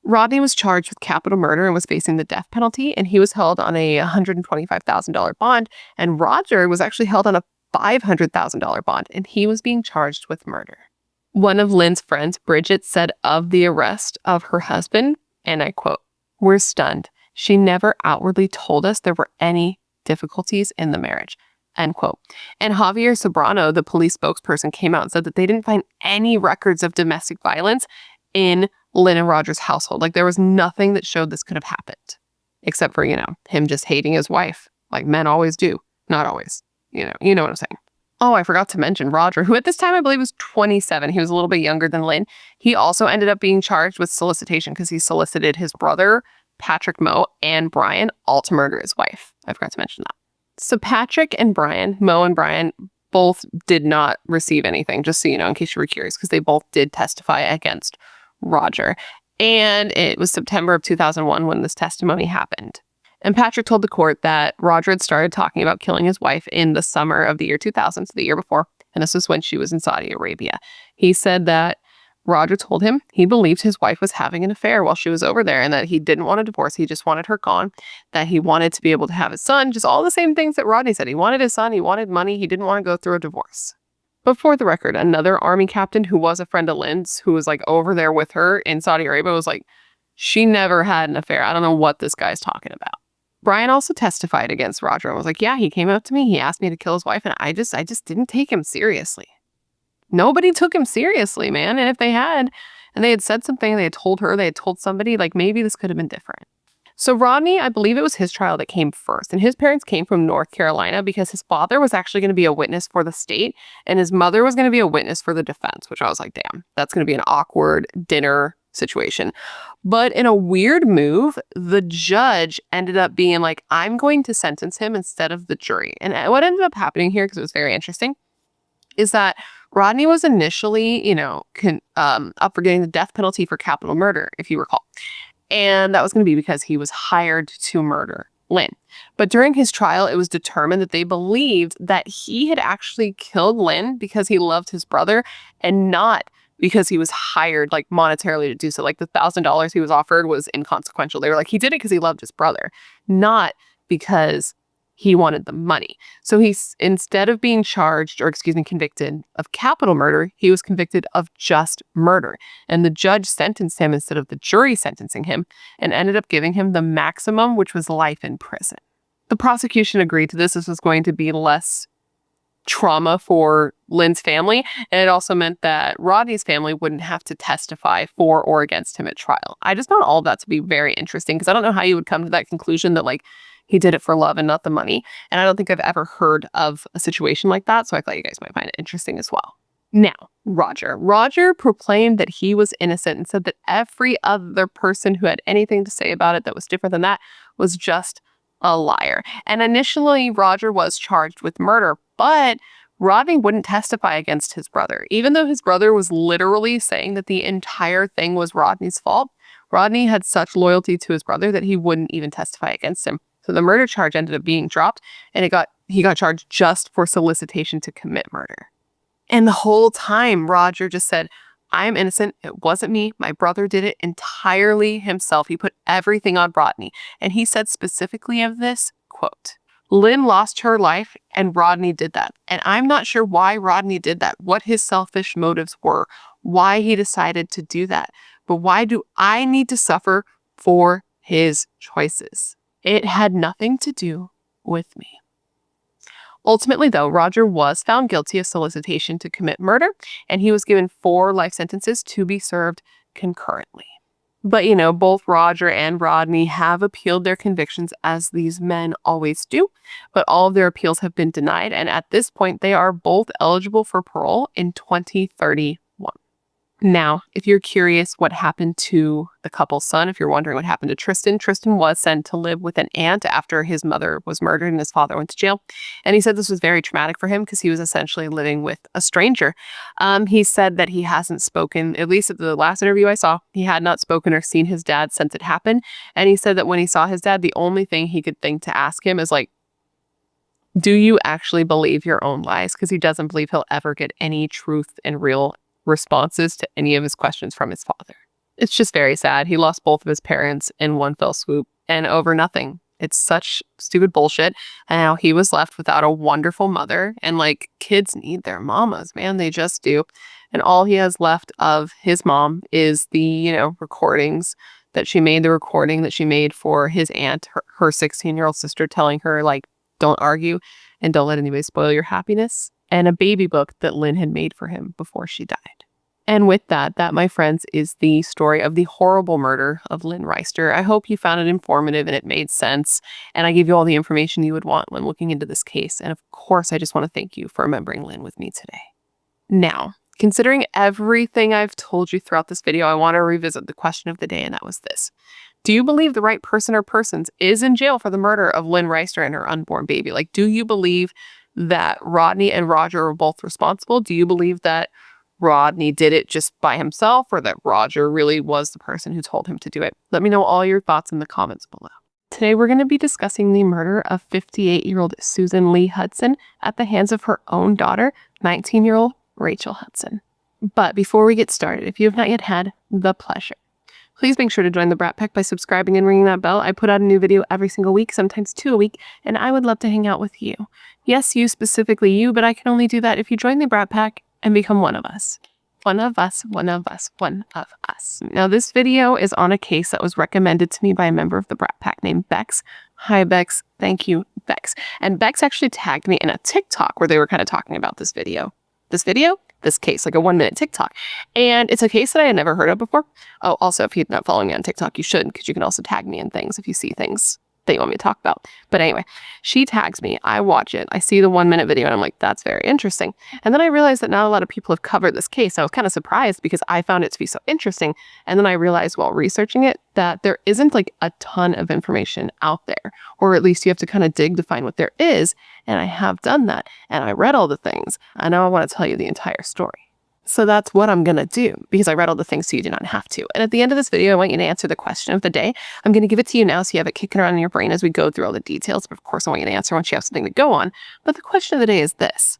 Speaker 1: Rodney was charged with capital murder and was facing the death penalty, and he was held on a $125,000 bond, and Roger was actually held on a $500,000 bond, and he was being charged with murder. One of Lynn's friends, Bridget, said of the arrest of her husband, and I quote, "We're stunned. She never outwardly told us there were any difficulties in the marriage," end quote. And Javier Sobrano, the police spokesperson, came out and said that they didn't find any records of domestic violence in Lynn and Roger's household. Like, there was nothing that showed this could have happened, except for, him just hating his wife, like men always do. Not always. You know what I'm saying. Oh, I forgot to mention Roger, who at this time I believe was 27. He was a little bit younger than Lynn. He also ended up being charged with solicitation because he solicited his brother, Patrick Moe, and Brian, all to murder his wife. I forgot to mention that. So Patrick and Brian, Moe and Brian, both did not receive anything, just so you know, in case you were curious, because they both did testify against Roger. And it was September of 2001 when this testimony happened. And Patrick told the court that Roger had started talking about killing his wife in the summer of the year 2000, so the year before, and this was when she was in Saudi Arabia. He said that Roger told him he believed his wife was having an affair while she was over there and that he didn't want a divorce. He just wanted her gone, that he wanted to be able to have his son, just all the same things that Rodney said. He wanted his son, he wanted money, he didn't want to go through a divorce. But for the record, another army captain who was a friend of Lynn's, who was like over there with her in Saudi Arabia, was like, she never had an affair. I don't know what this guy's talking about. Brian also testified against Roger and was like, yeah, he came up to me. He asked me to kill his wife, and I just didn't take him seriously. Nobody took him seriously, man. And if they had, and they had said something, they had told her, they had told somebody, like maybe this could have been different. So Rodney, I believe it was his trial that came first. And his parents came from North Carolina because his father was actually going to be a witness for the state, and his mother was going to be a witness for the defense, which I was like, damn, that's going to be an awkward dinner situation. But in a weird move, the judge ended up being like, I'm going to sentence him instead of the jury. And what ended up happening here, because it was very interesting, is that Rodney was initially, up for getting the death penalty for capital murder, if you recall. And that was going to be because he was hired to murder Lynn. But during his trial, it was determined that they believed that he had actually killed Lynn because he loved his brother and not because he was hired like monetarily to do so. Like the $1,000 he was offered was inconsequential. They were like, he did it because he loved his brother, not because he wanted the money. So he's, instead of being convicted of capital murder, he was convicted of just murder. And the judge sentenced him instead of the jury sentencing him and ended up giving him the maximum, which was life in prison. The prosecution agreed to this. This was going to be less trauma for Lynn's family, and it also meant that Rodney's family wouldn't have to testify for or against him at trial. I just found all of that to be very interesting because I don't know how you would come to that conclusion that like he did it for love and not the money. And I don't think I've ever heard of a situation like that, so I thought you guys might find it interesting as well. Now, Roger proclaimed that he was innocent and said that every other person who had anything to say about it that was different than that was just a liar. And initially, Roger was charged with murder, but Rodney wouldn't testify against his brother. Even though his brother was literally saying that the entire thing was Rodney's fault, Rodney had such loyalty to his brother that he wouldn't even testify against him. So the murder charge ended up being dropped, and he got charged just for solicitation to commit murder. And the whole time, Roger just said, I'm innocent. It wasn't me. My brother did it entirely himself. He put everything on Rodney. And he said specifically of this, quote, Lynn lost her life and Rodney did that. And I'm not sure why Rodney did that, what his selfish motives were, why he decided to do that. But why do I need to suffer for his choices? It had nothing to do with me. Ultimately, though, Roger was found guilty of solicitation to commit murder, and he was given 4 life sentences to be served concurrently. But, both Roger and Rodney have appealed their convictions, as these men always do, but all of their appeals have been denied, and at this point, they are both eligible for parole in 2031. Now, if you're curious what happened to the couple's son, if you're wondering what happened to Tristan, Tristan was sent to live with an aunt after his mother was murdered and his father went to jail. And he said this was very traumatic for him because he was essentially living with a stranger. He said that he hasn't spoken, at least at the last interview I saw, he had not spoken or seen his dad since it happened. And he said that when he saw his dad, the only thing he could think to ask him is like, do you actually believe your own lies? Because he doesn't believe he'll ever get any truth and real responses to any of his questions from his father. It's just very sad. He lost both of his parents in one fell swoop and over nothing. It's such stupid bullshit. And now he was left without a wonderful mother. And like, kids need their mamas, man. They just do. And all he has left of his mom is the, recordings that she made, the recording that she made for his aunt, her 16-year-old sister, telling her, like, don't argue and don't let anybody spoil your happiness. And a baby book that Lynn had made for him before she died. And with that, my friends, is the story of the horrible murder of Lynn Reister. I hope you found it informative and it made sense. And I gave you all the information you would want when looking into this case. And of course, I just want to thank you for remembering Lynn with me today. Now, considering everything I've told you throughout this video, I want to revisit the question of the day, and that was this. Do you believe the right person or persons is in jail for the murder of Lynn Reister and her unborn baby? Like, do you believe that Rodney and Roger were both responsible? Do you believe that Rodney did it just by himself, or that Roger really was the person who told him to do it? Let me know all your thoughts in the comments below. Today, we're going to be discussing the murder of 58-year-old Susan Lee Hudson at the hands of her own daughter, 19-year-old Rachel Hudson. But before we get started, if you have not yet had the pleasure, please make sure to join the Brat Pack by subscribing and ringing that bell. I put out a new video every single week, sometimes 2 a week, and I would love to hang out with you. Yes, you, specifically you, but I can only do that if you join the Brat Pack and become one of us. One of us, one of us, one of us. Now, this video is on a case that was recommended to me by a member of the Brat Pack named Bex. Hi, Bex. Thank you, Bex. And Bex actually tagged me in a TikTok where they were kind of talking about this video. This case, like a 1-minute TikTok. And it's a case that I had never heard of before. Oh, also, if you're not following me on TikTok, you should, because you can also tag me in things if you see things that you want me to talk about. But anyway, she tags me, I watch it, I see the 1-minute video, and I'm like, that's very interesting. And then I realized that not a lot of people have covered this case. I was kind of surprised because I found it to be so interesting. And then I realized while researching it that there isn't like a ton of information out there, or at least you have to kind of dig to find what there is. And I have done that, and I read all the things, and now I want to tell you the entire story. So that's what I'm going to do, because I read all the things so you do not have to. And at the end of this video, I want you to answer the question of the day. I'm going to give it to you now so you have it kicking around in your brain as we go through all the details. But of course, I want you to answer once you have something to go on. But the question of the day is this.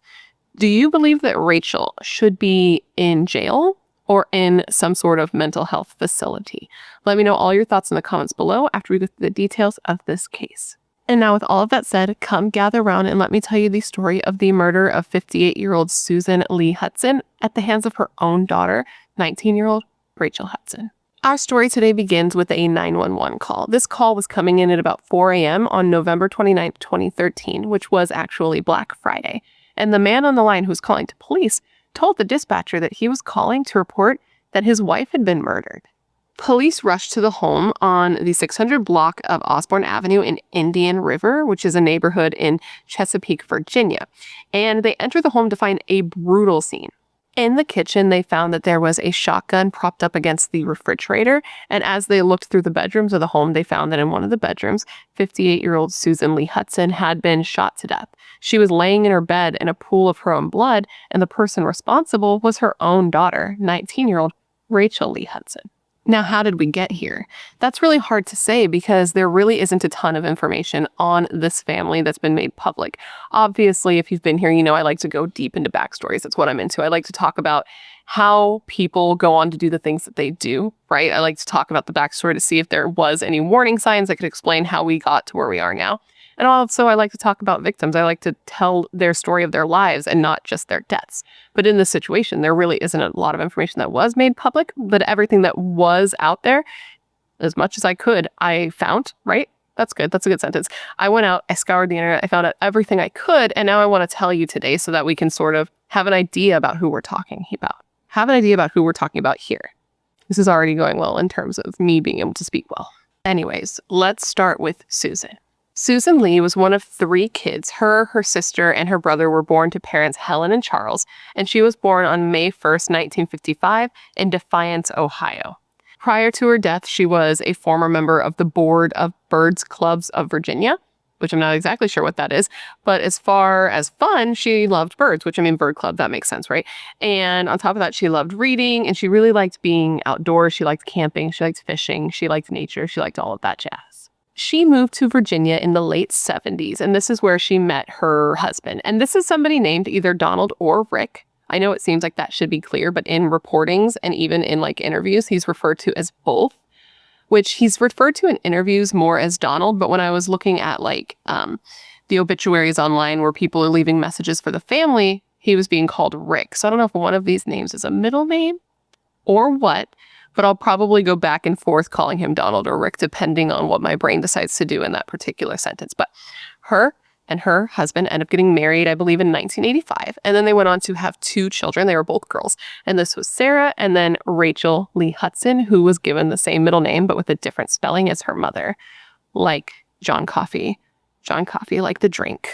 Speaker 1: Do you believe that Rachel should be in jail or in some sort of mental health facility? Let me know all your thoughts in the comments below after we go through the details of this case. And now with all of that said, come gather around and let me tell you the story of the murder of 58-year-old Susan Lee Hudson at the hands of her own daughter, 19-year-old Rachel Hudson. Our story today begins with a 911 call. This call was coming in at about 4 a.m. on November 29, 2013, which was actually Black Friday. And the man on the line who was calling to police told the dispatcher that he was calling to report that his wife had been murdered. Police rushed to the home on the 600 block of Osborne Avenue in Indian River, which is a neighborhood in Chesapeake, Virginia. And they entered the home to find a brutal scene. In the kitchen, they found that there was a shotgun propped up against the refrigerator. And as they looked through the bedrooms of the home, they found that in one of the bedrooms, 58-year-old Susan Lee Hudson had been shot to death. She was laying in her bed in a pool of her own blood, and the person responsible was her own daughter, 19-year-old Rachel Lee Hudson. Now, how did we get here? That's really hard to say because there really isn't a ton of information on this family that's been made public. Obviously, if you've been here, you know I like to go deep into backstories. That's what I'm into. I like to talk about how people go on to do the things that they do, right? I like to talk about the backstory to see if there was any warning signs that could explain how we got to where we are now. And also, I like to talk about victims. I like to tell their story of their lives and not just their deaths. But in this situation, there really isn't a lot of information that was made public, but everything that was out there, as much as I could, I found, right? That's good. That's a good sentence. I went out, I scoured the internet, I found out everything I could, and now I want to tell you today so that we can sort of have an idea about who we're talking about. Have an idea about who we're talking about here. This is already going well in terms of me being able to speak well. Anyways, let's start with Susan. Susan Lee was one of 3 kids. Her sister, and her brother were born to parents Helen and Charles, and she was born on May 1st, 1955 in Defiance, Ohio. Prior to her death, she was a former member of the Board of Birds Clubs of Virginia, which I'm not exactly sure what that is. But as far as fun, she loved birds, which, I mean, bird club, that makes sense, right? And on top of that, she loved reading, and she really liked being outdoors. She liked camping. She liked fishing. She liked nature. She liked all of that jazz. She moved to Virginia in the late 70s, and this is where she met her husband. And this is somebody named either Donald or Rick. I know it seems like that should be clear, but in reportings and even in like interviews, he's referred to as both, which he's referred to in interviews more as Donald. But when I was looking at like the obituaries online where people are leaving messages for the family, he was being called Rick. So I don't know if one of these names is a middle name or what, but I'll probably go back and forth calling him Donald or Rick, depending on what my brain decides to do in that particular sentence. But her and her husband ended up getting married, I believe, in 1985. And then they went on to have 2 children. They were both girls. And this was Sarah and then Rachel Lee Hudson, who was given the same middle name, but with a different spelling as her mother. Like John Coffey. John Coffey, like the drink.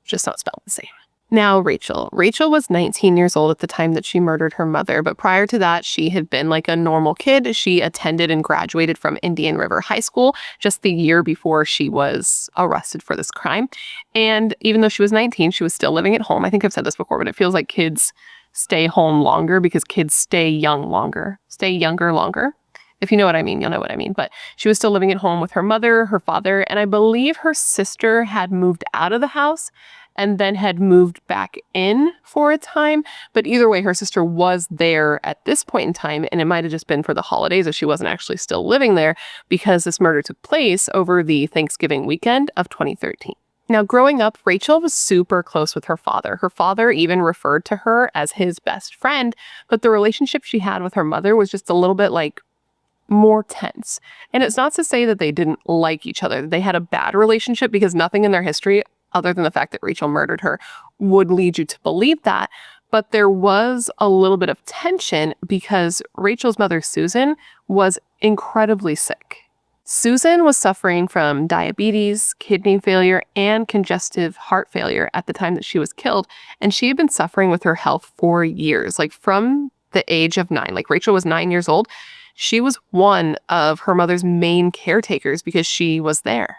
Speaker 1: Just not spelled the same. Now, Rachel. Rachel was 19 years old at the time that she murdered her mother, but prior to that, she had been like a normal kid. She attended and graduated from Indian River High School just the year before she was arrested for this crime. And even though she was 19, she was still living at home. I think I've said this before, but it feels like kids stay home longer because kids stay young longer. Stay younger longer. If you know what I mean, you'll know what I mean. But she was still living at home with her mother, her father, and I believe her sister had moved out of the house and then had moved back in for a time. But either way, her sister was there at this point in time, and it might have just been for the holidays, or she wasn't actually still living there, because this murder took place over the Thanksgiving weekend of 2013. Now, growing up, Rachel was super close with her father. Her father even referred to her as his best friend, but the relationship she had with her mother was just a little bit like more tense. And it's not to say that they didn't like each other. They had a bad relationship, because nothing in their history, other than the fact that Rachel murdered her, would lead you to believe that. But there was a little bit of tension because Rachel's mother, Susan, was incredibly sick. Susan was suffering from diabetes, kidney failure, and congestive heart failure at the time that she was killed. And she had been suffering with her health for years, like from the age of 9. Like Rachel was 9 years old. She was one of her mother's main caretakers because she was there.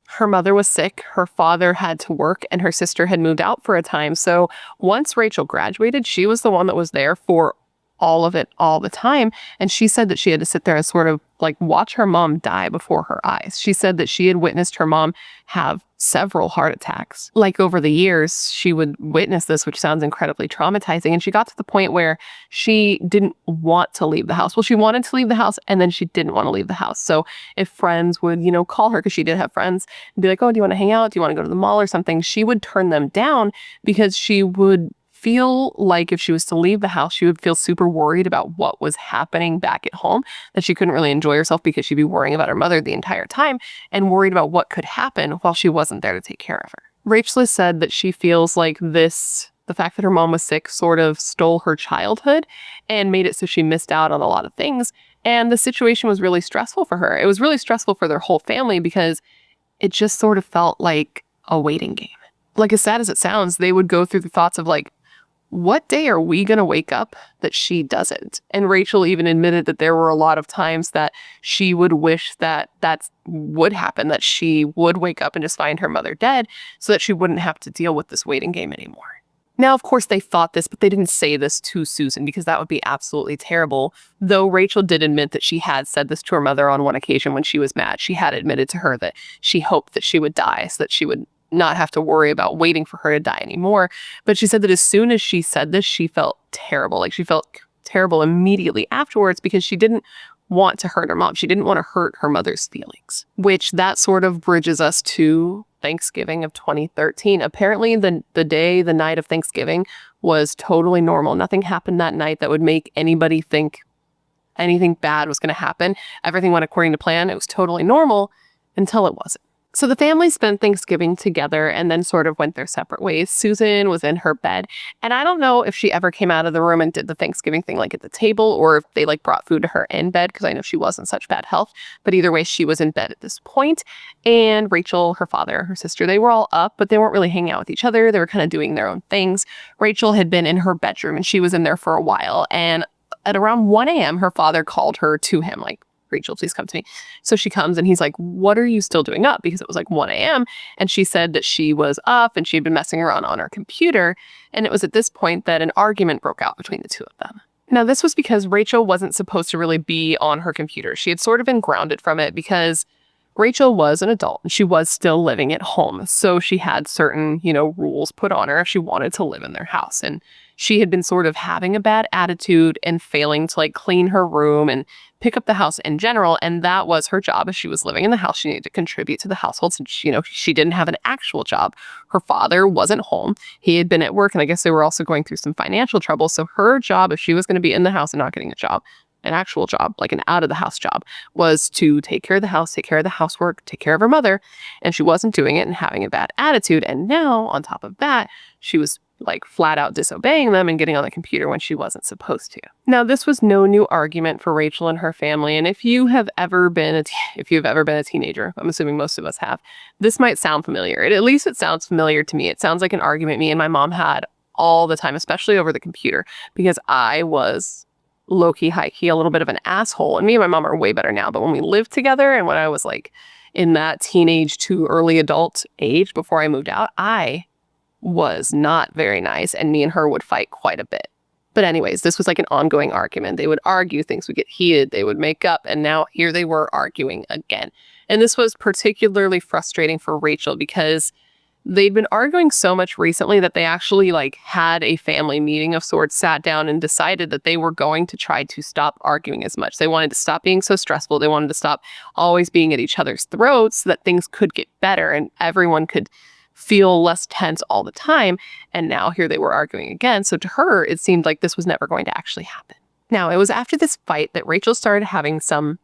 Speaker 1: Her mother was sick, her father had to work, and her sister had moved out for a time. So once Rachel graduated, she was the one that was there for all of it all the time. And she said that she had to sit there and sort of like watch her mom die before her eyes. She said that she had witnessed her mom have several heart attacks. Like over the years, she would witness this, which sounds incredibly traumatizing. And she got to the point where she didn't want to leave the house. Well, she wanted to leave the house, and then she didn't want to leave the house. So if friends would, call her, because she did have friends, and be like, oh, do you want to hang out? Do you want to go to the mall or something? She would turn them down because she would feel like if she was to leave the house, she would feel super worried about what was happening back at home, that she couldn't really enjoy herself because she'd be worrying about her mother the entire time and worried about what could happen while she wasn't there to take care of her. Rachel has said that she feels like the fact that her mom was sick sort of stole her childhood and made it so she missed out on a lot of things. And the situation was really stressful for her. It was really stressful for their whole family because it just sort of felt like a waiting game. Like, as sad as it sounds, they would go through the thoughts of like, what day are we going to wake up that she doesn't? And Rachel even admitted that there were a lot of times that she would wish that would happen, that she would wake up and just find her mother dead so that she wouldn't have to deal with this waiting game anymore. Now, of course, they thought this, but they didn't say this to Susan because that would be absolutely terrible. Though Rachel did admit that she had said this to her mother on one occasion when she was mad. She had admitted to her that she hoped that she would die so that she would not have to worry about waiting for her to die anymore. But she said that as soon as she said this, she felt terrible. Like, she felt terrible immediately afterwards because she didn't want to hurt her mom. She didn't want to hurt her mother's feelings, which that sort of bridges us to Thanksgiving of 2013. Apparently the night of Thanksgiving was totally normal. Nothing happened that night that would make anybody think anything bad was going to happen. Everything went according to plan. It was totally normal until it wasn't. So the family spent Thanksgiving together and then sort of went their separate ways. Susan was in her bed, and I don't know if she ever came out of the room and did the Thanksgiving thing like at the table, or if they like brought food to her in bed, because I know she was in such bad health. But either way, she was in bed at this point. And Rachel, her father, her sister, they were all up, but they weren't really hanging out with each other. They were kind of doing their own things. Rachel had been in her bedroom and she was in there for a while. And at around 1 a.m., her father called her to him, like, Rachel, please come to me. So she comes and he's like, what are you still doing up? Because it was like 1 a.m. And she said that she was up and she had been messing around on her computer. And it was at this point that an argument broke out between the two of them. Now, this was because Rachel wasn't supposed to really be on her computer. She had sort of been grounded from it because Rachel was an adult and she was still living at home. So she had certain, rules put on her if she wanted to live in their house. And she had been sort of having a bad attitude and failing to like clean her room and pick up the house in general. And that was her job. If she was living in the house, she needed to contribute to the household since, she didn't have an actual job. Her father wasn't home. He had been at work, and I guess they were also going through some financial trouble. So her job, if she was going to be in the house and not getting a job, an actual job, like an out-of-the-house job, was to take care of the house, take care of the housework, take care of her mother. And she wasn't doing it and having a bad attitude. And now, on top of that, she was like flat out disobeying them and getting on the computer when she wasn't supposed to. Now, this was no new argument for Rachel and her family. And if you have ever been a teenager, I'm assuming most of us have, this might sound familiar. At least it sounds familiar to me. It sounds like an argument me and my mom had all the time, especially over the computer, because I was low-key, high-key, a little bit of an asshole. And me and my mom are way better now. But when we lived together and when I was like in that teenage to early adult age before I moved out, I was not very nice. And me and her would fight quite a bit. But anyways, this was like an ongoing argument. They would argue, things would get heated, they would make up. And now here they were arguing again. And this was particularly frustrating for Rachel because they'd been arguing so much recently that they actually like had a family meeting of sorts, sat down and decided that they were going to try to stop arguing as much. They wanted to stop being so stressful. They wanted to stop always being at each other's throats so that things could get better and everyone could feel less tense all the time. And now here they were arguing again. So to her, it seemed like this was never going to actually happen. Now, it was after this fight that Rachel started having some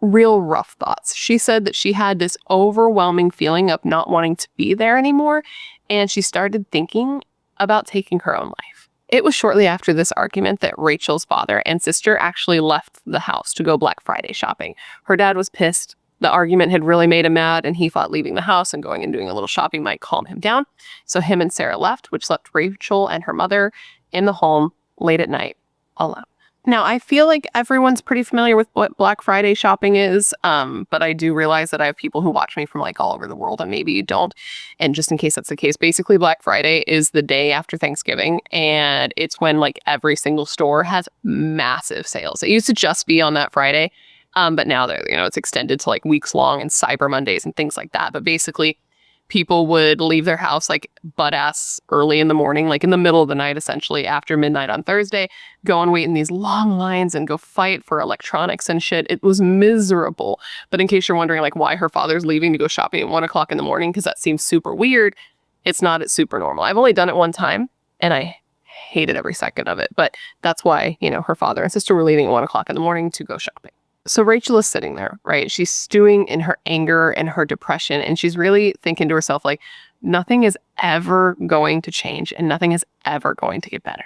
Speaker 1: real rough thoughts. She said that she had this overwhelming feeling of not wanting to be there anymore, and she started thinking about taking her own life. It was shortly after this argument that Rachel's father and sister actually left the house to go Black Friday shopping. Her dad was pissed. The argument had really made him mad, and he thought leaving the house and going and doing a little shopping might calm him down. So him and Sarah left, which left Rachel and her mother in the home late at night alone. Now, I feel like everyone's pretty familiar with what Black Friday shopping is, but I do realize that I have people who watch me from like all over the world, and maybe you don't. And just in case that's the case, basically Black Friday is the day after Thanksgiving, and it's when like every single store has massive sales. It used to just be on that Friday, but now they're, it's extended to like weeks long and Cyber Mondays and things like that. But basically, people would leave their house like butt-ass early in the morning, like in the middle of the night, essentially after midnight on Thursday, go and wait in these long lines and go fight for electronics and shit. It was miserable. But in case you're wondering like why her father's leaving to go shopping at 1 o'clock in the morning, because that seems super weird, it's not. It's super normal. I've only done it one time and I hated every second of it. But that's why, her father and sister were leaving at 1 o'clock in the morning to go shopping. So Rachel is sitting there, right? She's stewing in her anger and her depression. And she's really thinking to herself, like, nothing is ever going to change and nothing is ever going to get better.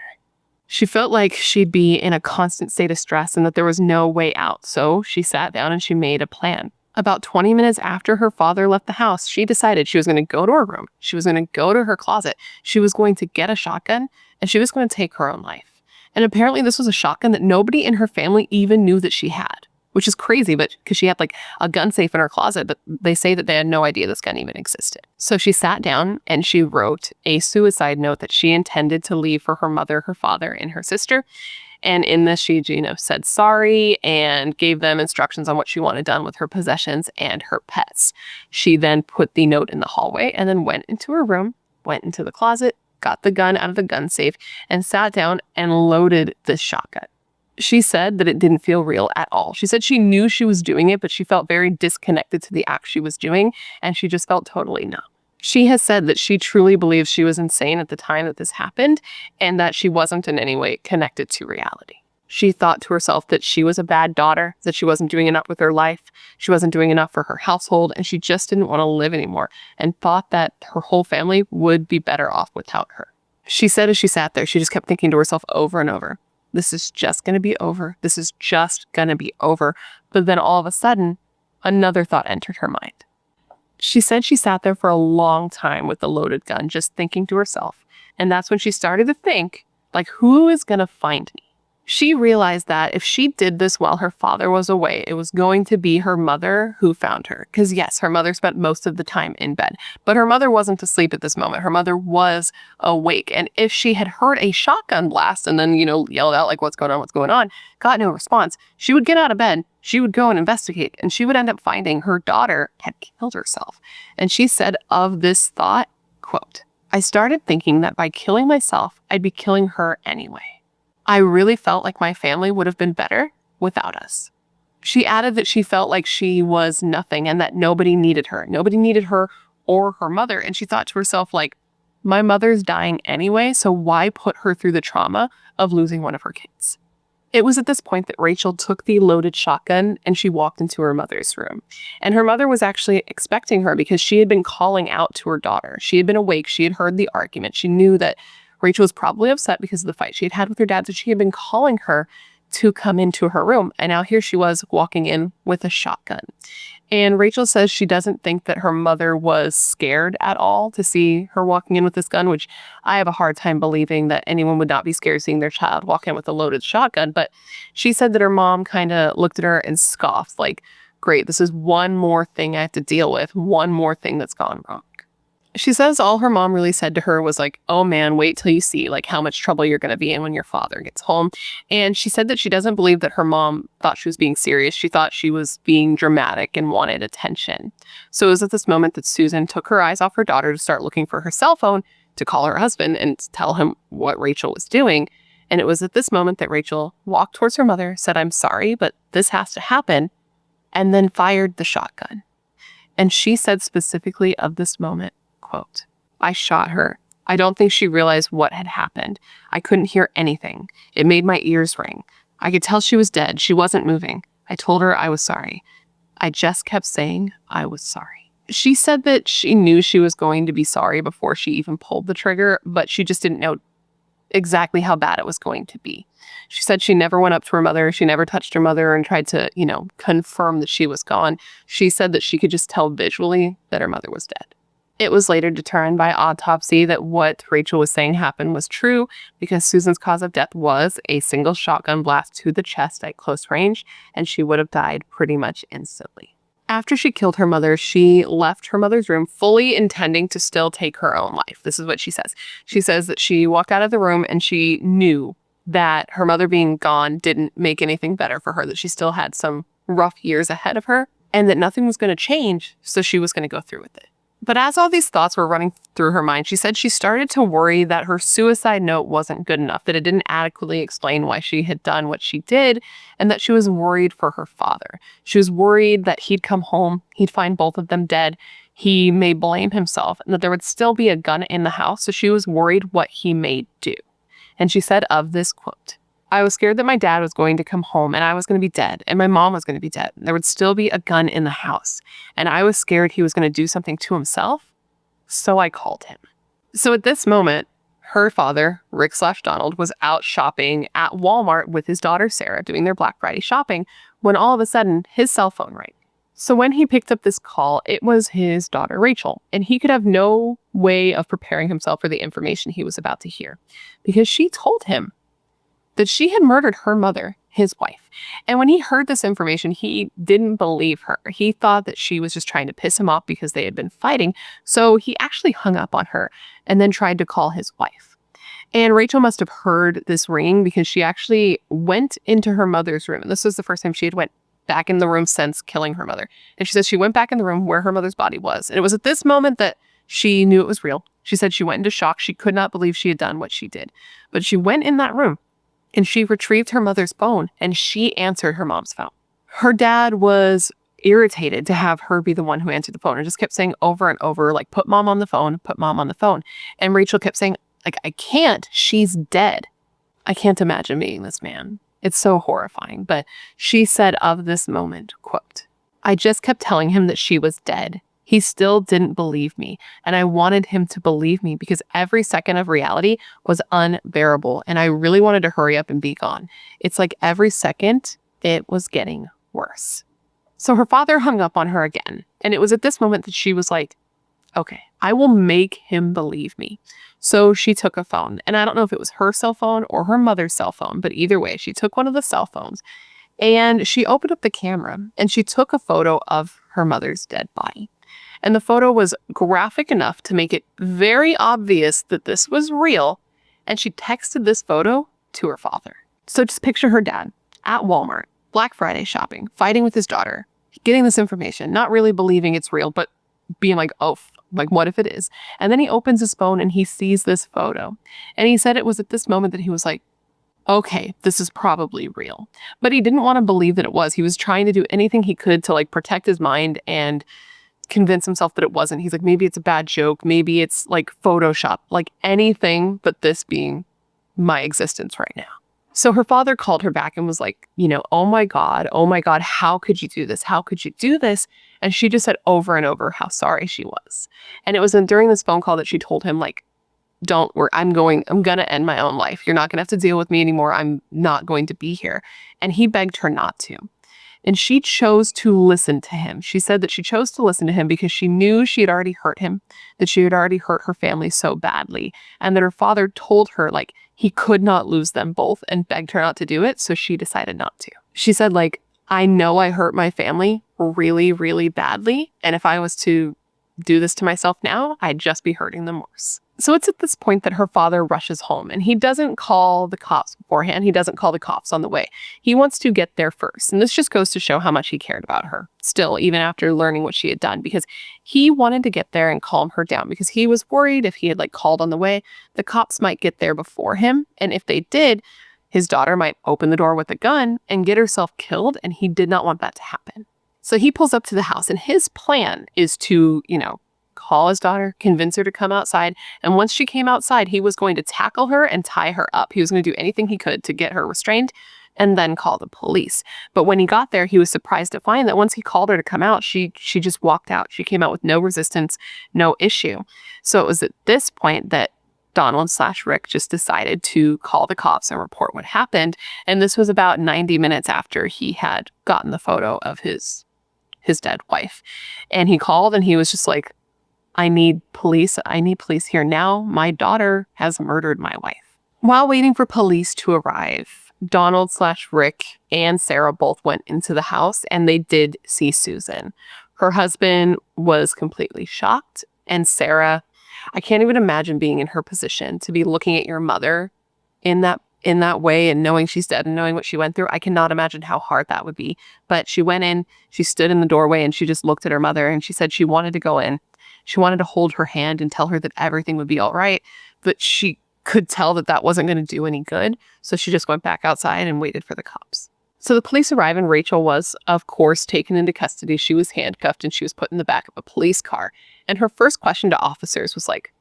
Speaker 1: She felt like she'd be in a constant state of stress and that there was no way out. So she sat down and she made a plan. About 20 minutes after her father left the house, she decided she was going to go to her room. She was going to go to her closet. She was going to get a shotgun and she was going to take her own life. And apparently this was a shotgun that nobody in her family even knew that she had. Which is crazy, but because she had like a gun safe in her closet, but they say that they had no idea this gun even existed. So she sat down and she wrote a suicide note that she intended to leave for her mother, her father, and her sister. And in this, she, said sorry and gave them instructions on what she wanted done with her possessions and her pets. She then put the note in the hallway and then went into her room, went into the closet, got the gun out of the gun safe, and sat down and loaded the shotgun. She said that it didn't feel real at all. She said she knew she was doing it, but she felt very disconnected to the act she was doing, and she just felt totally numb. She has said that she truly believes she was insane at the time that this happened, and that she wasn't in any way connected to reality. She thought to herself that she was a bad daughter, that she wasn't doing enough with her life, she wasn't doing enough for her household, and she just didn't want to live anymore and thought that her whole family would be better off without her. She said as she sat there, she just kept thinking to herself over and over, this is just going to be over. This is just going to be over. But then all of a sudden, another thought entered her mind. She said she sat there for a long time with the loaded gun, just thinking to herself. And that's when she started to think, like, who is going to find me? She realized that if she did this while her father was away, it was going to be her mother who found her. Because yes, her mother spent most of the time in bed, but her mother wasn't asleep at this moment. Her mother was awake. And if she had heard a shotgun blast and then, yelled out like, what's going on, got no response, she would get out of bed, she would go and investigate, and she would end up finding her daughter had killed herself. And she said of this thought, quote, I started thinking that by killing myself, I'd be killing her anyway. I really felt like my family would have been better without us. She added that she felt like she was nothing and that nobody needed her. Nobody needed her or her mother. And she thought to herself, like, my mother's dying anyway, so why put her through the trauma of losing one of her kids? It was at this point that Rachel took the loaded shotgun and she walked into her mother's room. And her mother was actually expecting her because she had been calling out to her daughter. She had been awake. She had heard the argument. She knew that Rachel was probably upset because of the fight she had had with her dad, so she had been calling her to come into her room. And now here she was walking in with a shotgun. And Rachel says she doesn't think that her mother was scared at all to see her walking in with this gun, which I have a hard time believing that anyone would not be scared seeing their child walk in with a loaded shotgun. But she said that her mom kind of looked at her and scoffed, like, great, this is one more thing I have to deal with, one more thing that's gone wrong. She says all her mom really said to her was like, oh man, wait till you see like how much trouble you're going to be in when your father gets home. And she said that she doesn't believe that her mom thought she was being serious. She thought she was being dramatic and wanted attention. So it was at this moment that Susan took her eyes off her daughter to start looking for her cell phone to call her husband and tell him what Rachel was doing. And it was at this moment that Rachel walked towards her mother, said, I'm sorry, but this has to happen, and then fired the shotgun. And she said specifically of this moment, quote, I shot her. I don't think she realized what had happened. I couldn't hear anything. It made my ears ring. I could tell she was dead. She wasn't moving. I told her I was sorry. I just kept saying I was sorry. She said that she knew she was going to be sorry before she even pulled the trigger, but she just didn't know exactly how bad it was going to be. She said she never went up to her mother. She never touched her mother and tried to, confirm that she was gone. She said that she could just tell visually that her mother was dead. It was later determined by autopsy that what Rachel was saying happened was true because Susan's cause of death was a single shotgun blast to the chest at close range, and she would have died pretty much instantly. After she killed her mother, she left her mother's room fully intending to still take her own life. This is what she says. She says that she walked out of the room and she knew that her mother being gone didn't make anything better for her, that she still had some rough years ahead of her and that nothing was going to change, so she was going to go through with it. But as all these thoughts were running through her mind, she said she started to worry that her suicide note wasn't good enough, that it didn't adequately explain why she had done what she did, and that she was worried for her father. She was worried that he'd come home, he'd find both of them dead, he may blame himself, and that there would still be a gun in the house, so she was worried what he may do. And she said of this quote, I was scared that my dad was going to come home and I was going to be dead and my mom was going to be dead. There would still be a gun in the house. And I was scared he was going to do something to himself. So I called him. So at this moment, her father, Rick/Donald, was out shopping at Walmart with his daughter, Sarah, doing their Black Friday shopping, when all of a sudden his cell phone rang. So when he picked up this call, it was his daughter, Rachel, and he could have no way of preparing himself for the information he was about to hear because she told him that she had murdered her mother, his wife. And when he heard this information, he didn't believe her. He thought that she was just trying to piss him off because they had been fighting. So he actually hung up on her and then tried to call his wife. And Rachel must have heard this ringing because she actually went into her mother's room. And this was the first time she had went back in the room since killing her mother. And she says she went back in the room where her mother's body was. And it was at this moment that she knew it was real. She said she went into shock. She could not believe she had done what she did. But she went in that room and she retrieved her mother's phone and she answered her mom's phone. Her dad was irritated to have her be the one who answered the phone and just kept saying over and over, like, put mom on the phone, put mom on the phone. And Rachel kept saying, like, I can't, she's dead. I can't imagine being this man. It's so horrifying. But she said of this moment, quote, "I just kept telling him that she was dead. He still didn't believe me, and I wanted him to believe me because every second of reality was unbearable, and I really wanted to hurry up and be gone. It's like every second it was getting worse." So her father hung up on her again, and it was at this moment that she was like, okay, I will make him believe me. So she took a phone, and I don't know if it was her cell phone or her mother's cell phone, but either way, she took one of the cell phones and she opened up the camera and she took a photo of her mother's dead body. And the photo was graphic enough to make it very obvious that this was real. And she texted this photo to her father. So just picture her dad at Walmart, Black Friday shopping, fighting with his daughter, getting this information, not really believing it's real, but being like, oh, like, what if it is? And then he opens his phone and he sees this photo. And he said it was at this moment that he was like, okay, this is probably real. But he didn't want to believe that it was. He was trying to do anything he could to like protect his mind and convince himself that it wasn't. He's like, maybe it's a bad joke. Maybe it's like Photoshop, like anything but this being my existence right now. So her father called her back and was like, oh my God, how could you do this? How could you do this? And she just said over and over how sorry she was. And it was during this phone call that she told him, like, don't worry, I'm going to end my own life. You're not going to have to deal with me anymore. I'm not going to be here. And he begged her not to. And she chose to listen to him. She said that she chose to listen to him because she knew she had already hurt him, that she had already hurt her family so badly, and that her father told her, like, he could not lose them both and begged her not to do it. So she decided not to. She said, like, I know I hurt my family really, really badly. And if I was to do this to myself now, I'd just be hurting them worse. So it's at this point that her father rushes home, and he doesn't call the cops beforehand. He doesn't call the cops on the way. He wants to get there first. And this just goes to show how much he cared about her still, even after learning what she had done, because he wanted to get there and calm her down because he was worried if he had like called on the way, the cops might get there before him. And if they did, his daughter might open the door with a gun and get herself killed. And he did not want that to happen. So he pulls up to the house, and his plan is to, call his daughter, convince her to come outside. And once she came outside, he was going to tackle her and tie her up. He was going to do anything he could to get her restrained and then call the police. But when he got there, he was surprised to find that once he called her to come out, she just walked out. She came out with no resistance, no issue. So it was at this point that Donald/Rick just decided to call the cops and report what happened. And this was about 90 minutes after he had gotten the photo of his dead wife. And he called and he was just like, I need police here now. My daughter has murdered my wife. While waiting for police to arrive, Donald/Rick and Sarah both went into the house and they did see Susan. Her husband was completely shocked, and Sarah, I can't even imagine being in her position to be looking at your mother in that way and knowing she's dead and knowing what she went through. I cannot imagine how hard that would be. But she went in, she stood in the doorway and she just looked at her mother and she said she wanted to go in. She wanted to hold her hand and tell her that everything would be all right, but she could tell that that wasn't going to do any good. So she just went back outside and waited for the cops. So the police arrive and Rachel was, of course, taken into custody. She was handcuffed and she was put in the back of a police car. And her first question to officers was like,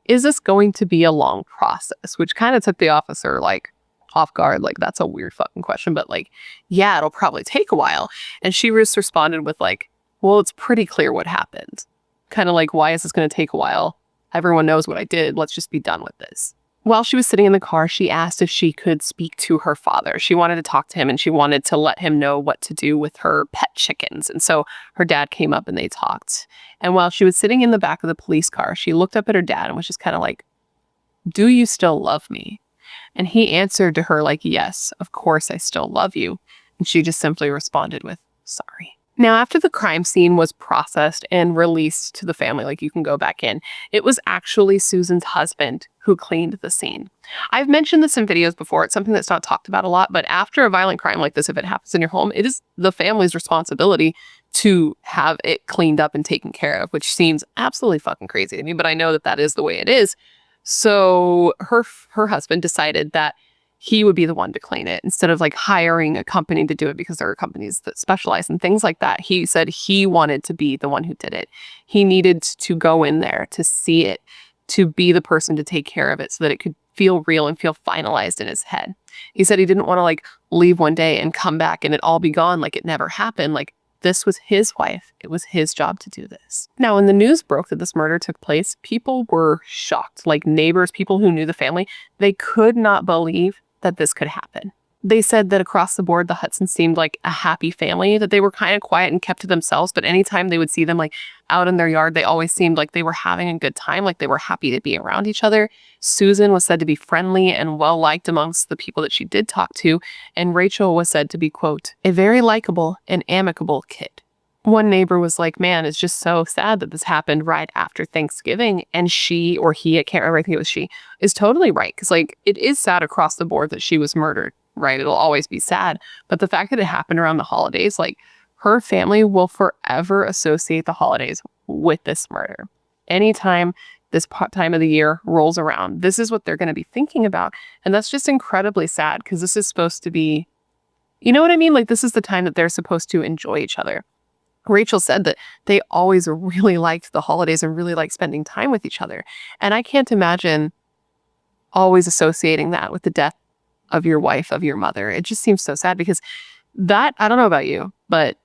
Speaker 1: is this going to be a long process? Which kind of took the officer like off guard. Like, that's a weird fucking question, but like, yeah, it'll probably take a while. And she just responded with like, well, it's pretty clear what happened. Kind of like, why is this going to take a while? Everyone knows what I did. Let's just be done with this. While she was sitting in the car, she asked if she could speak to her father. She wanted to talk to him and she wanted to let him know what to do with her pet chickens. And so her dad came up and they talked. And while she was sitting in the back of the police car, she looked up at her dad and was just kind of like, do you still love me? And he answered to her like, yes, of course I still love you. And she just simply responded with, sorry. Now, after the crime scene was processed and released to the family, like you can go back in, it was actually Susan's husband who cleaned the scene. I've mentioned this in videos before. It's something that's not talked about a lot, but after a violent crime like this, if it happens in your home, it is the family's responsibility to have it cleaned up and taken care of, which seems absolutely fucking crazy to me, but I know that that is the way it is. So her husband decided that he would be the one to clean it instead of like hiring a company to do it, because there are companies that specialize in things like that. He said he wanted to be the one who did it. He needed to go in there to see it, to be the person to take care of it so that it could feel real and feel finalized in his head. He said he didn't want to like leave one day and come back and it all be gone like it never happened. Like this was his wife. It was his job to do this. Now, when the news broke that this murder took place, people were shocked. Like neighbors, people who knew the family, they could not believe that this could happen. They said that across the board, the Hudsons seemed like a happy family, that they were kind of quiet and kept to themselves. But anytime they would see them like out in their yard, they always seemed like they were having a good time, like they were happy to be around each other. Susan was said to be friendly and well-liked amongst the people that she did talk to. And Rachel was said to be, quote, a very likable and amicable kid. One neighbor was like, man, it's just so sad that this happened right after Thanksgiving. And she or he, I can't remember, I think it was she, is totally right. Because like it is sad across the board that she was murdered. Right? It'll always be sad. But the fact that it happened around the holidays, like her family will forever associate the holidays with this murder. Anytime this time of the year rolls around, this is what they're going to be thinking about. And that's just incredibly sad because this is supposed to be, you know what I mean? Like this is the time that they're supposed to enjoy each other. Rachel said that they always really liked the holidays and really liked spending time with each other. And I can't imagine always associating that with the death of your wife, of your mother. It just seems so sad because that, I don't know about you, but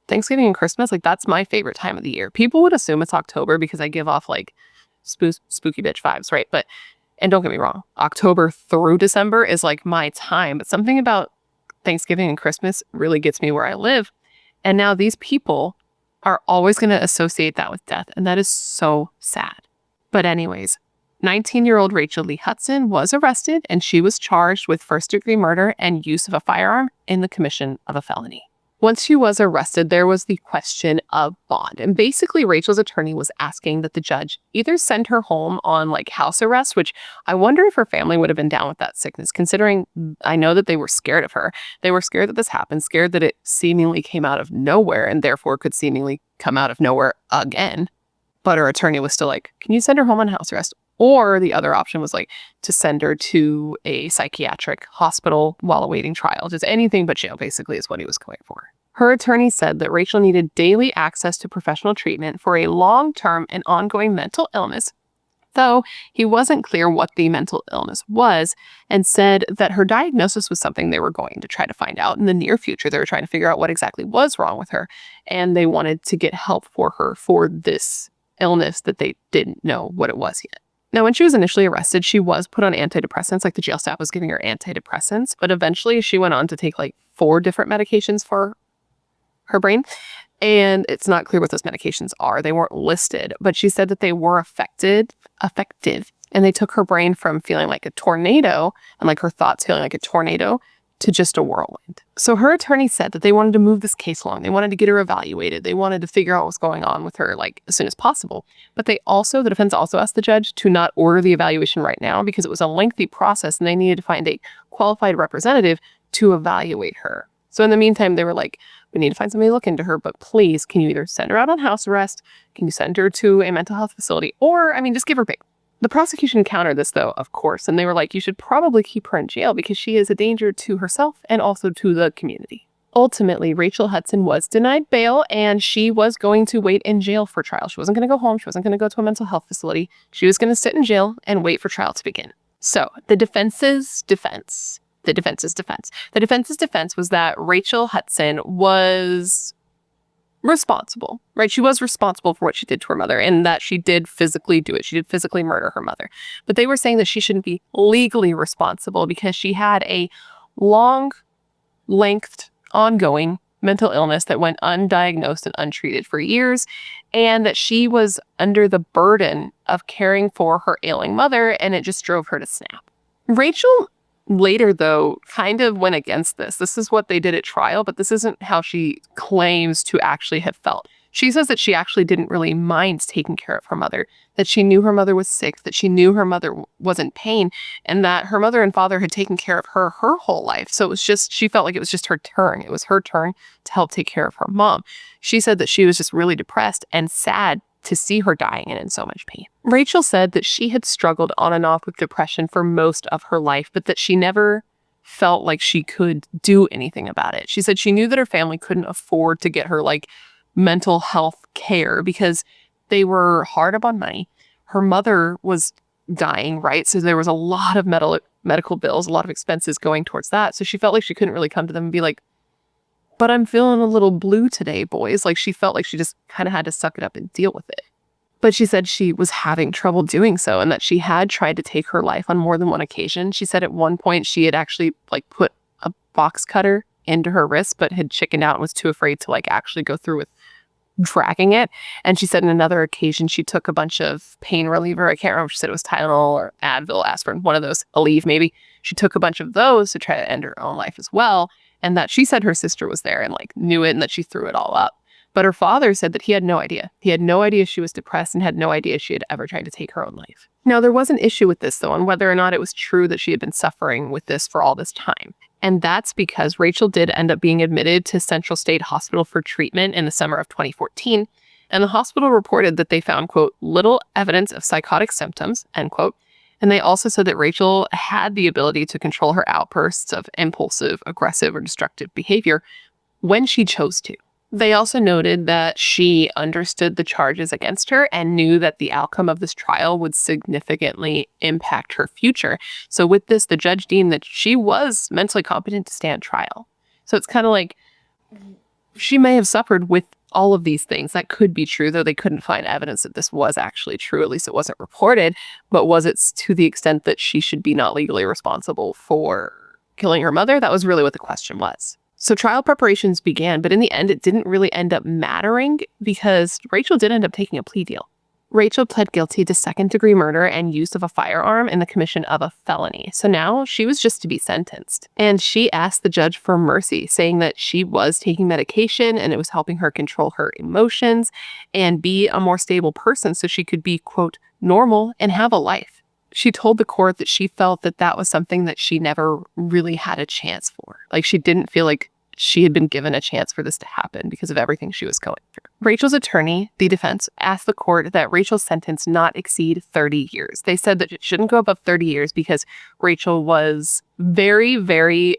Speaker 1: Thanksgiving and Christmas, like that's my favorite time of the year. People would assume it's October because I give off like spooky bitch vibes, right? But, and don't get me wrong, October through December is like my time, but something about Thanksgiving and Christmas really gets me where I live. And now these people are always going to associate that with death. And that is so sad. But anyways, 19-year-old Rachel Lee Hudson was arrested and she was charged with first-degree murder and use of a firearm in the commission of a felony. Once she was arrested, there was the question of bond. And basically, Rachel's attorney was asking that the judge either send her home on like house arrest, which I wonder if her family would have been down with that sickness, considering I know that they were scared of her. They were scared that this happened, scared that it seemingly came out of nowhere and therefore could seemingly come out of nowhere again. But her attorney was still like, can you send her home on house arrest? Or the other option was like to send her to a psychiatric hospital while awaiting trial. Just anything but jail, basically, is what he was going for. Her attorney said that Rachel needed daily access to professional treatment for a long-term and ongoing mental illness, though he wasn't clear what the mental illness was, and said that her diagnosis was something they were going to try to find out in the near future. They were trying to figure out what exactly was wrong with her, and they wanted to get help for her for this illness that they didn't know what it was yet. Now, when she was initially arrested, she was put on antidepressants, like the jail staff was giving her antidepressants, but eventually she went on to take like 4 different medications for her brain, and it's not clear what those medications are. They weren't listed, but she said that they were effective, and they took her brain from feeling like a tornado and like her thoughts feeling like a tornado to just a whirlwind. So her attorney said that they wanted to move this case along. They wanted to get her evaluated. They wanted to figure out what was going on with her like as soon as possible. But the defense also asked the judge to not order the evaluation right now because it was a lengthy process and they needed to find a qualified representative to evaluate her. So in the meantime, they were like, we need to find somebody to look into her, but please, can you either send her out on house arrest? Can you send her to a mental health facility? Or, just give her bail. The prosecution countered this, though, of course, and they were like, you should probably keep her in jail because she is a danger to herself and also to the community. Ultimately, Rachel Hudson was denied bail and she was going to wait in jail for trial. She wasn't going to go home. She wasn't going to go to a mental health facility. She was going to sit in jail and wait for trial to begin. So the defense's defense was that Rachel Hudson was responsible, right? She was responsible for what she did to her mother and that she did physically do it. She did physically murder her mother. But they were saying that she shouldn't be legally responsible because she had a long-lengthed, ongoing mental illness that went undiagnosed and untreated for years, and that she was under the burden of caring for her ailing mother, and it just drove her to snap. Rachel later, though, kind of went against this. This is what they did at trial, but this isn't how she claims to actually have felt. She says that she actually didn't really mind taking care of her mother, that she knew her mother was sick, that she knew her mother was in pain, and that her mother and father had taken care of her whole life. So it was just, she felt like it was just her turn. It was her turn to help take care of her mom. She said that she was just really depressed and sad to see her dying and in so much pain. Rachel said that she had struggled on and off with depression for most of her life, but that she never felt like she could do anything about it. She said she knew that her family couldn't afford to get her like mental health care because they were hard up on money. Her mother was dying, right? So there was a lot of medical bills, a lot of expenses going towards that. So she felt like she couldn't really come to them and be like, but I'm feeling a little blue today, boys. Like, she felt like she just kind of had to suck it up and deal with it. But she said she was having trouble doing so and that she had tried to take her life on more than one occasion. She said at one point she had actually like put a box cutter into her wrist, but had chickened out and was too afraid to like actually go through with dragging it. And she said on another occasion she took a bunch of pain reliever. I can't remember if she said it was Tylenol or Advil, aspirin, one of those, Aleve maybe. She took a bunch of those to try to end her own life as well. And that she said her sister was there and like knew it and that she threw it all up. But her father said that he had no idea. He had no idea she was depressed and had no idea she had ever tried to take her own life. Now, there was an issue with this, though, on whether or not it was true that she had been suffering with this for all this time. And that's because Rachel did end up being admitted to Central State Hospital for treatment in the summer of 2014. And the hospital reported that they found, quote, little evidence of psychotic symptoms, end quote. And they also said that Rachel had the ability to control her outbursts of impulsive, aggressive, or destructive behavior when she chose to. They also noted that she understood the charges against her and knew that the outcome of this trial would significantly impact her future. So with this, the judge deemed that she was mentally competent to stand trial. So it's kind of like she may have suffered with all of these things. That could be true, though they couldn't find evidence that this was actually true. At least it wasn't reported. But was it to the extent that she should be not legally responsible for killing her mother? That was really what the question was. So trial preparations began, but in the end, it didn't really end up mattering because Rachel did end up taking a plea deal. Rachel pled guilty to second-degree murder and use of a firearm in the commission of a felony. So now she was just to be sentenced. And she asked the judge for mercy, saying that she was taking medication and it was helping her control her emotions and be a more stable person so she could be, quote, normal and have a life. She told the court that she felt that that was something that she never really had a chance for. Like, she didn't feel like she had been given a chance for this to happen because of everything she was going through. Rachel's attorney, the defense, asked the court that Rachel's sentence not exceed 30 years. They said that it shouldn't go above 30 years because Rachel was very, very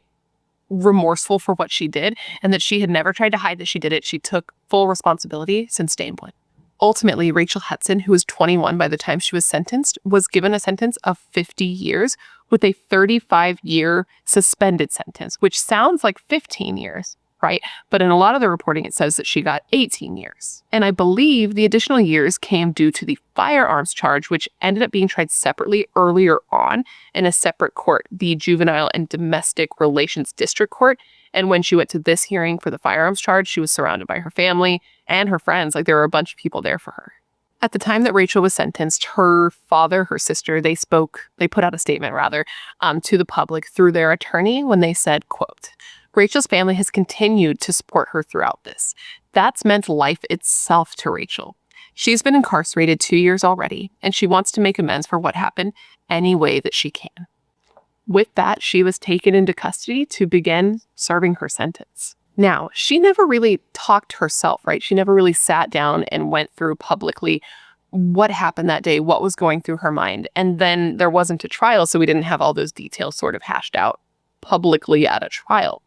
Speaker 1: remorseful for what she did and that she had never tried to hide that she did it. She took full responsibility since day one. Ultimately, Rachel Hudson, who was 21 by the time she was sentenced, was given a sentence of 50 years with a 35-year suspended sentence, which sounds like 15 years, right? But in a lot of the reporting, it says that she got 18 years. And I believe the additional years came due to the firearms charge, which ended up being tried separately earlier on in a separate court, the Juvenile and Domestic Relations District Court. And when she went to this hearing for the firearms charge, she was surrounded by her family and her friends. Like, there were a bunch of people there for her. At the time that Rachel was sentenced, her father, her sister, they put out a statement to the public through their attorney when they said, quote, Rachel's family has continued to support her throughout this. That's meant life itself to Rachel. She's been incarcerated 2 years already, and she wants to make amends for what happened any way that she can. With that, she was taken into custody to begin serving her sentence. Now, she never really talked herself, right? She never really sat down and went through publicly what happened that day, what was going through her mind. And then there wasn't a trial, so we didn't have all those details sort of hashed out publicly at a trial.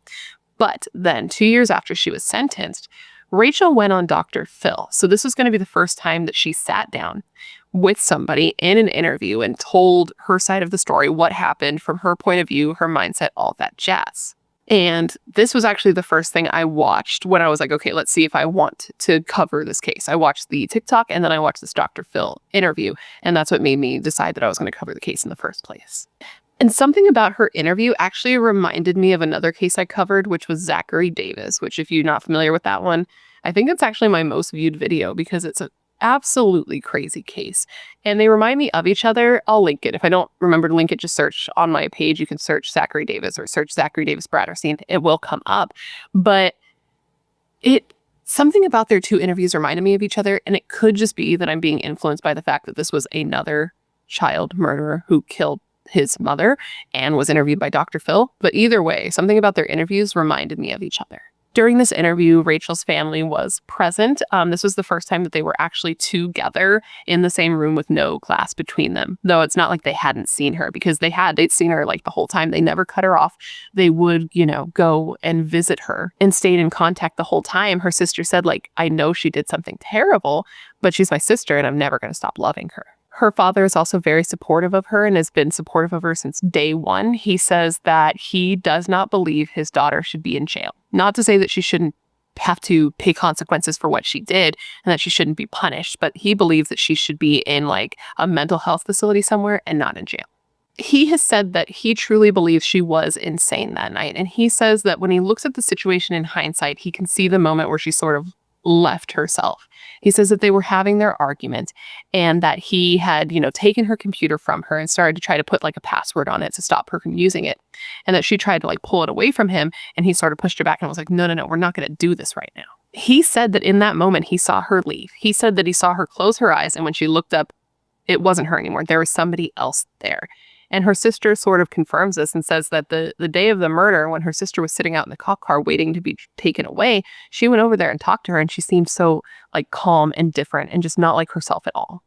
Speaker 1: But then 2 years after she was sentenced, Rachel went on Dr. Phil. So this was going to be the first time that she sat down with somebody in an interview and told her side of the story, what happened from her point of view, her mindset, all that jazz. And this was actually the first thing I watched when I was like, okay, let's see if I want to cover this case. I watched the TikTok and then I watched this Dr. Phil interview. And that's what made me decide that I was going to cover the case in the first place. And something about her interview actually reminded me of another case I covered, which was Zachary Davis, which if you're not familiar with that one, I think it's actually my most viewed video because it's an absolutely crazy case. And they remind me of each other. I'll link it. If I don't remember to link it, just search on my page. You can search Zachary Davis or search Zachary Davis Bratterstein. It will come up. But something about their two interviews reminded me of each other. And it could just be that I'm being influenced by the fact that this was another child murderer who killed his mother and was interviewed by Dr. Phil. But either way, something about their interviews reminded me of each other. During this interview, Rachel's family was present. This was the first time that they were actually together in the same room with no glass between them. Though it's not like they hadn't seen her because they'd seen her like the whole time. They never cut her off. They would, go and visit her and stayed in contact the whole time. Her sister said, like, I know she did something terrible, but she's my sister and I'm never going to stop loving her. Her father is also very supportive of her and has been supportive of her since day one. He says that he does not believe his daughter should be in jail. Not to say that she shouldn't have to pay consequences for what she did and that she shouldn't be punished, but he believes that she should be in like a mental health facility somewhere and not in jail. He has said that he truly believes she was insane that night. And he says that when he looks at the situation in hindsight, he can see the moment where she sort of left herself. He says that they were having their argument and that he had, taken her computer from her and started to try to put like a password on it to stop her from using it. And that she tried to like pull it away from him and he sort of pushed her back and was like, no, we're not going to do this right now. He said that in that moment, he saw her leave. He said that he saw her close her eyes and when she looked up, it wasn't her anymore. There was somebody else there. And her sister sort of confirms this and says that the day of the murder, when her sister was sitting out in the cop car waiting to be taken away, she went over there and talked to her and she seemed so like calm and different and just not like herself at all.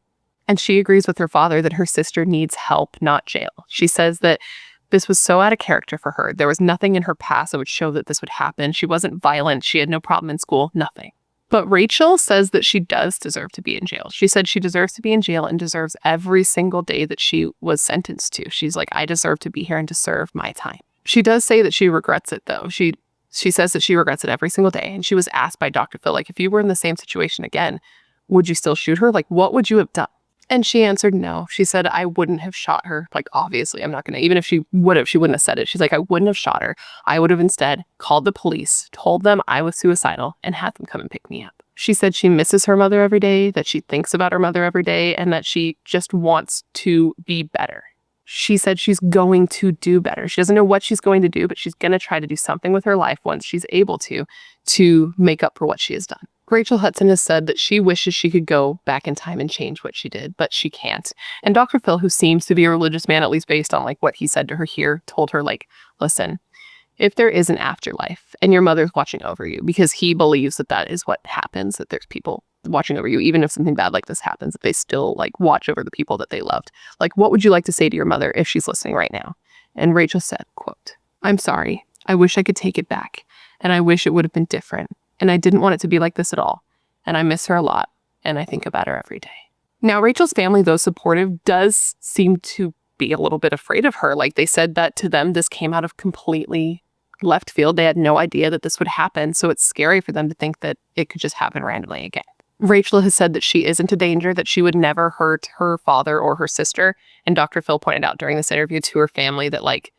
Speaker 1: And she agrees with her father that her sister needs help, not jail. She says that this was so out of character for her. There was nothing in her past that would show that this would happen. She wasn't violent. She had no problem in school, nothing. But Rachel says that she does deserve to be in jail. She said she deserves to be in jail and deserves every single day that she was sentenced to. She's like, I deserve to be here and to serve my time. She does say that she regrets it, though. She says that she regrets it every single day. And she was asked by Dr. Phil, like, if you were in the same situation again, would you still shoot her? Like, what would you have done? And she answered no. She said, I wouldn't have shot her. Like, obviously, I'm not going to, even if she wouldn't have said it. She's like, I wouldn't have shot her. I would have instead called the police, told them I was suicidal, and had them come and pick me up. She said she misses her mother every day, that she thinks about her mother every day, and that she just wants to be better. She said she's going to do better. She doesn't know what she's going to do, but she's going to try to do something with her life once she's able to make up for what she has done. Rachel Hudson has said that she wishes she could go back in time and change what she did, but she can't. And Dr. Phil, who seems to be a religious man, at least based on like what he said to her here, told her like, listen, if there is an afterlife and your mother's watching over you, because he believes that that is what happens, that there's people watching over you, even if something bad like this happens, that they still like watch over the people that they loved. Like, what would you like to say to your mother if she's listening right now? And Rachel said, quote, I'm sorry. I wish I could take it back. And I wish it would have been different. And I didn't want it to be like this at all. And I miss her a lot. And I think about her every day. Now, Rachel's family, though supportive, does seem to be a little bit afraid of her. Like, they said that to them, this came out of completely left field. They had no idea that this would happen. So it's scary for them to think that it could just happen randomly again. Rachel has said that she isn't a danger, that she would never hurt her father or her sister. And Dr. Phil pointed out during this interview to her family that like,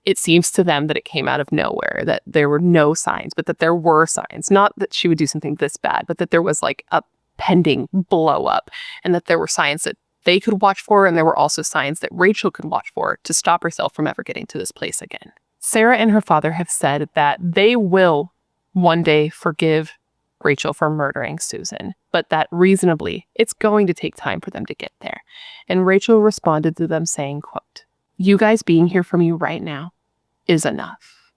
Speaker 1: it seems to them that it came out of nowhere, that there were no signs, but that there were signs. Not that she would do something this bad, but that there was like a pending blow up and that there were signs that they could watch for. And there were also signs that Rachel could watch for to stop herself from ever getting to this place again. Sarah and her father have said that they will one day forgive Rachel for murdering Susan, but that reasonably, it's going to take time for them to get there. And Rachel responded to them saying, quote, you guys being here for me right now is enough.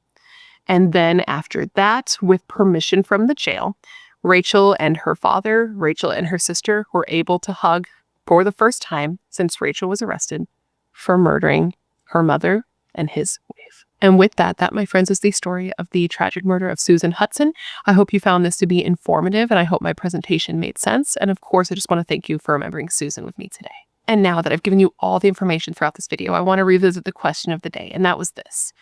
Speaker 1: And then after that, with permission from the jail, Rachel and her father, Rachel and her sister were able to hug for the first time since Rachel was arrested for murdering her mother and his wife. And with that, my friends, is the story of the tragic murder of Susan Hudson. I hope you found this to be informative and I hope my presentation made sense. And of course, I just want to thank you for remembering Susan with me today. And now that I've given you all the information throughout this video, I want to revisit the question of the day, and that was this.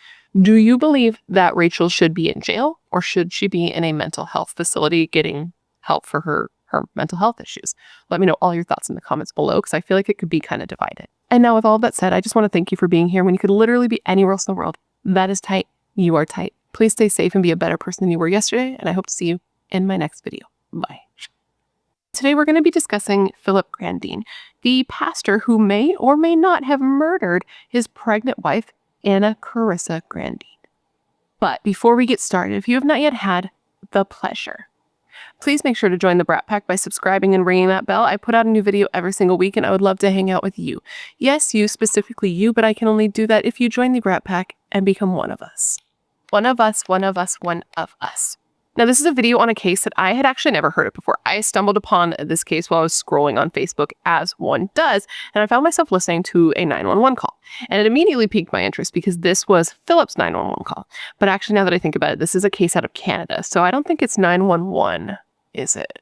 Speaker 1: Do you believe that Rachel should be in jail, or should she be in a mental health facility getting help for her mental health issues? Let me know all your thoughts in the comments below, because I feel like it could be kind of divided. And now with all of that said, I just want to thank you for being here when you could literally be anywhere else in the world. That is tight. You are tight. Please stay safe and be a better person than you were yesterday, and I hope to see you in my next video. Bye. Today we're going to be discussing Philip Grandine, the pastor who may or may not have murdered his pregnant wife, Anna Karissa Grandine. But before we get started, if you have not yet had the pleasure, please make sure to join the Brat Pack by subscribing and ringing that bell. I put out a new video every single week and I would love to hang out with you. Yes, you, specifically you, but I can only do that if you join the Brat Pack and become one of us. One of us, one of us, one of us. Now, this is a video on a case that I had actually never heard of before. I stumbled upon this case while I was scrolling on Facebook, as one does, and I found myself listening to a 911 call. And it immediately piqued my interest because this was Philip's 911 call. But actually, now that I think about it, this is a case out of Canada, so I don't think it's 911, is it?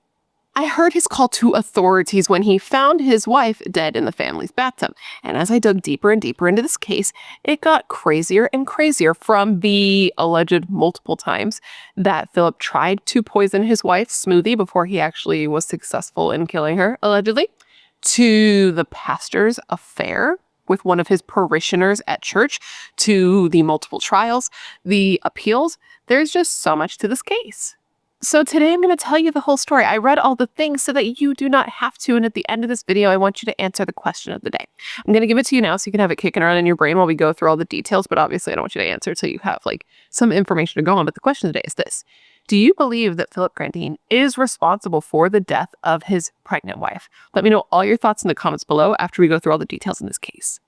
Speaker 1: I heard his call to authorities when he found his wife dead in the family's bathtub. And as I dug deeper and deeper into this case, it got crazier and crazier, from the alleged multiple times that Philip tried to poison his wife's smoothie before he actually was successful in killing her, allegedly, to the pastor's affair with one of his parishioners at church, to the multiple trials, the appeals. There's just so much to this case. So today I'm going to tell you the whole story. I read all the things so that you do not have to. And at the end of this video, I want you to answer the question of the day. I'm going to give it to you now so you can have it kicking around in your brain while we go through all the details. But obviously, I don't want you to answer until you have some information to go on. But the question of the day is this. Do you believe that Philip Grandine is responsible for the death of his pregnant wife? Let me know all your thoughts in the comments below after we go through all the details in this case.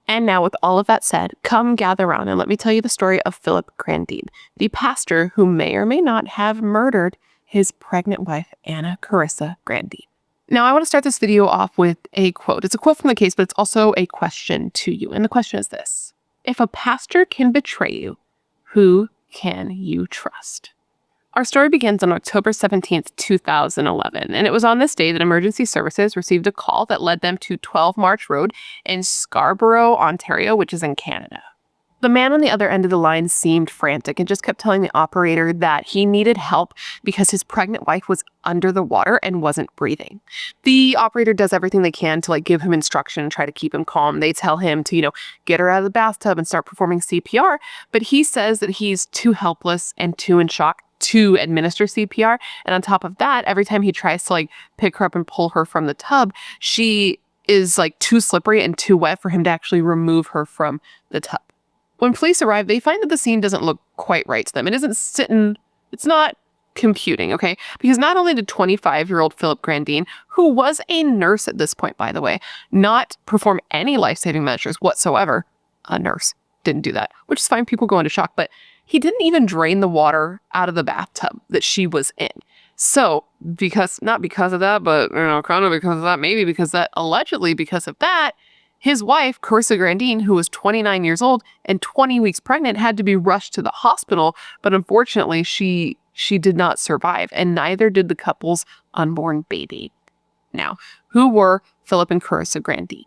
Speaker 1: And now, with all of that said, come gather around and let me tell you the story of Philip Grandine, the pastor who may or may not have murdered his pregnant wife, Anna Karissa Grandine. Now, I want to start this video off with a quote. It's a quote from the case, but it's also a question to you. And the question is this. If a pastor can betray you, who can you trust? Our story begins on October 17th, 2011, and it was on this day that emergency services received a call that led them to 12 March Road in Scarborough, Ontario, which is in Canada. The man on the other end of the line seemed frantic and just kept telling the operator that he needed help because his pregnant wife was under the water and wasn't breathing. The operator does everything they can to give him instruction and try to keep him calm. They tell him to, get her out of the bathtub and start performing CPR, but he says that he's too helpless and too in shock to administer CPR. And on top of that, every time he tries to pick her up and pull her from the tub, she is too slippery and too wet for him to actually remove her from the tub. When police arrive, they find that the scene doesn't look quite right to them. It isn't sitting, it's not computing, okay? Because not only did 25-year-old Philip Grandine, who was a nurse at this point, by the way, not perform any life-saving measures whatsoever. A nurse didn't do that, which is fine. People go into shock, but he didn't even drain the water out of the bathtub that she was in. So, not because of that, but kind of because of that, maybe because of that, allegedly because of that, his wife, Karissa Grandine, who was 29 years old and 20 weeks pregnant, had to be rushed to the hospital. But unfortunately, she did not survive, and neither did the couple's unborn baby. Now, who were Philip and Karissa Grandine?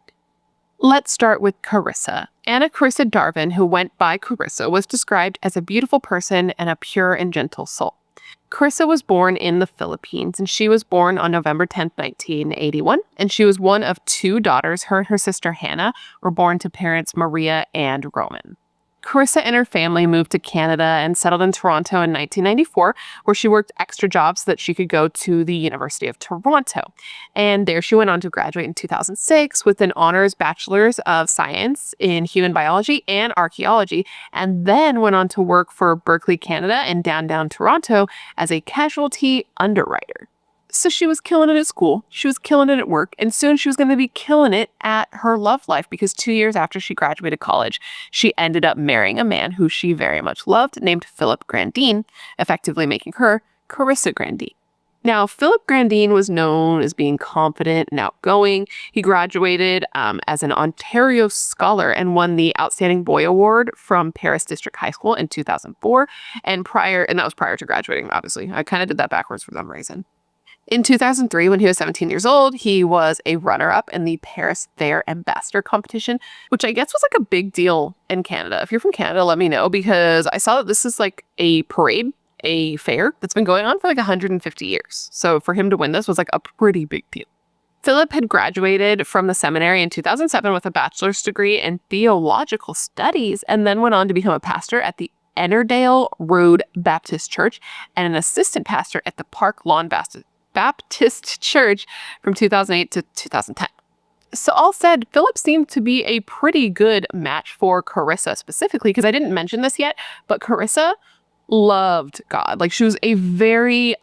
Speaker 1: Let's start with Karissa. Anna Karissa Darvin, who went by Karissa, was described as a beautiful person and a pure and gentle soul. Karissa was born in the Philippines, and she was born on November 10th, 1981, and she was one of two daughters. Her and her sister Hannah were born to parents Maria and Roman. Karissa and her family moved to Canada and settled in Toronto in 1994, where she worked extra jobs so that she could go to the University of Toronto. And there she went on to graduate in 2006 with an honors bachelor's of science in human biology and archaeology, and then went on to work for Berkeley, Canada and downtown Toronto as a casualty underwriter. So she was killing it at school, she was killing it at work, and soon she was going to be killing it at her love life, because 2 years after she graduated college, she ended up marrying a man who she very much loved, named Philip Grandine, effectively making her Karissa Grandine. Now, Philip Grandine was known as being confident and outgoing. He graduated as an Ontario scholar and won the Outstanding Boy Award from Paris District High School in 2004, and that was prior to graduating, obviously. I kind of did that backwards for some reason. In 2003, when he was 17 years old, he was a runner-up in the Paris Fair Ambassador competition, which I guess was a big deal in Canada. If you're from Canada, let me know, because I saw that this is a parade, a fair that's been going on for 150 years. So for him to win this was a pretty big deal. Philip had graduated from the seminary in 2007 with a bachelor's degree in theological studies, and then went on to become a pastor at the Ennerdale Road Baptist Church and an assistant pastor at the Park Lawn Baptist Church from 2008 to 2010. So all said, Philip seemed to be a pretty good match for Karissa specifically, because I didn't mention this yet, but Karissa loved God. She was a very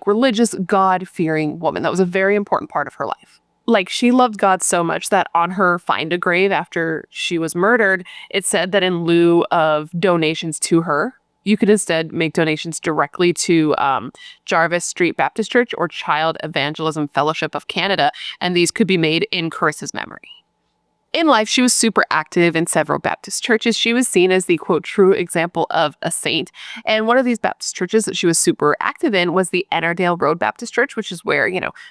Speaker 1: religious, God-fearing woman. That was a very important part of her life. She loved God so much that on her Find a Grave after she was murdered, it said that in lieu of donations to her, you could instead make donations directly to Jarvis Street Baptist Church or Child Evangelism Fellowship of Canada, and these could be made in Karissa's memory. In life, she was super active in several Baptist churches. She was seen as the, quote, true example of a saint. And one of these Baptist churches that she was super active in was the Ennerdale Road Baptist Church, which is where,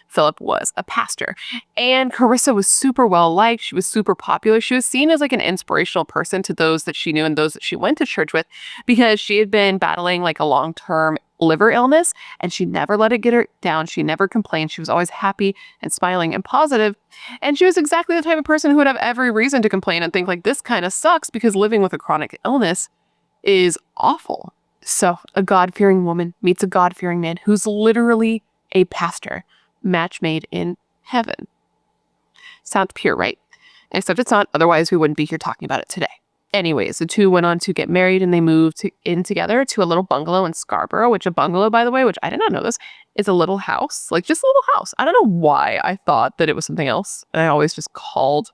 Speaker 1: Philip was a pastor. And Karissa was super well liked. She was super popular. She was seen as like an inspirational person to those that she knew and those that she went to church with, because she had been battling like a long-term liver illness, and she never let it get her down. She never complained. She was always happy and smiling and positive. And she was exactly the type of person who would have every reason to complain and think like, this kind of sucks, because living with a chronic illness is awful. So a God-fearing woman meets a God-fearing man who's literally a pastor. Match made in heaven. Sounds pure, right? Except it's not. Otherwise, we wouldn't be here talking about it today. Anyways, the two went on to get married, and they moved in together to a little bungalow in Scarborough, which a bungalow, by the way, which I did not know this, is a little house, like just a little house. I don't know why I thought that it was something else. And I always just called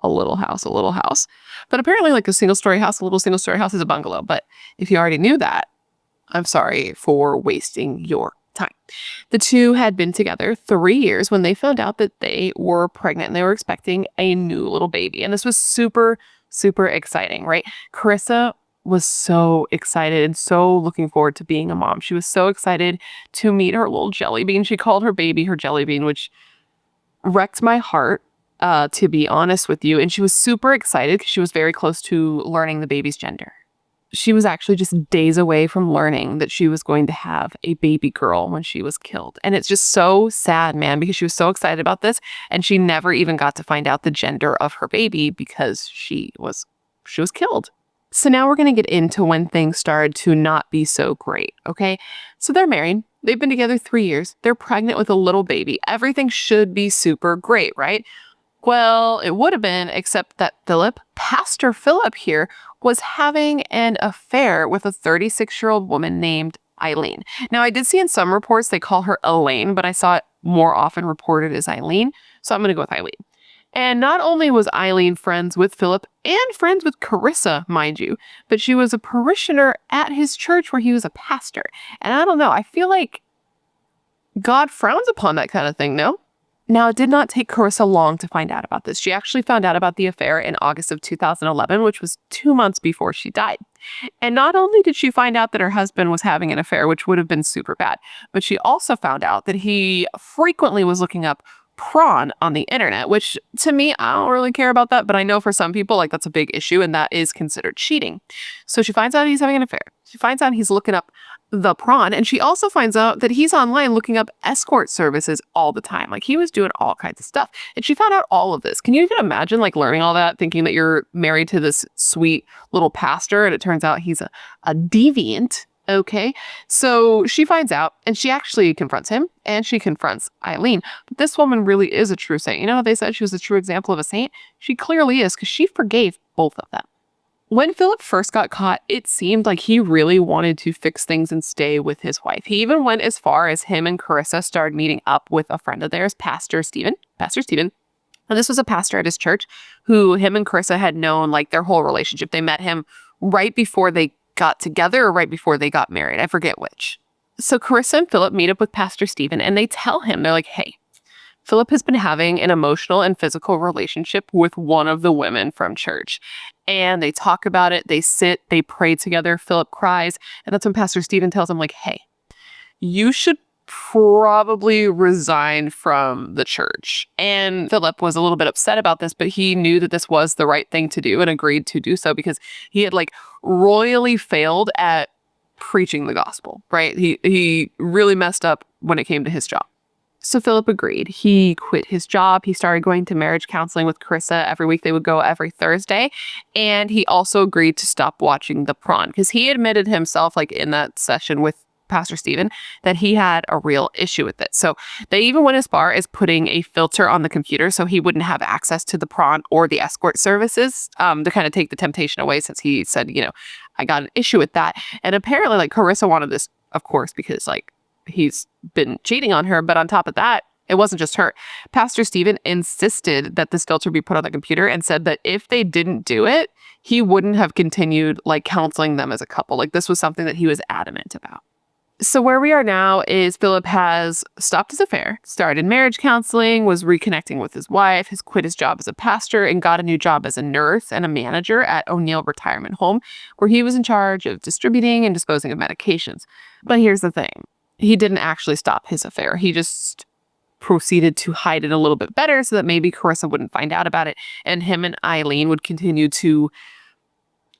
Speaker 1: a little house. But apparently like a little single-story house is a bungalow. But if you already knew that, I'm sorry for wasting your time. The two had been together 3 years when they found out that they were pregnant and they were expecting a new little baby. And this was super exciting, right? Karissa was so excited and so looking forward to being a mom. She was so excited to meet her little jelly bean. She called her baby her jelly bean, which wrecked my heart, to be honest with you. And she was super excited because she was very close to learning the baby's gender. She was actually just days away from learning that she was going to have a baby girl when she was killed. And it's just so sad, man, because she was so excited about this, and she never even got to find out the gender of her baby because she was killed. So now we're going to get into when things started to not be so great, okay? So they're married. They've been together 3 years. They're pregnant with a little baby. Everything should be super great, right? Well, it would have been, except that Pastor Philip here, was having an affair with a 36-year-old woman named Eileen. Now, I did see in some reports they call her Elaine, but I saw it more often reported as Eileen, so I'm going to go with Eileen. And not only was Eileen friends with Philip and friends with Karissa, mind you, but she was a parishioner at his church where he was a pastor. And I don't know, I feel like God frowns upon that kind of thing, no? Now, it did not take Karissa long to find out about this. She actually found out about the affair in August of 2011, which was 2 months before she died. And not only did she find out that her husband was having an affair, which would have been super bad, but she also found out that he frequently was looking up porn on the internet, which to me, I don't really care about that, but I know for some people, like, that's a big issue, and that is considered cheating. So she finds out he's having an affair. She finds out he's looking up the prawn, and she also finds out that he's online looking up escort services all the time. Like, he was doing all kinds of stuff, and she found out all of this. Can you even imagine, like, learning all that, thinking that you're married to this sweet little pastor, and it turns out he's a deviant? Okay, so she finds out, and she actually confronts him, and she confronts Eileen. But this woman really is a true saint. You know, they said she was a true example of a saint. She clearly is, because she forgave both of them. When Philip first got caught, it seemed like he really wanted to fix things and stay with his wife. He even went as far as him and Karissa started meeting up with a friend of theirs, Pastor Stephen. And this was a pastor at his church who him and Karissa had known, like, their whole relationship. They met him right before they got together or right before they got married. I forget which. So Karissa and Philip meet up with Pastor Stephen, and they tell him, they're like, hey, Philip has been having an emotional and physical relationship with one of the women from church. And they talk about it. They sit, they pray together. Philip cries. And that's when Pastor Stephen tells him, like, hey, you should probably resign from the church. And Philip was a little bit upset about this, but he knew that this was the right thing to do and agreed to do so because he had, like, royally failed at preaching the gospel, right? He really messed up when it came to his job. So Philip agreed. He quit his job. He started going to marriage counseling with Karissa every week. They would go every Thursday. And he also agreed to stop watching the prawn because he admitted himself, like, in that session with Pastor Stephen, that he had a real issue with it. So they even went as far as putting a filter on the computer so he wouldn't have access to the prawn or the escort services, to kind of take the temptation away, since he said, you know, I got an issue with that. And apparently, like, Karissa wanted this, of course, because, like, he's been cheating on her. But on top of that, it wasn't just her. Pastor Stephen insisted that this filter be put on the computer and said that if they didn't do it, he wouldn't have continued, like, counseling them as a couple. Like, this was something that he was adamant about. So where we are now is Philip has stopped his affair, started marriage counseling, was reconnecting with his wife, has quit his job as a pastor, and got a new job as a nurse and a manager at O'Neill Retirement Home, where he was in charge of distributing and disposing of medications. But here's the thing. He didn't actually stop his affair. He just proceeded to hide it a little bit better so that maybe Karissa wouldn't find out about it, and him and Eileen would continue to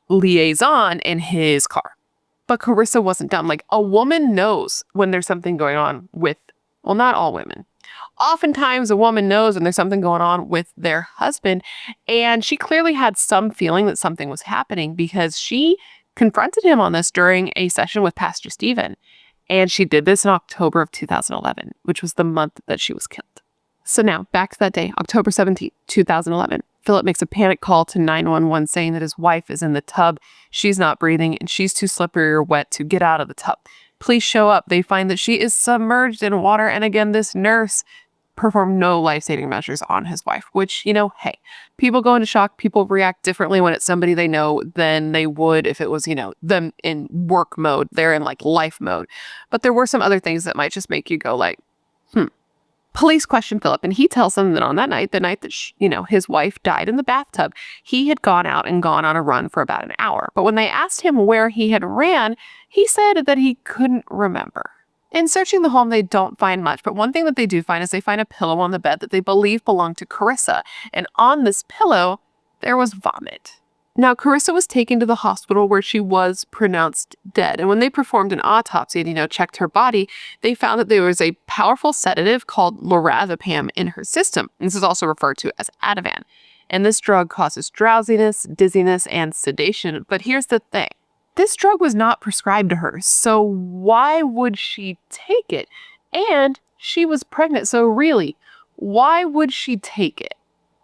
Speaker 1: liaison in his car. But Karissa wasn't dumb. Like, a woman knows when there's something going on with, well, not all women. Oftentimes, a woman knows when there's something going on with their husband. And she clearly had some feeling that something was happening because she confronted him on this during a session with Pastor Stephen. And she did this in October of 2011, which was the month that she was killed. So now, back to that day, October 17th, 2011. Philip makes a panic call to 911 saying that his wife is in the tub. She's not breathing and she's too slippery or wet to get out of the tub. Police show up. They find that she is submerged in water. And again, this nurse performed no life-saving measures on his wife, which, you know, hey, people go into shock. People react differently when it's somebody they know than they would if it was, you know, them in work mode. They're in like life mode. But there were some other things that might just make you go like, Police question Philip, and he tells them that on that night, the night that, his wife died in the bathtub, he had gone out and gone on a run for about an hour. But when they asked him where he had ran, he said that he couldn't remember. In searching the home, they don't find much, but one thing that they do find is they find a pillow on the bed that they believe belonged to Karissa, and on this pillow, there was vomit. Now, Karissa was taken to the hospital where she was pronounced dead. And when they performed an autopsy and, checked her body, they found that there was a powerful sedative called lorazepam in her system. This is also referred to as Ativan. And this drug causes drowsiness, dizziness, and sedation. But here's the thing. This drug was not prescribed to her. So why would she take it? And she was pregnant. So really, why would she take it?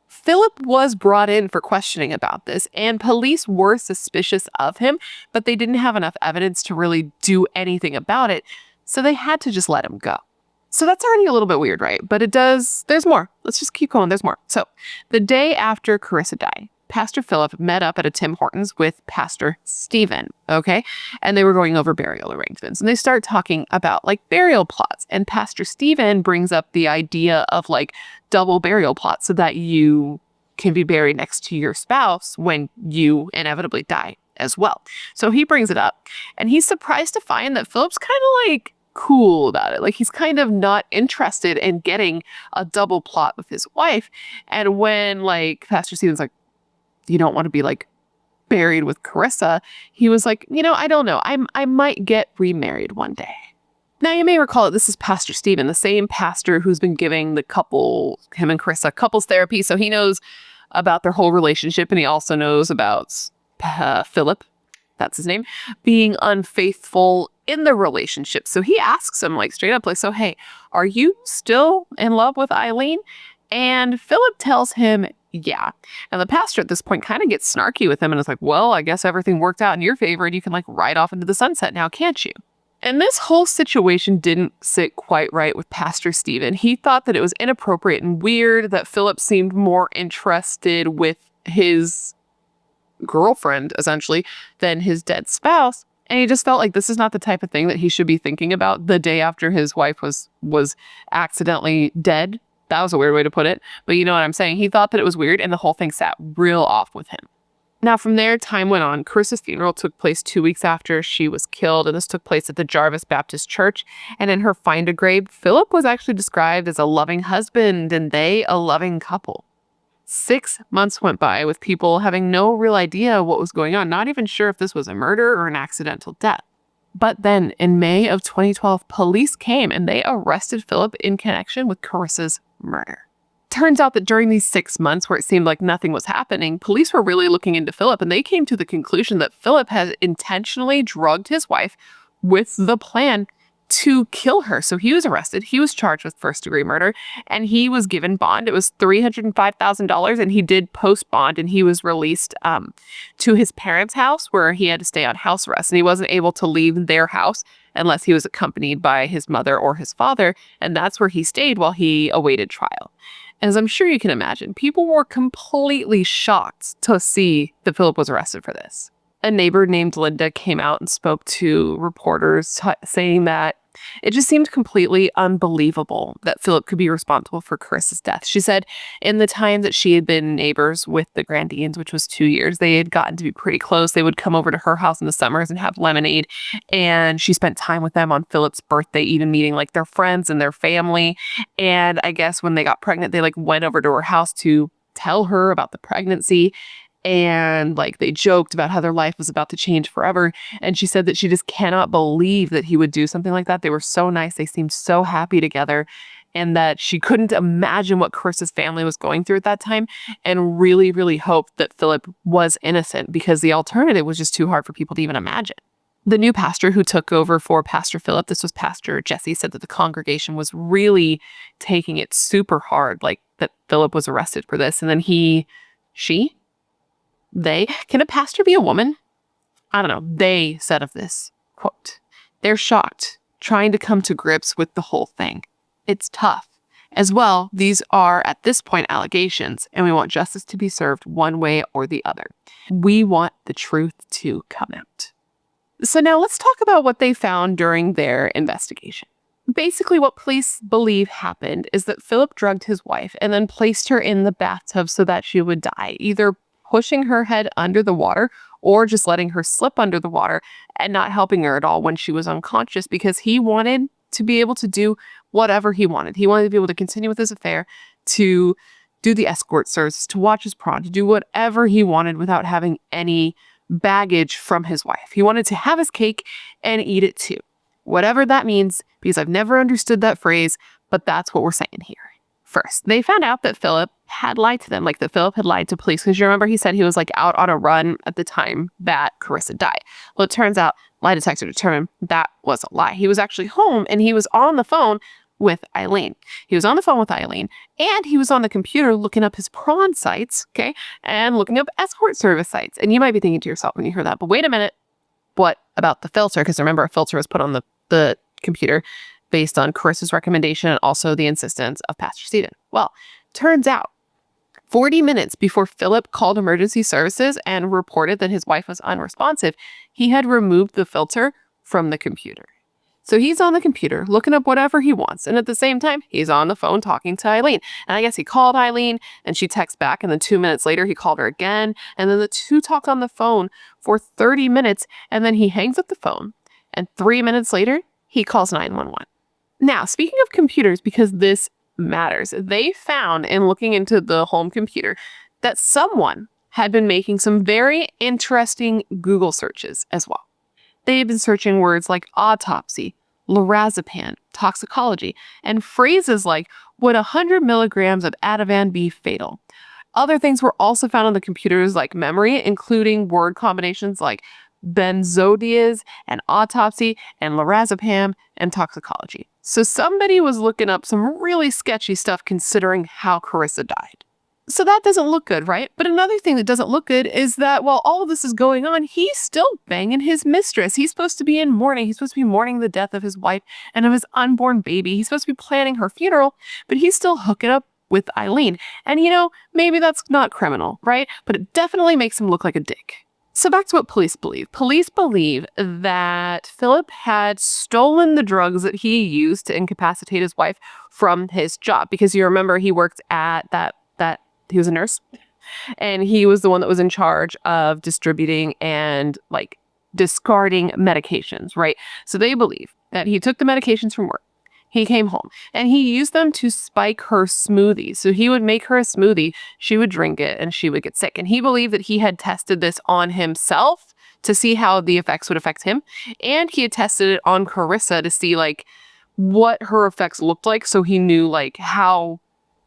Speaker 1: Philip was brought in for questioning about this, and police were suspicious of him, but they didn't have enough evidence to really do anything about it, so they had to just let him go. So that's already a little bit weird, right? But there's more. Let's just keep going. There's more. So the day after Karissa died, Pastor Philip met up at a Tim Hortons with Pastor Stephen, okay? And they were going over burial arrangements. And they start talking about like burial plots. And Pastor Stephen brings up the idea of like double burial plots so that you can be buried next to your spouse when you inevitably die as well. So he brings it up. And he's surprised to find that Philip's kind of like cool about it. Like he's kind of not interested in getting a double plot with his wife. And when like Pastor Stephen's like, you don't want to be like buried with Karissa, he was like, I don't know. I might get remarried one day. Now, you may recall that this is Pastor Stephen, the same pastor who's been giving the couple, him and Karissa, couples therapy. So he knows about their whole relationship, and he also knows about Philip, that's his name, being unfaithful in the relationship. So he asks him like straight up, like, so, hey, are you still in love with Eileen? And Philip tells him, yeah. And the pastor at this point kind of gets snarky with him and is like, well, I guess everything worked out in your favor and you can like ride off into the sunset now, can't you? And this whole situation didn't sit quite right with Pastor Stephen. He thought that it was inappropriate and weird that Philip seemed more interested with his girlfriend, essentially, than his dead spouse. And he just felt like this is not the type of thing that he should be thinking about the day after his wife was accidentally dead. That was a weird way to put it. But you know what I'm saying? He thought that it was weird and the whole thing sat real off with him. Now, from there, time went on. Karissa's funeral took place 2 weeks after she was killed, and this took place at the Jarvis Baptist Church. And in her find-a-grave, Philip was actually described as a loving husband and they a loving couple. 6 months went by with people having no real idea what was going on, not even sure if this was a murder or an accidental death. But then, in May of 2012, police came and they arrested Philip in connection with Karissa's murder. Turns out that during these 6 months where it seemed like nothing was happening, police were really looking into Philip, and they came to the conclusion that Philip had intentionally drugged his wife with the plan to kill her. So he was arrested. He was charged with first-degree murder, and he was given bond. It was $305,000, and he did post bond, and he was released to his parents' house where he had to stay on house arrest, and he wasn't able to leave their house unless he was accompanied by his mother or his father, and that's where he stayed while he awaited trial. As I'm sure you can imagine, people were completely shocked to see that Philip was arrested for this. A neighbor named Linda came out and spoke to reporters saying that it just seemed completely unbelievable that Philip could be responsible for Karissa's death. She said in the time that she had been neighbors with the Grandines, which was 2 years, they had gotten to be pretty close. They would come over to her house in the summers and have lemonade. And she spent time with them on Philip's birthday, even meeting like their friends and their family. And I guess when they got pregnant, they like went over to her house to tell her about the pregnancy. And like they joked about how their life was about to change forever. And she said that she just cannot believe that he would do something like that. They were so nice. They seemed so happy together. And that she couldn't imagine what Karissa's family was going through at that time. And really, really hoped that Philip was innocent because the alternative was just too hard for people to even imagine. The new pastor who took over for Pastor Philip, this was Pastor Jesse, said that the congregation was really taking it super hard, like that Philip was arrested for this. And then can a pastor be a woman? I don't know. They said of this, quote, "They're shocked, trying to come to grips with the whole thing. It's tough. As well, these are at this point allegations, and we want justice to be served one way or the other. We want the truth to come out." So now let's talk about what they found during their investigation. Basically, what police believe happened is that Philip drugged his wife and then placed her in the bathtub so that she would die, either pushing her head under the water or just letting her slip under the water and not helping her at all when she was unconscious because he wanted to be able to do whatever he wanted. He wanted to be able to continue with his affair, to do the escort service, to watch his prom, to do whatever he wanted without having any baggage from his wife. He wanted to have his cake and eat it too. Whatever that means, because I've never understood that phrase, but that's what we're saying here. First, they found out that Philip had lied to them, like that Philip had lied to police. Because you remember he said he was like out on a run at the time that Karissa died. Well, it turns out lie detector determined that was a lie. He was actually home and he was on the phone with Eileen. He was on the phone with Eileen and he was on the computer looking up his prawn sites, okay, and looking up escort service sites. And you might be thinking to yourself when you hear that, but wait a minute, what about the filter? Because remember, a filter was put on the computer based on Karissa's recommendation and also the insistence of Pastor Stephen. Well, turns out 40 minutes before Philip called emergency services and reported that his wife was unresponsive, he had removed the filter from the computer. So he's on the computer looking up whatever he wants. And at the same time, he's on the phone talking to Eileen. And I guess he called Eileen and she texts back. And then 2 minutes later, he called her again. And then the two talked on the phone for 30 minutes. And then he hangs up the phone. And 3 minutes later, he calls 911. Now, speaking of computers, because this matters, they found in looking into the home computer that someone had been making some very interesting Google searches as well. They had been searching words like autopsy, lorazepam, toxicology, and phrases like, would 100 milligrams of Ativan be fatal? Other things were also found on the computers like memory, including word combinations like benzodiaz and autopsy and lorazepam and toxicology. So somebody was looking up some really sketchy stuff considering how Karissa died. So that doesn't look good, right? But another thing that doesn't look good is that while all of this is going on, he's still banging his mistress. He's supposed to be in mourning. He's supposed to be mourning the death of his wife and of his unborn baby. He's supposed to be planning her funeral, but he's still hooking up with Eileen. And you know, maybe that's not criminal, right? But it definitely makes him look like a dick. So back to what police believe. Police believe that Philip had stolen the drugs that he used to incapacitate his wife from his job. Because you remember he worked at that he was a nurse. And he was the one that was in charge of distributing and like discarding medications, right? So they believe that he took the medications from work. He came home and he used them to spike her smoothie. So he would make her a smoothie, she would drink it, and she would get sick. And he believed that he had tested this on himself to see how the effects would affect him. And he had tested it on Karissa to see like what her effects looked like. So he knew like how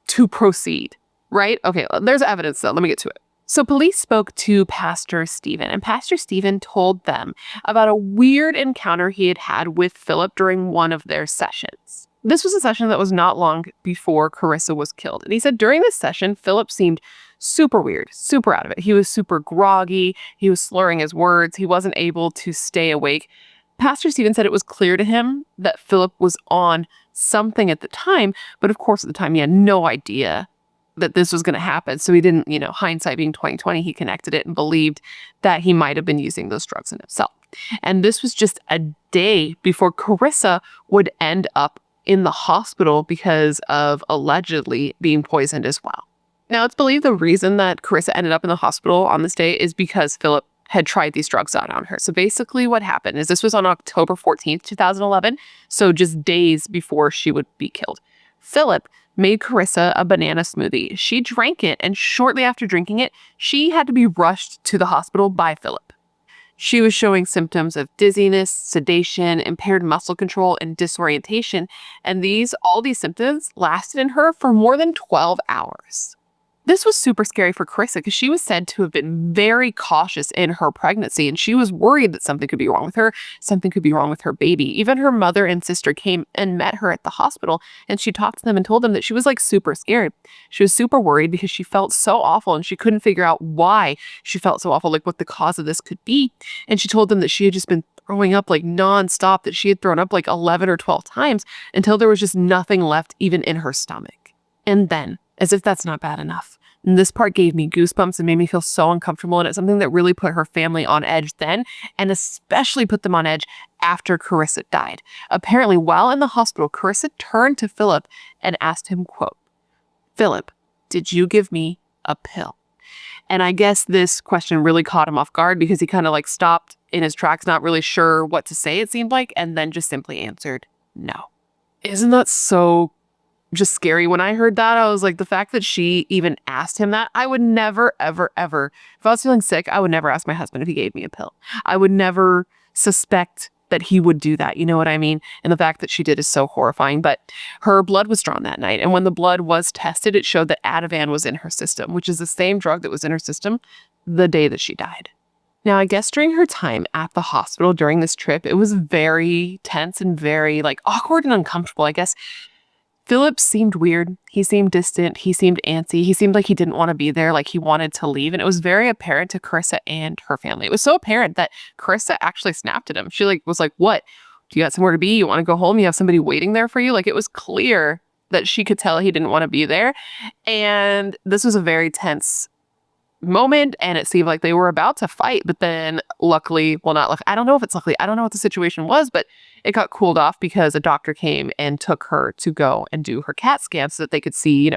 Speaker 1: to proceed, right? Okay, there's evidence though. Let me get to it. So police spoke to Pastor Stephen, and Pastor Stephen told them about a weird encounter he had had with Philip during one of their sessions. This was a session that was not long before Karissa was killed. And he said during this session, Philip seemed super weird, super out of it. He was super groggy. He was slurring his words. He wasn't able to stay awake. Pastor Stephen said it was clear to him that Philip was on something at the time, but of course at the time he had no idea that this was going to happen. So he didn't, hindsight being 2020, he connected it and believed that he might have been using those drugs in himself. And this was just a day before Karissa would end up in the hospital because of allegedly being poisoned as well. Now, it's believed the reason that Karissa ended up in the hospital on this day is because Philip had tried these drugs out on her. So basically what happened is this was on October 14th, 2011, so just days before she would be killed. Philip made Karissa a banana smoothie. She drank it, and shortly after drinking it, she had to be rushed to the hospital by Philip. She was showing symptoms of dizziness, sedation, impaired muscle control, and disorientation, and all these symptoms lasted in her for more than 12 hours. This was super scary for Karissa because she was said to have been very cautious in her pregnancy, and she was worried that something could be wrong with her, something could be wrong with her baby. Even her mother and sister came and met her at the hospital, and she talked to them and told them that she was super scared. She was super worried because she felt so awful, and she couldn't figure out why she felt so awful, what the cause of this could be. And she told them that she had just been throwing up nonstop, that she had thrown up 11 or 12 times until there was just nothing left even in her stomach. And then, as if that's not bad enough, and this part gave me goosebumps and made me feel so uncomfortable, and it's something that really put her family on edge then, and especially put them on edge after Karissa died. Apparently, while in the hospital, Karissa turned to Philip and asked him, quote, "Philip, did you give me a pill?" And I guess this question really caught him off guard because he kind of stopped in his tracks, not really sure what to say, it seemed like, and then just simply answered, "No." Isn't that so just scary? When I heard that, I was like, the fact that she even asked him that, I would never, ever, ever, if I was feeling sick, I would never ask my husband if he gave me a pill. I would never suspect that he would do that. You know what I mean? And the fact that she did is so horrifying. But her blood was drawn that night. And when the blood was tested, it showed that Ativan was in her system, which is the same drug that was in her system the day that she died. Now, I guess during her time at the hospital during this trip, it was very tense and very awkward and uncomfortable. I guess Philip seemed weird. He seemed distant. He seemed antsy. He seemed like he didn't want to be there, he wanted to leave. And it was very apparent to Karissa and her family. It was so apparent that Karissa actually snapped at him. She was like, "What? Do you got somewhere to be? You want to go home? You have somebody waiting there for you?" It was clear that she could tell he didn't want to be there. And this was a very tense moment, and it seemed like they were about to fight, but then luckily, well, not luckily, I don't know if it's luckily, I don't know what the situation was, but it got cooled off because a doctor came and took her to go and do her CAT scan so that they could see,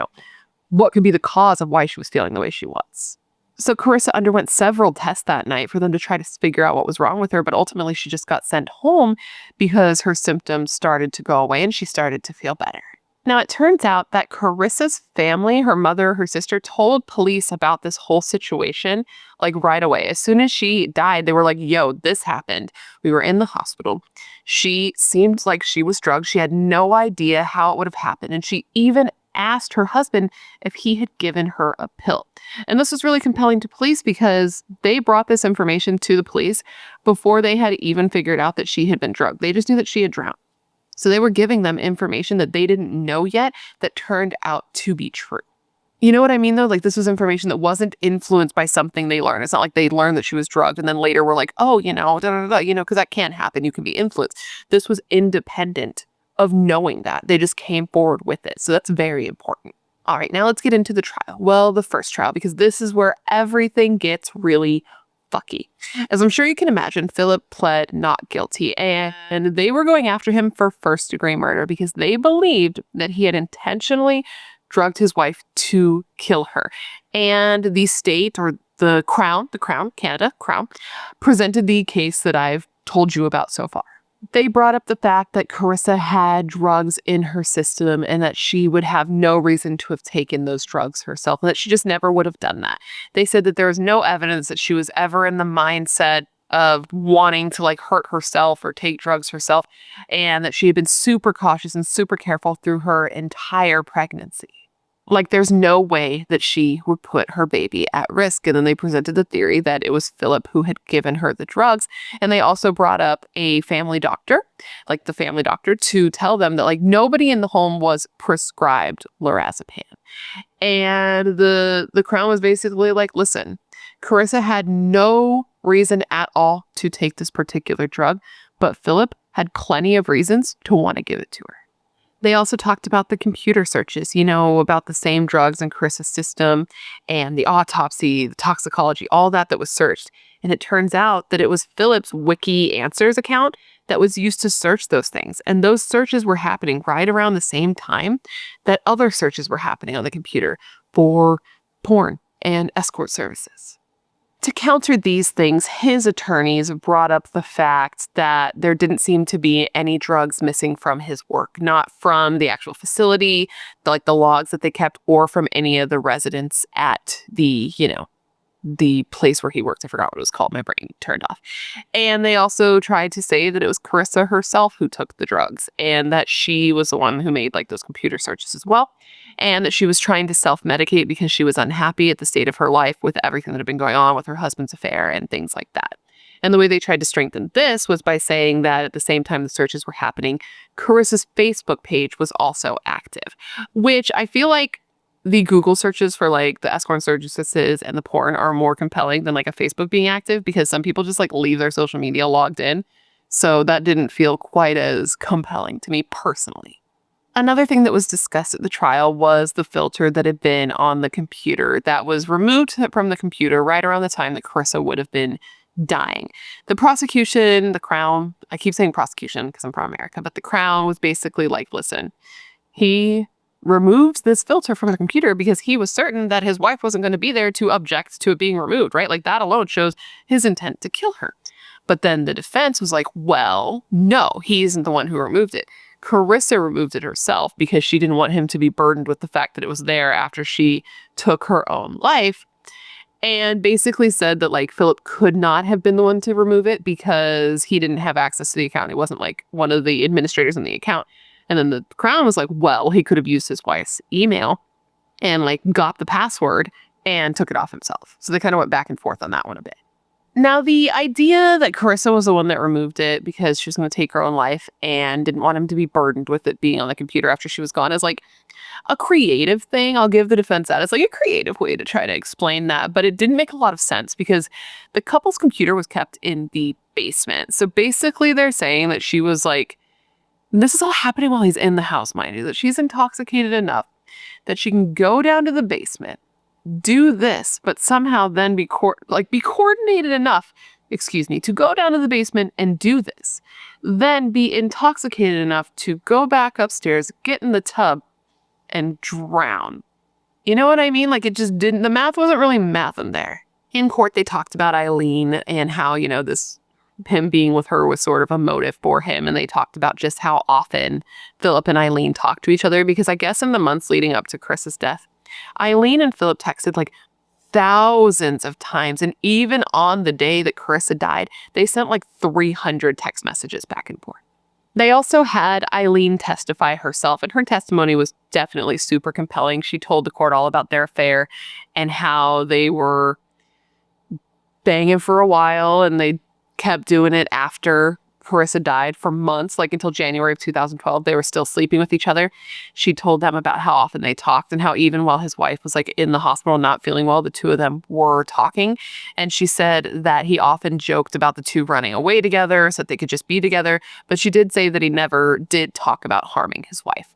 Speaker 1: what could be the cause of why she was feeling the way she was. So Karissa underwent several tests that night for them to try to figure out what was wrong with her, but ultimately she just got sent home because her symptoms started to go away and she started to feel better. Now, it turns out that Karissa's family, her mother, her sister, told police about this whole situation right away. As soon as she died, they were like, "Yo, this happened. We were in the hospital. She seemed like she was drugged. She had no idea how it would have happened." And she even asked her husband if he had given her a pill. And this was really compelling to police because they brought this information to the police before they had even figured out that she had been drugged. They just knew that she had drowned. So they were giving them information that they didn't know yet that turned out to be true. You know what I mean, though? This was information that wasn't influenced by something they learned. It's not like they learned that she was drugged and then later were like, "Oh, because that can't happen. You can be influenced." This was independent of knowing that. They just came forward with it. So that's very important. All right, now let's get into the trial. Well, the first trial, because this is where everything gets really fucky. As I'm sure you can imagine, Philip pled not guilty, and they were going after him for first-degree murder because they believed that he had intentionally drugged his wife to kill her. And the state, or the Crown, Canada, Crown, presented the case that I've told you about so far. They brought up the fact that Karissa had drugs in her system and that she would have no reason to have taken those drugs herself and that she just never would have done that. They said that there was no evidence that she was ever in the mindset of wanting to hurt herself or take drugs herself, and that she had been super cautious and super careful through her entire pregnancy. There's no way that she would put her baby at risk. And then they presented the theory that it was Philip who had given her the drugs. And they also brought up a family doctor, the family doctor, to tell them that nobody in the home was prescribed lorazepam. And the Crown was basically "Listen, Karissa had no reason at all to take this particular drug, but Philip had plenty of reasons to want to give it to her." They also talked about the computer searches, about the same drugs in Karissa's system and the autopsy, the toxicology, all that was searched. And it turns out that it was Philip's Wiki Answers account that was used to search those things. And those searches were happening right around the same time that other searches were happening on the computer for porn and escort services. To counter these things, his attorneys brought up the fact that there didn't seem to be any drugs missing from his work, not from the actual facility, like the logs that they kept, or from any of the residents at the place where he worked. I forgot what it was called. My brain turned off. And they also tried to say that it was Karissa herself who took the drugs and that she was the one who made those computer searches as well. And that she was trying to self-medicate because she was unhappy at the state of her life with everything that had been going on with her husband's affair and things like that. And the way they tried to strengthen this was by saying that at the same time the searches were happening, Karissa's Facebook page was also active, which I feel like the Google searches for the escort services and the porn are more compelling than a Facebook being active, because some people just leave their social media logged in. So that didn't feel quite as compelling to me personally. Another thing that was discussed at the trial was the filter that had been on the computer that was removed from the computer right around the time that Karissa would have been dying. The prosecution, the Crown, I keep saying prosecution because I'm from America, but the Crown was basically listen, he removes this filter from the computer because he was certain that his wife wasn't going to be there to object to it being removed, right? That alone shows his intent to kill her. But then the defense was well, no, he isn't the one who removed it. Karissa removed it herself because she didn't want him to be burdened with the fact that it was there after she took her own life. And basically said that Philip could not have been the one to remove it because he didn't have access to the account. He wasn't one of the administrators in the account. And then the Crown was well, he could have used his wife's email and got the password and took it off himself. So they kind of went back and forth on that one a bit. Now, the idea that Karissa was the one that removed it because she was going to take her own life and didn't want him to be burdened with it being on the computer after she was gone is a creative thing. I'll give the defense that. It's a creative way to try to explain that, but it didn't make a lot of sense because the couple's computer was kept in the basement. So basically they're saying that she was this is all happening while he's in the house, mind you, that she's intoxicated enough that she can go down to the basement, do this, but somehow then be coordinated enough, to go down to the basement and do this, then be intoxicated enough to go back upstairs, get in the tub, and drown. You know what I mean? It just didn't, the math wasn't really mathing there. In court, they talked about Eileen and how, him being with her was sort of a motive for him. And they talked about just how often Philip and Eileen talked to each other, because I guess in the months leading up to Karissa's death, Eileen and Philip texted thousands of times. And even on the day that Karissa died, they sent 300 text messages back and forth. They also had Eileen testify herself, and her testimony was definitely super compelling. She told the court all about their affair and how they were banging for a while, and they kept doing it after Karissa died for months, until January of 2012, they were still sleeping with each other. She told them about how often they talked and how even while his wife was in the hospital not feeling well, the two of them were talking. And she said that he often joked about the two running away together so that they could just be together. But she did say that he never did talk about harming his wife.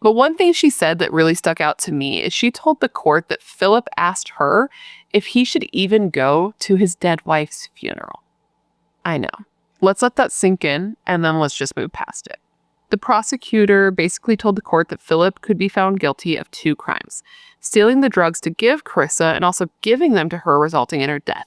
Speaker 1: But one thing she said that really stuck out to me is she told the court that Philip asked her if he should even go to his dead wife's funeral. I know. Let's let that sink in, and then let's just move past it. The prosecutor basically told the court that Philip could be found guilty of 2 crimes: stealing the drugs to give Karissa and also giving them to her, resulting in her death.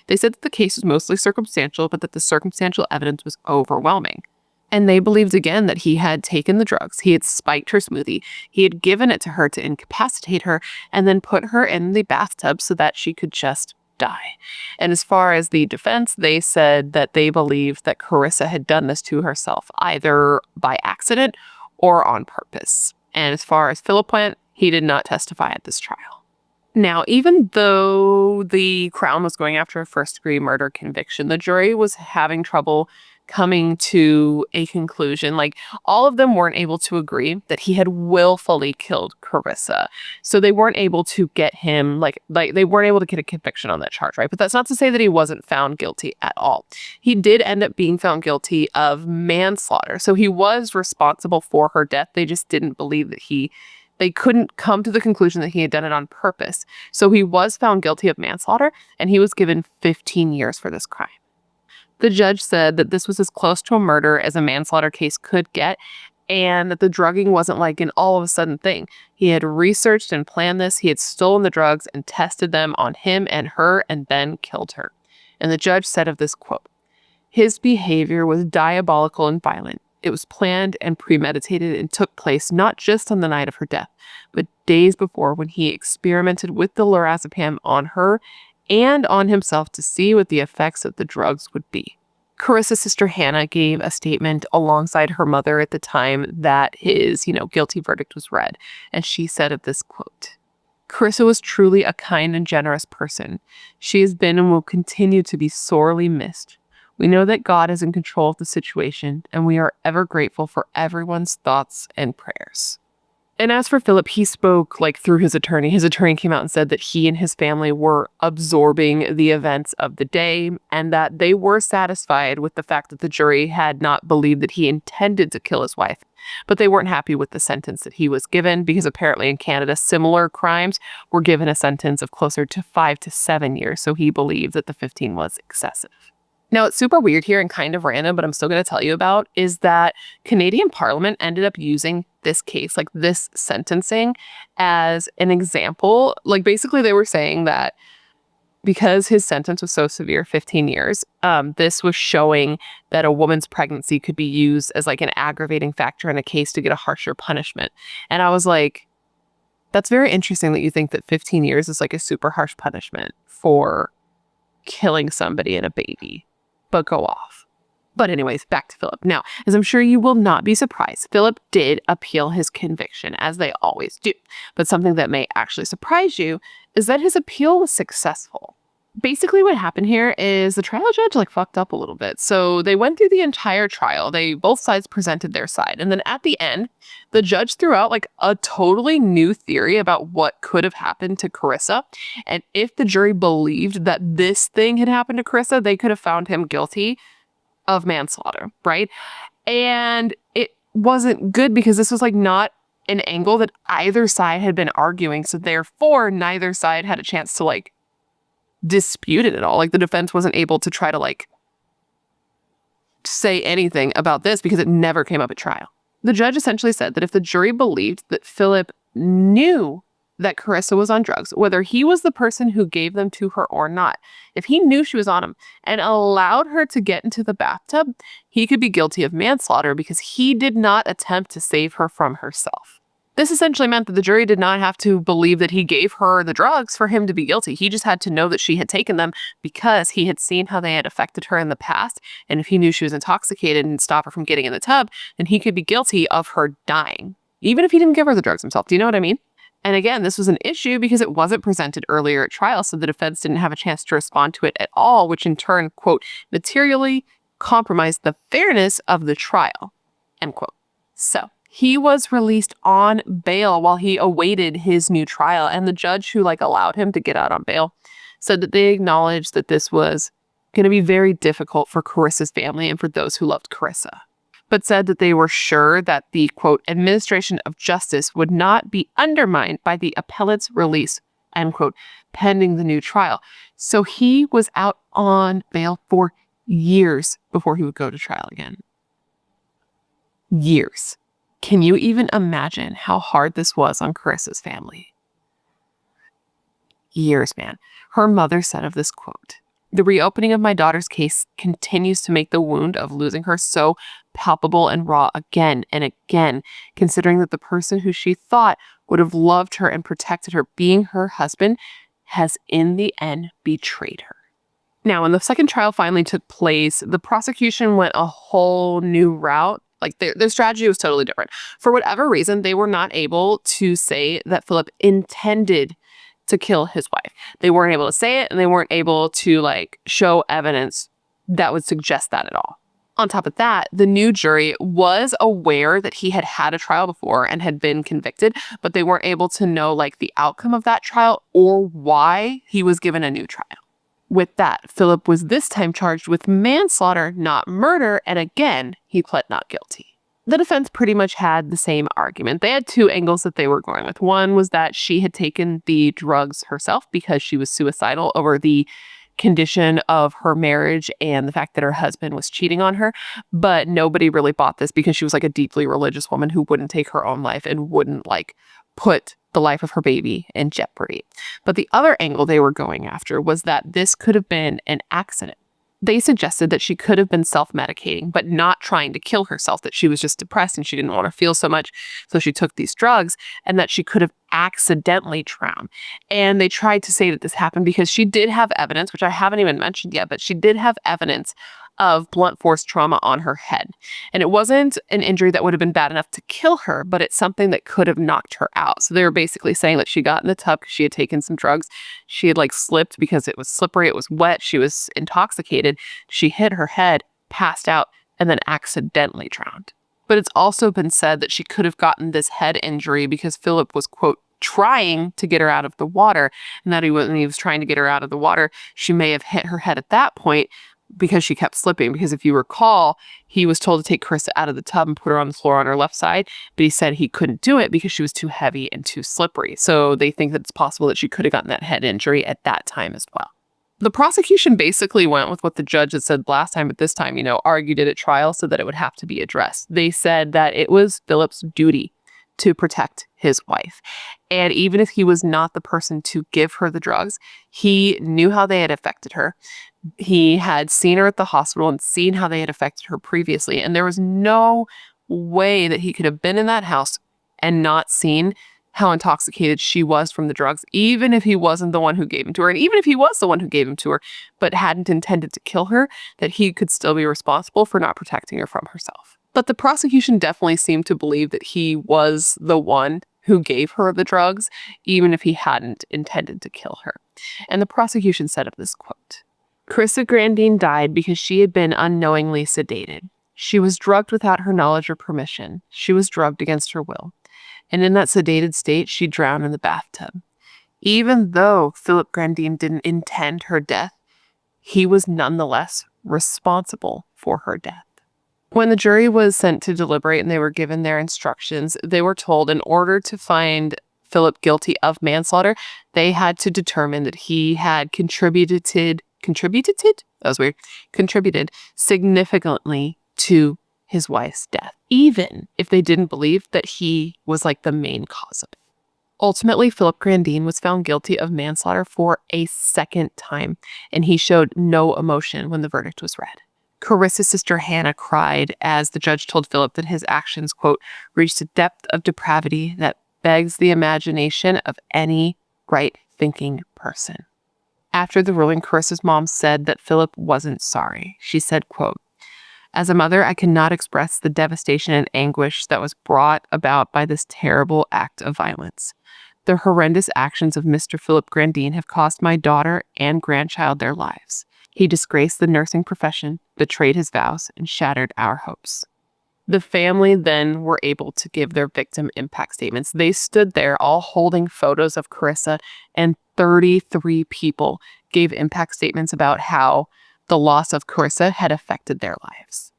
Speaker 1: They said that the case was mostly circumstantial, but that the circumstantial evidence was overwhelming. And they believed again that he had taken the drugs, he had spiked her smoothie, he had given it to her to incapacitate her, and then put her in the bathtub so that she could just die. And as far as the defense, they said that they believed that Karissa had done this to herself, either by accident or on purpose. And as far as Philip went, he did not testify at this trial. Now, even though the Crown was going after a first-degree murder conviction, the jury was having trouble coming to a conclusion. Like, all of them weren't able to agree that he had willfully killed Karissa. So they weren't able to get him, like they weren't able to get a conviction on that charge, right? But that's not to say that he wasn't found guilty at all. He did end up being found guilty of manslaughter. So he was responsible for her death. They just didn't believe that they couldn't come to the conclusion that he had done it on purpose. So he was found guilty of manslaughter, and he was given 15 years for this crime. The judge said that this was as close to a murder as a manslaughter case could get, and that the drugging wasn't like an all of a sudden thing. He had researched and planned this. He had stolen the drugs and tested them on him and her and then killed her. And the judge said of this, quote, "His behavior was diabolical and violent. It was planned and premeditated and took place not just on the night of her death, but days before, when he experimented with the lorazepam on her and on himself to see what the effects of the drugs would be." Karissa's sister Hannah gave a statement alongside her mother at the time that his, guilty verdict was read. And she said of this, quote, "Karissa was truly a kind and generous person. She has been and will continue to be sorely missed. We know that God is in control of the situation, and we are ever grateful for everyone's thoughts and prayers." And as for Philip, he spoke through his attorney. His attorney came out and said that he and his family were absorbing the events of the day, and that they were satisfied with the fact that the jury had not believed that he intended to kill his wife. But they weren't happy with the sentence that he was given, because apparently in Canada, similar crimes were given a sentence of closer to 5 to 7 years. So he believed that the 15 was excessive. Now, it's super weird here and kind of random, but I'm still going to tell you about, is that Canadian Parliament ended up using this case, this sentencing, as an example. Basically, they were saying that because his sentence was so severe, 15 years, this was showing that a woman's pregnancy could be used as an aggravating factor in a case to get a harsher punishment. And I was like, that's very interesting that you think that 15 years is a super harsh punishment for killing somebody and a baby. But go off. But anyways, back to Philip. Now, as I'm sure you will not be surprised, Philip did appeal his conviction, as they always do. But something that may actually surprise you is that his appeal was successful. Basically, what happened here is the trial judge fucked up a little bit. So they went through the entire trial. Both sides presented their side. And then at the end, the judge threw out a totally new theory about what could have happened to Karissa. And if the jury believed that this thing had happened to Karissa, they could have found him guilty of manslaughter, right? And it wasn't good, because this was not an angle that either side had been arguing. So therefore, neither side had a chance to dispute it at all. The defense wasn't able to try to say anything about this, because it never came up at trial. The judge essentially said that if the jury believed that Philip knew that Karissa was on drugs, whether he was the person who gave them to her or not, if he knew she was on them and allowed her to get into the bathtub, he could be guilty of manslaughter, because he did not attempt to save her from herself. This essentially meant that the jury did not have to believe that he gave her the drugs for him to be guilty. He just had to know that she had taken them, because he had seen how they had affected her in the past. And if he knew she was intoxicated and stopped her from getting in the tub, then he could be guilty of her dying, even if he didn't give her the drugs himself. Do you know what I mean? And again, this was an issue because it wasn't presented earlier at trial, so the defense didn't have a chance to respond to it at all, which in turn, quote, materially compromised the fairness of the trial, end quote. So he was released on bail while he awaited his new trial. And the judge who allowed him to get out on bail said that they acknowledged that this was going to be very difficult for Karissa's family and for those who loved Karissa, but said that they were sure that the, quote, administration of justice would not be undermined by the appellate's release, end quote, pending the new trial. So he was out on bail for years before he would go to trial again. Years. Can you even imagine how hard this was on Karissa's family? Years, man. Her mother said of this, quote, "The reopening of my daughter's case continues to make the wound of losing her so palpable and raw again and again, considering that the person who she thought would have loved her and protected her, being her husband, has in the end betrayed her." Now, when the second trial finally took place, the prosecution went a whole new route. Their strategy was totally different. For whatever reason, they were not able to say that Philip intended to kill his wife. They weren't able to say it, and they weren't able to show evidence that would suggest that at all. On top of that, the new jury was aware that he had had a trial before and had been convicted, but they weren't able to know like the outcome of that trial or why he was given a new trial. With that, Philip was this time charged with manslaughter, not murder, and again, he pled not guilty. The defense pretty much had the same argument. They had two angles that they were going with. One was that she had taken the drugs herself because she was suicidal over the condition of her marriage and the fact that her husband was cheating on her. But nobody really bought this because she was like a deeply religious woman who wouldn't take her own life and wouldn't like put the life of her baby in jeopardy. But the other angle they were going after was that this could have been an accident. They suggested that she could have been self-medicating, but not trying to kill herself, that she was just depressed and she didn't want to feel so much, so she took these drugs, and that she could have accidentally drowned. And they tried to say that this happened because she did have evidence, which I haven't even mentioned yet, but she did have evidence of blunt force trauma on her head. And it wasn't an injury that would have been bad enough to kill her, but it's something that could have knocked her out. So they were basically saying that she got in the tub because she had taken some drugs. She had like slipped because it was slippery, it was wet, she was intoxicated. She hit her head, passed out, and then accidentally drowned. But it's also been said that she could have gotten this head injury because Philip was, quote, trying to get her out of the water, and that when he was trying to get her out of the water, she may have hit her head at that point, because she kept slipping. Because if you recall, he was told to take Karissa out of the tub and put her on the floor on her left side, but he said he couldn't do it because she was too heavy and too slippery. So they think that it's possible that she could have gotten that head injury at that time as well. The prosecution basically went with what the judge had said last time, but this time, argued it at trial so that it would have to be addressed. They said that it was Philip's duty to protect his wife. And even if he was not the person to give her the drugs, he knew how they had affected her. He had seen her at the hospital and seen how they had affected her previously. And there was no way that he could have been in that house and not seen how intoxicated she was from the drugs, even if he wasn't the one who gave them to her. And even if he was the one who gave them to her, but hadn't intended to kill her, that he could still be responsible for not protecting her from herself. But the prosecution definitely seemed to believe that he was the one who gave her the drugs, even if he hadn't intended to kill her. And the prosecution said of this quote, "Karissa Grandine died because she had been unknowingly sedated. She was drugged without her knowledge or permission. She was drugged against her will. And in that sedated state, she drowned in the bathtub. Even though Philip Grandine didn't intend her death, he was nonetheless responsible for her death." When the jury was sent to deliberate and they were given their instructions, they were told in order to find Philip guilty of manslaughter, they had to determine that he had contributed significantly to his wife's death, even if they didn't believe that he was like the main cause of it. Ultimately, Philip Grandine was found guilty of manslaughter for a second time, and he showed no emotion when the verdict was read. Karissa's sister Hannah cried as the judge told Philip that his actions, quote, reached a depth of depravity that begs the imagination of any right-thinking person. After the ruling, Karissa's mom said that Philip wasn't sorry. She said, quote, "As a mother, I cannot express the devastation and anguish that was brought about by this terrible act of violence. The horrendous actions of Mr. Philip Grandine have cost my daughter and grandchild their lives. He disgraced the nursing profession, betrayed his vows, and shattered our hopes." The family then were able to give their victim impact statements. They stood there all holding photos of Karissa, and 33 people gave impact statements about how the loss of Karissa had affected their lives.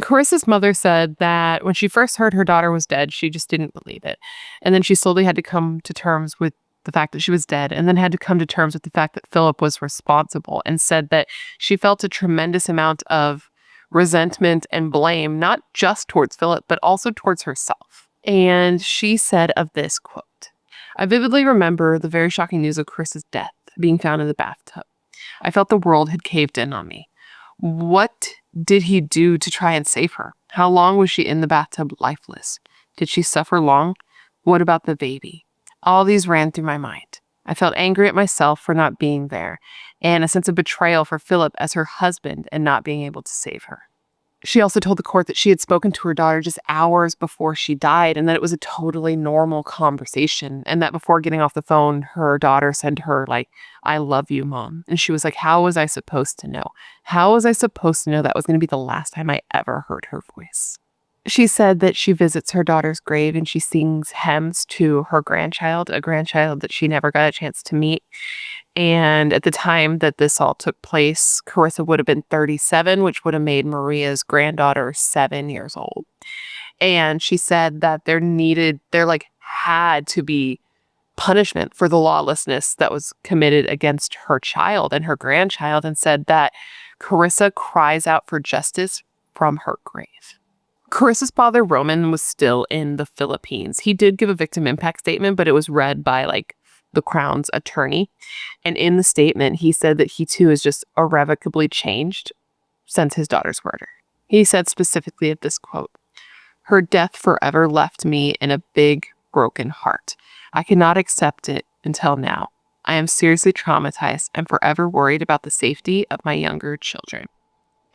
Speaker 1: Karissa's mother said that when she first heard her daughter was dead, she just didn't believe it. And then she slowly had to come to terms with the fact that she was dead, and then had to come to terms with the fact that Philip was responsible, and said that she felt a tremendous amount of resentment and blame, not just towards Philip, but also towards herself. And she said of this quote, "I vividly remember the very shocking news of Karissa's death being found in the bathtub. I felt the world had caved in on me. What did he do to try and save her? How long was she in the bathtub lifeless? Did she suffer long? What about the baby? All these ran through my mind. I felt angry at myself for not being there, and a sense of betrayal for Philip as her husband and not being able to save her." She also told the court that she had spoken to her daughter just hours before she died and that it was a totally normal conversation, and that before getting off the phone, her daughter said to her, like, "I love you, Mom." And she was like, how was I supposed to know? How was I supposed to know that was going to be the last time I ever heard her voice? She said that she visits her daughter's grave and she sings hymns to her grandchild, a grandchild that she never got a chance to meet. And at the time that this all took place, Karissa would have been 37, which would have made Maria's granddaughter 7 years old. And she said that there had to be punishment for the lawlessness that was committed against her child and her grandchild, and said that Karissa cries out for justice from her grave. Carissa's father, Roman, was still in the Philippines. He did give a victim impact statement, but it was read by the Crown's attorney. And in the statement, he said that he too is just irrevocably changed since his daughter's murder. He said specifically of this quote, "Her death forever left me in a big, broken heart. I cannot accept it until now. I am seriously traumatized and forever worried about the safety of my younger children."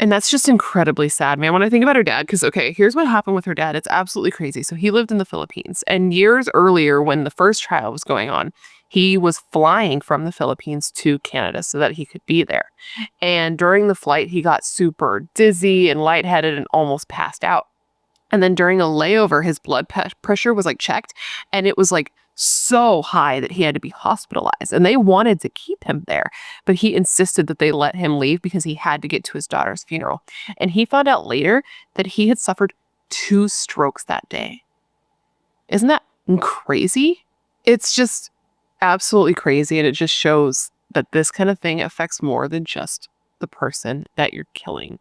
Speaker 1: And that's just incredibly sad, man. When I think about her dad, because, okay, here's what happened with her dad. It's absolutely crazy. So he lived in the Philippines. And years earlier, when the first trial was going on, he was flying from the Philippines to Canada so that he could be there. And during the flight, he got super dizzy and lightheaded and almost passed out. And then during a layover, his blood pressure was checked, and it was so high that he had to be hospitalized. And they wanted to keep him there, but he insisted that they let him leave because he had to get to his daughter's funeral. And he found out later that he had suffered 2 strokes that day. Isn't that crazy? It's just absolutely crazy, and it just shows that this kind of thing affects more than just the person that you're killing.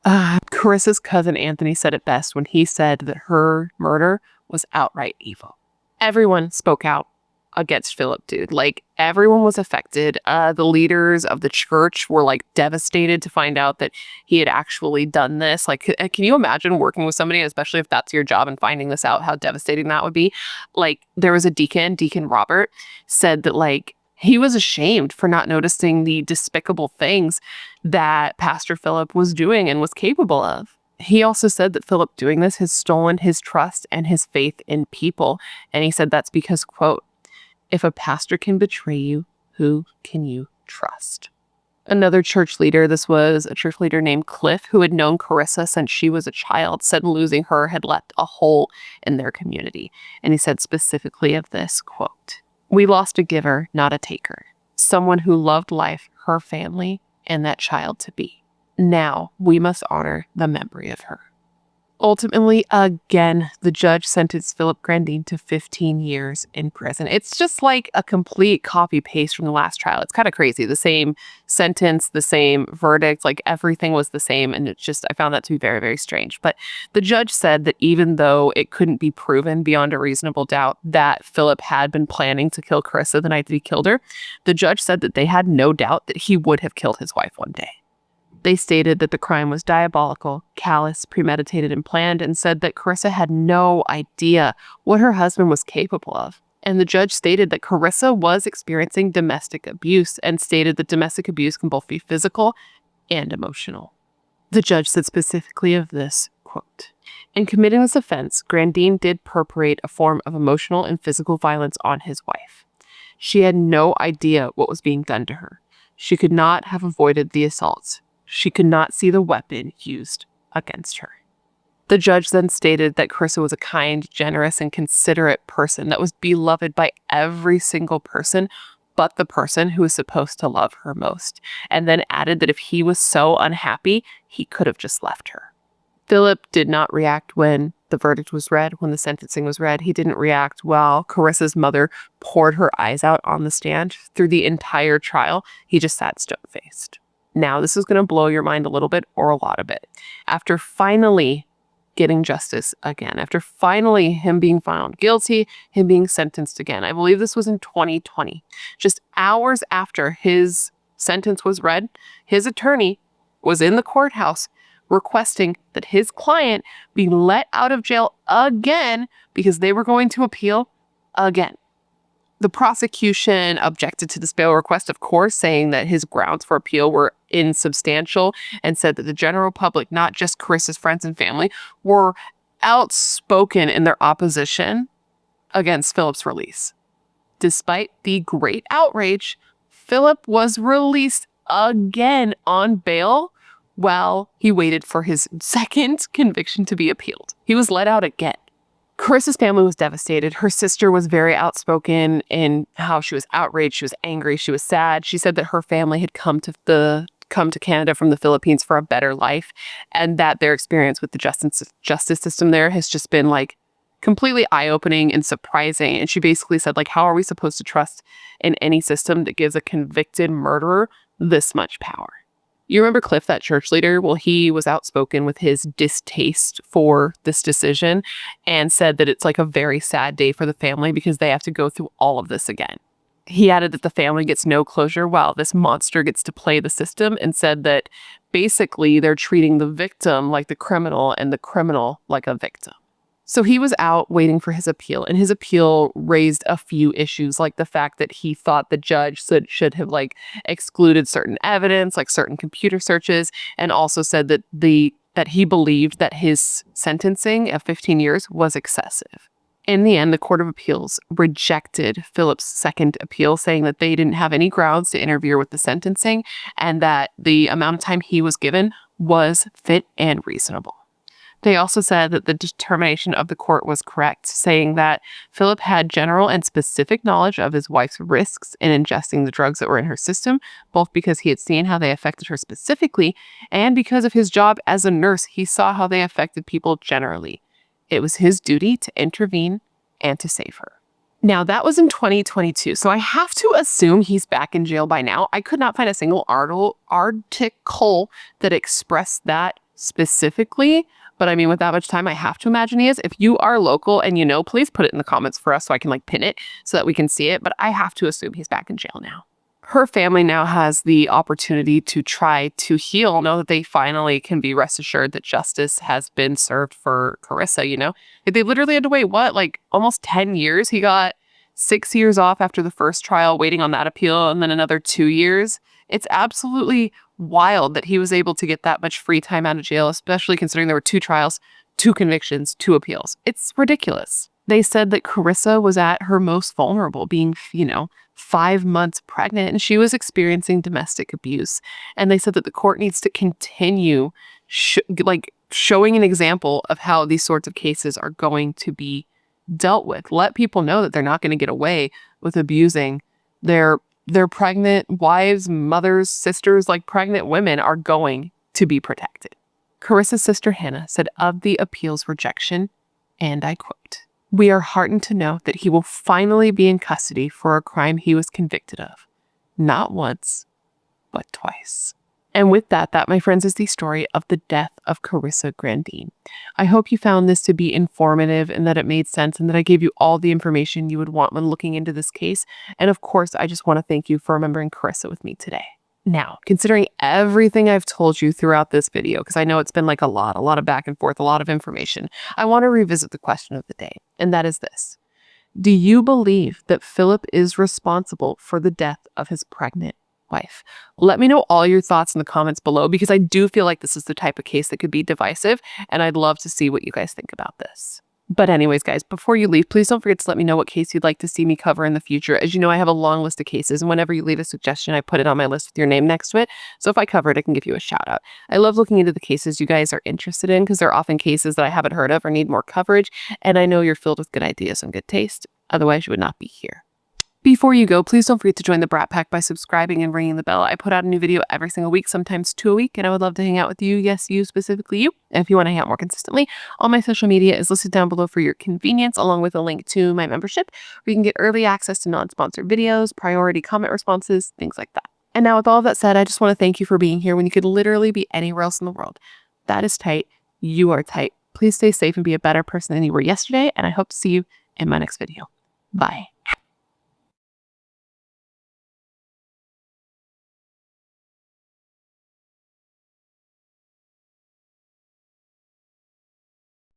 Speaker 1: Carissa's cousin Anthony said it best when he said that her murder was outright evil. Everyone spoke out against Philip, dude. Everyone was affected. The leaders of the church were devastated to find out that he had actually done this. Can you imagine working with somebody, especially if that's your job, and finding this out, how devastating that would be? There was a Deacon Robert, said that he was ashamed for not noticing the despicable things that Pastor Philip was doing and was capable of. He also said that Philip doing this has stolen his trust and his faith in people. And he said that's because, quote, "If a pastor can betray you, who can you trust?" Another church leader, this was a church leader named Cliff, who had known Karissa since she was a child, said losing her had left a hole in their community. And he said specifically of this, quote, "We lost a giver, not a taker. Someone who loved life, her family, and that child to be. Now we must honor the memory of her." Ultimately, again, the judge sentenced Philip Grandine to 15 years in prison. It's just a complete copy-paste from the last trial. It's kind of crazy. The same sentence, the same verdict, everything was the same. And I found that to be very, very strange. But the judge said that even though it couldn't be proven beyond a reasonable doubt that Philip had been planning to kill Karissa the night that he killed her, the judge said that they had no doubt that he would have killed his wife one day. They stated that the crime was diabolical, callous, premeditated, and planned, and said that Karissa had no idea what her husband was capable of. And the judge stated that Karissa was experiencing domestic abuse, and stated that domestic abuse can both be physical and emotional. The judge said specifically of this, quote, "In committing this offense, Grandine did perpetrate a form of emotional and physical violence on his wife. She had no idea what was being done to her. She could not have avoided the assaults. She could not see the weapon used against her." The judge then stated that Karissa was a kind, generous, and considerate person that was beloved by every single person but the person who was supposed to love her most, and then added that if he was so unhappy, he could have just left her. Philip did not react when the verdict was read, when the sentencing was read. He didn't react while Carissa's mother poured her eyes out on the stand. Through the entire trial, he just sat stone-faced. Now, this is going to blow your mind a little bit or a lot of it. After finally getting justice again, after finally him being found guilty, him being sentenced again, I believe this was in 2020, just hours after his sentence was read, his attorney was in the courthouse requesting that his client be let out of jail again because they were going to appeal again. The prosecution objected to this bail request, of course, saying that his grounds for appeal were insubstantial and said that the general public, not just Karissa's friends and family, were outspoken in their opposition against Philip's release. Despite the great outrage, Philip was released again on bail while he waited for his second conviction to be appealed. He was let out again. Karissa's family was devastated. Her sister was very outspoken in how she was outraged, she was angry, she was sad. She said that her family had come to Canada from the Philippines for a better life, and that their experience with the justice system there has just been like completely eye-opening and surprising. And she basically said, like, how are we supposed to trust in any system that gives a convicted murderer this much power? You remember Cliff, that church leader? Well, he was outspoken with his distaste for this decision and said that it's like a very sad day for the family because they have to go through all of this again. He added that the family gets no closure while this monster gets to play the system, and said that basically they're treating the victim like the criminal and the criminal like a victim. So he was out waiting for his appeal, and his appeal raised a few issues, like the fact that he thought the judge should have like excluded certain evidence, like certain computer searches, and also said that that he believed that his sentencing of 15 years was excessive. In the end, the Court of Appeals rejected Philip's second appeal, saying that they didn't have any grounds to interfere with the sentencing and that the amount of time he was given was fit and reasonable. They also said that the determination of the court was correct, saying that Philip had general and specific knowledge of his wife's risks in ingesting the drugs that were in her system, both because he had seen how they affected her specifically and because of his job as a nurse. He saw how they affected people generally. It was his duty to intervene and to save her. Now, that was in 2022, so I have to assume he's back in jail by now. I could not find a single article that expressed that specifically. But I mean, with that much time, I have to imagine he is. If you are local and you know, please put it in the comments for us so I can like pin it so that we can see it. But I have to assume he's back in jail now. Her family now has the opportunity to try to heal, know that they finally can be rest assured that justice has been served for Karissa, you know? They literally had to wait, what, like almost 10 years? He got 6 years off after the first trial, waiting on that appeal, and then another 2 years. It's absolutely wild that he was able to get that much free time out of jail, especially considering there were 2 trials, 2 convictions, 2 appeals. It's ridiculous. They said that Karissa was at her most vulnerable, being, 5 months pregnant, and she was experiencing domestic abuse. And they said that the court needs to continue showing an example of how these sorts of cases are going to be dealt with. Let people know that they're not going to get away with abusing their pregnant wives, mothers, sisters. Like, pregnant women are going to be protected. Karissa's sister Hannah said of the appeal's rejection, and I quote, "We are heartened to know that he will finally be in custody for a crime he was convicted of, not once, but twice." And with that, my friends, is the story of the death of Karissa Grandine. I hope you found this to be informative and that it made sense and that I gave you all the information you would want when looking into this case. And of course, I just want to thank you for remembering Karissa with me today. Now, considering everything I've told you throughout this video, because I know it's been like a lot of back and forth, a lot of information, I want to revisit the question of the day, and that is this. Do you believe that Philip is responsible for the death of his pregnant wife? Let me know all your thoughts in the comments below, because I do feel like this is the type of case that could be divisive, and I'd love to see what you guys think about this. But anyways, guys, before you leave, please don't forget to let me know what case you'd like to see me cover in the future. As you know, I have a long list of cases, and whenever you leave a suggestion, I put it on my list with your name next to it. So if I cover it, I can give you a shout out. I love looking into the cases you guys are interested in, because they're often cases that I haven't heard of or need more coverage, and I know you're filled with good ideas and good taste. Otherwise, you would not be here. Before you go, please don't forget to join the Brat Pack by subscribing and ringing the bell. I put out a new video every single week, sometimes 2 a week, and I would love to hang out with you. Yes, you, specifically you. And if you want to hang out more consistently, all my social media is listed down below for your convenience, along with a link to my membership, where you can get early access to non-sponsored videos, priority comment responses, things like that. And now with all of that said, I just want to thank you for being here when you could literally be anywhere else in the world. That is tight. You are tight. Please stay safe and be a better person than you were yesterday, and I hope to see you in my next video. Bye.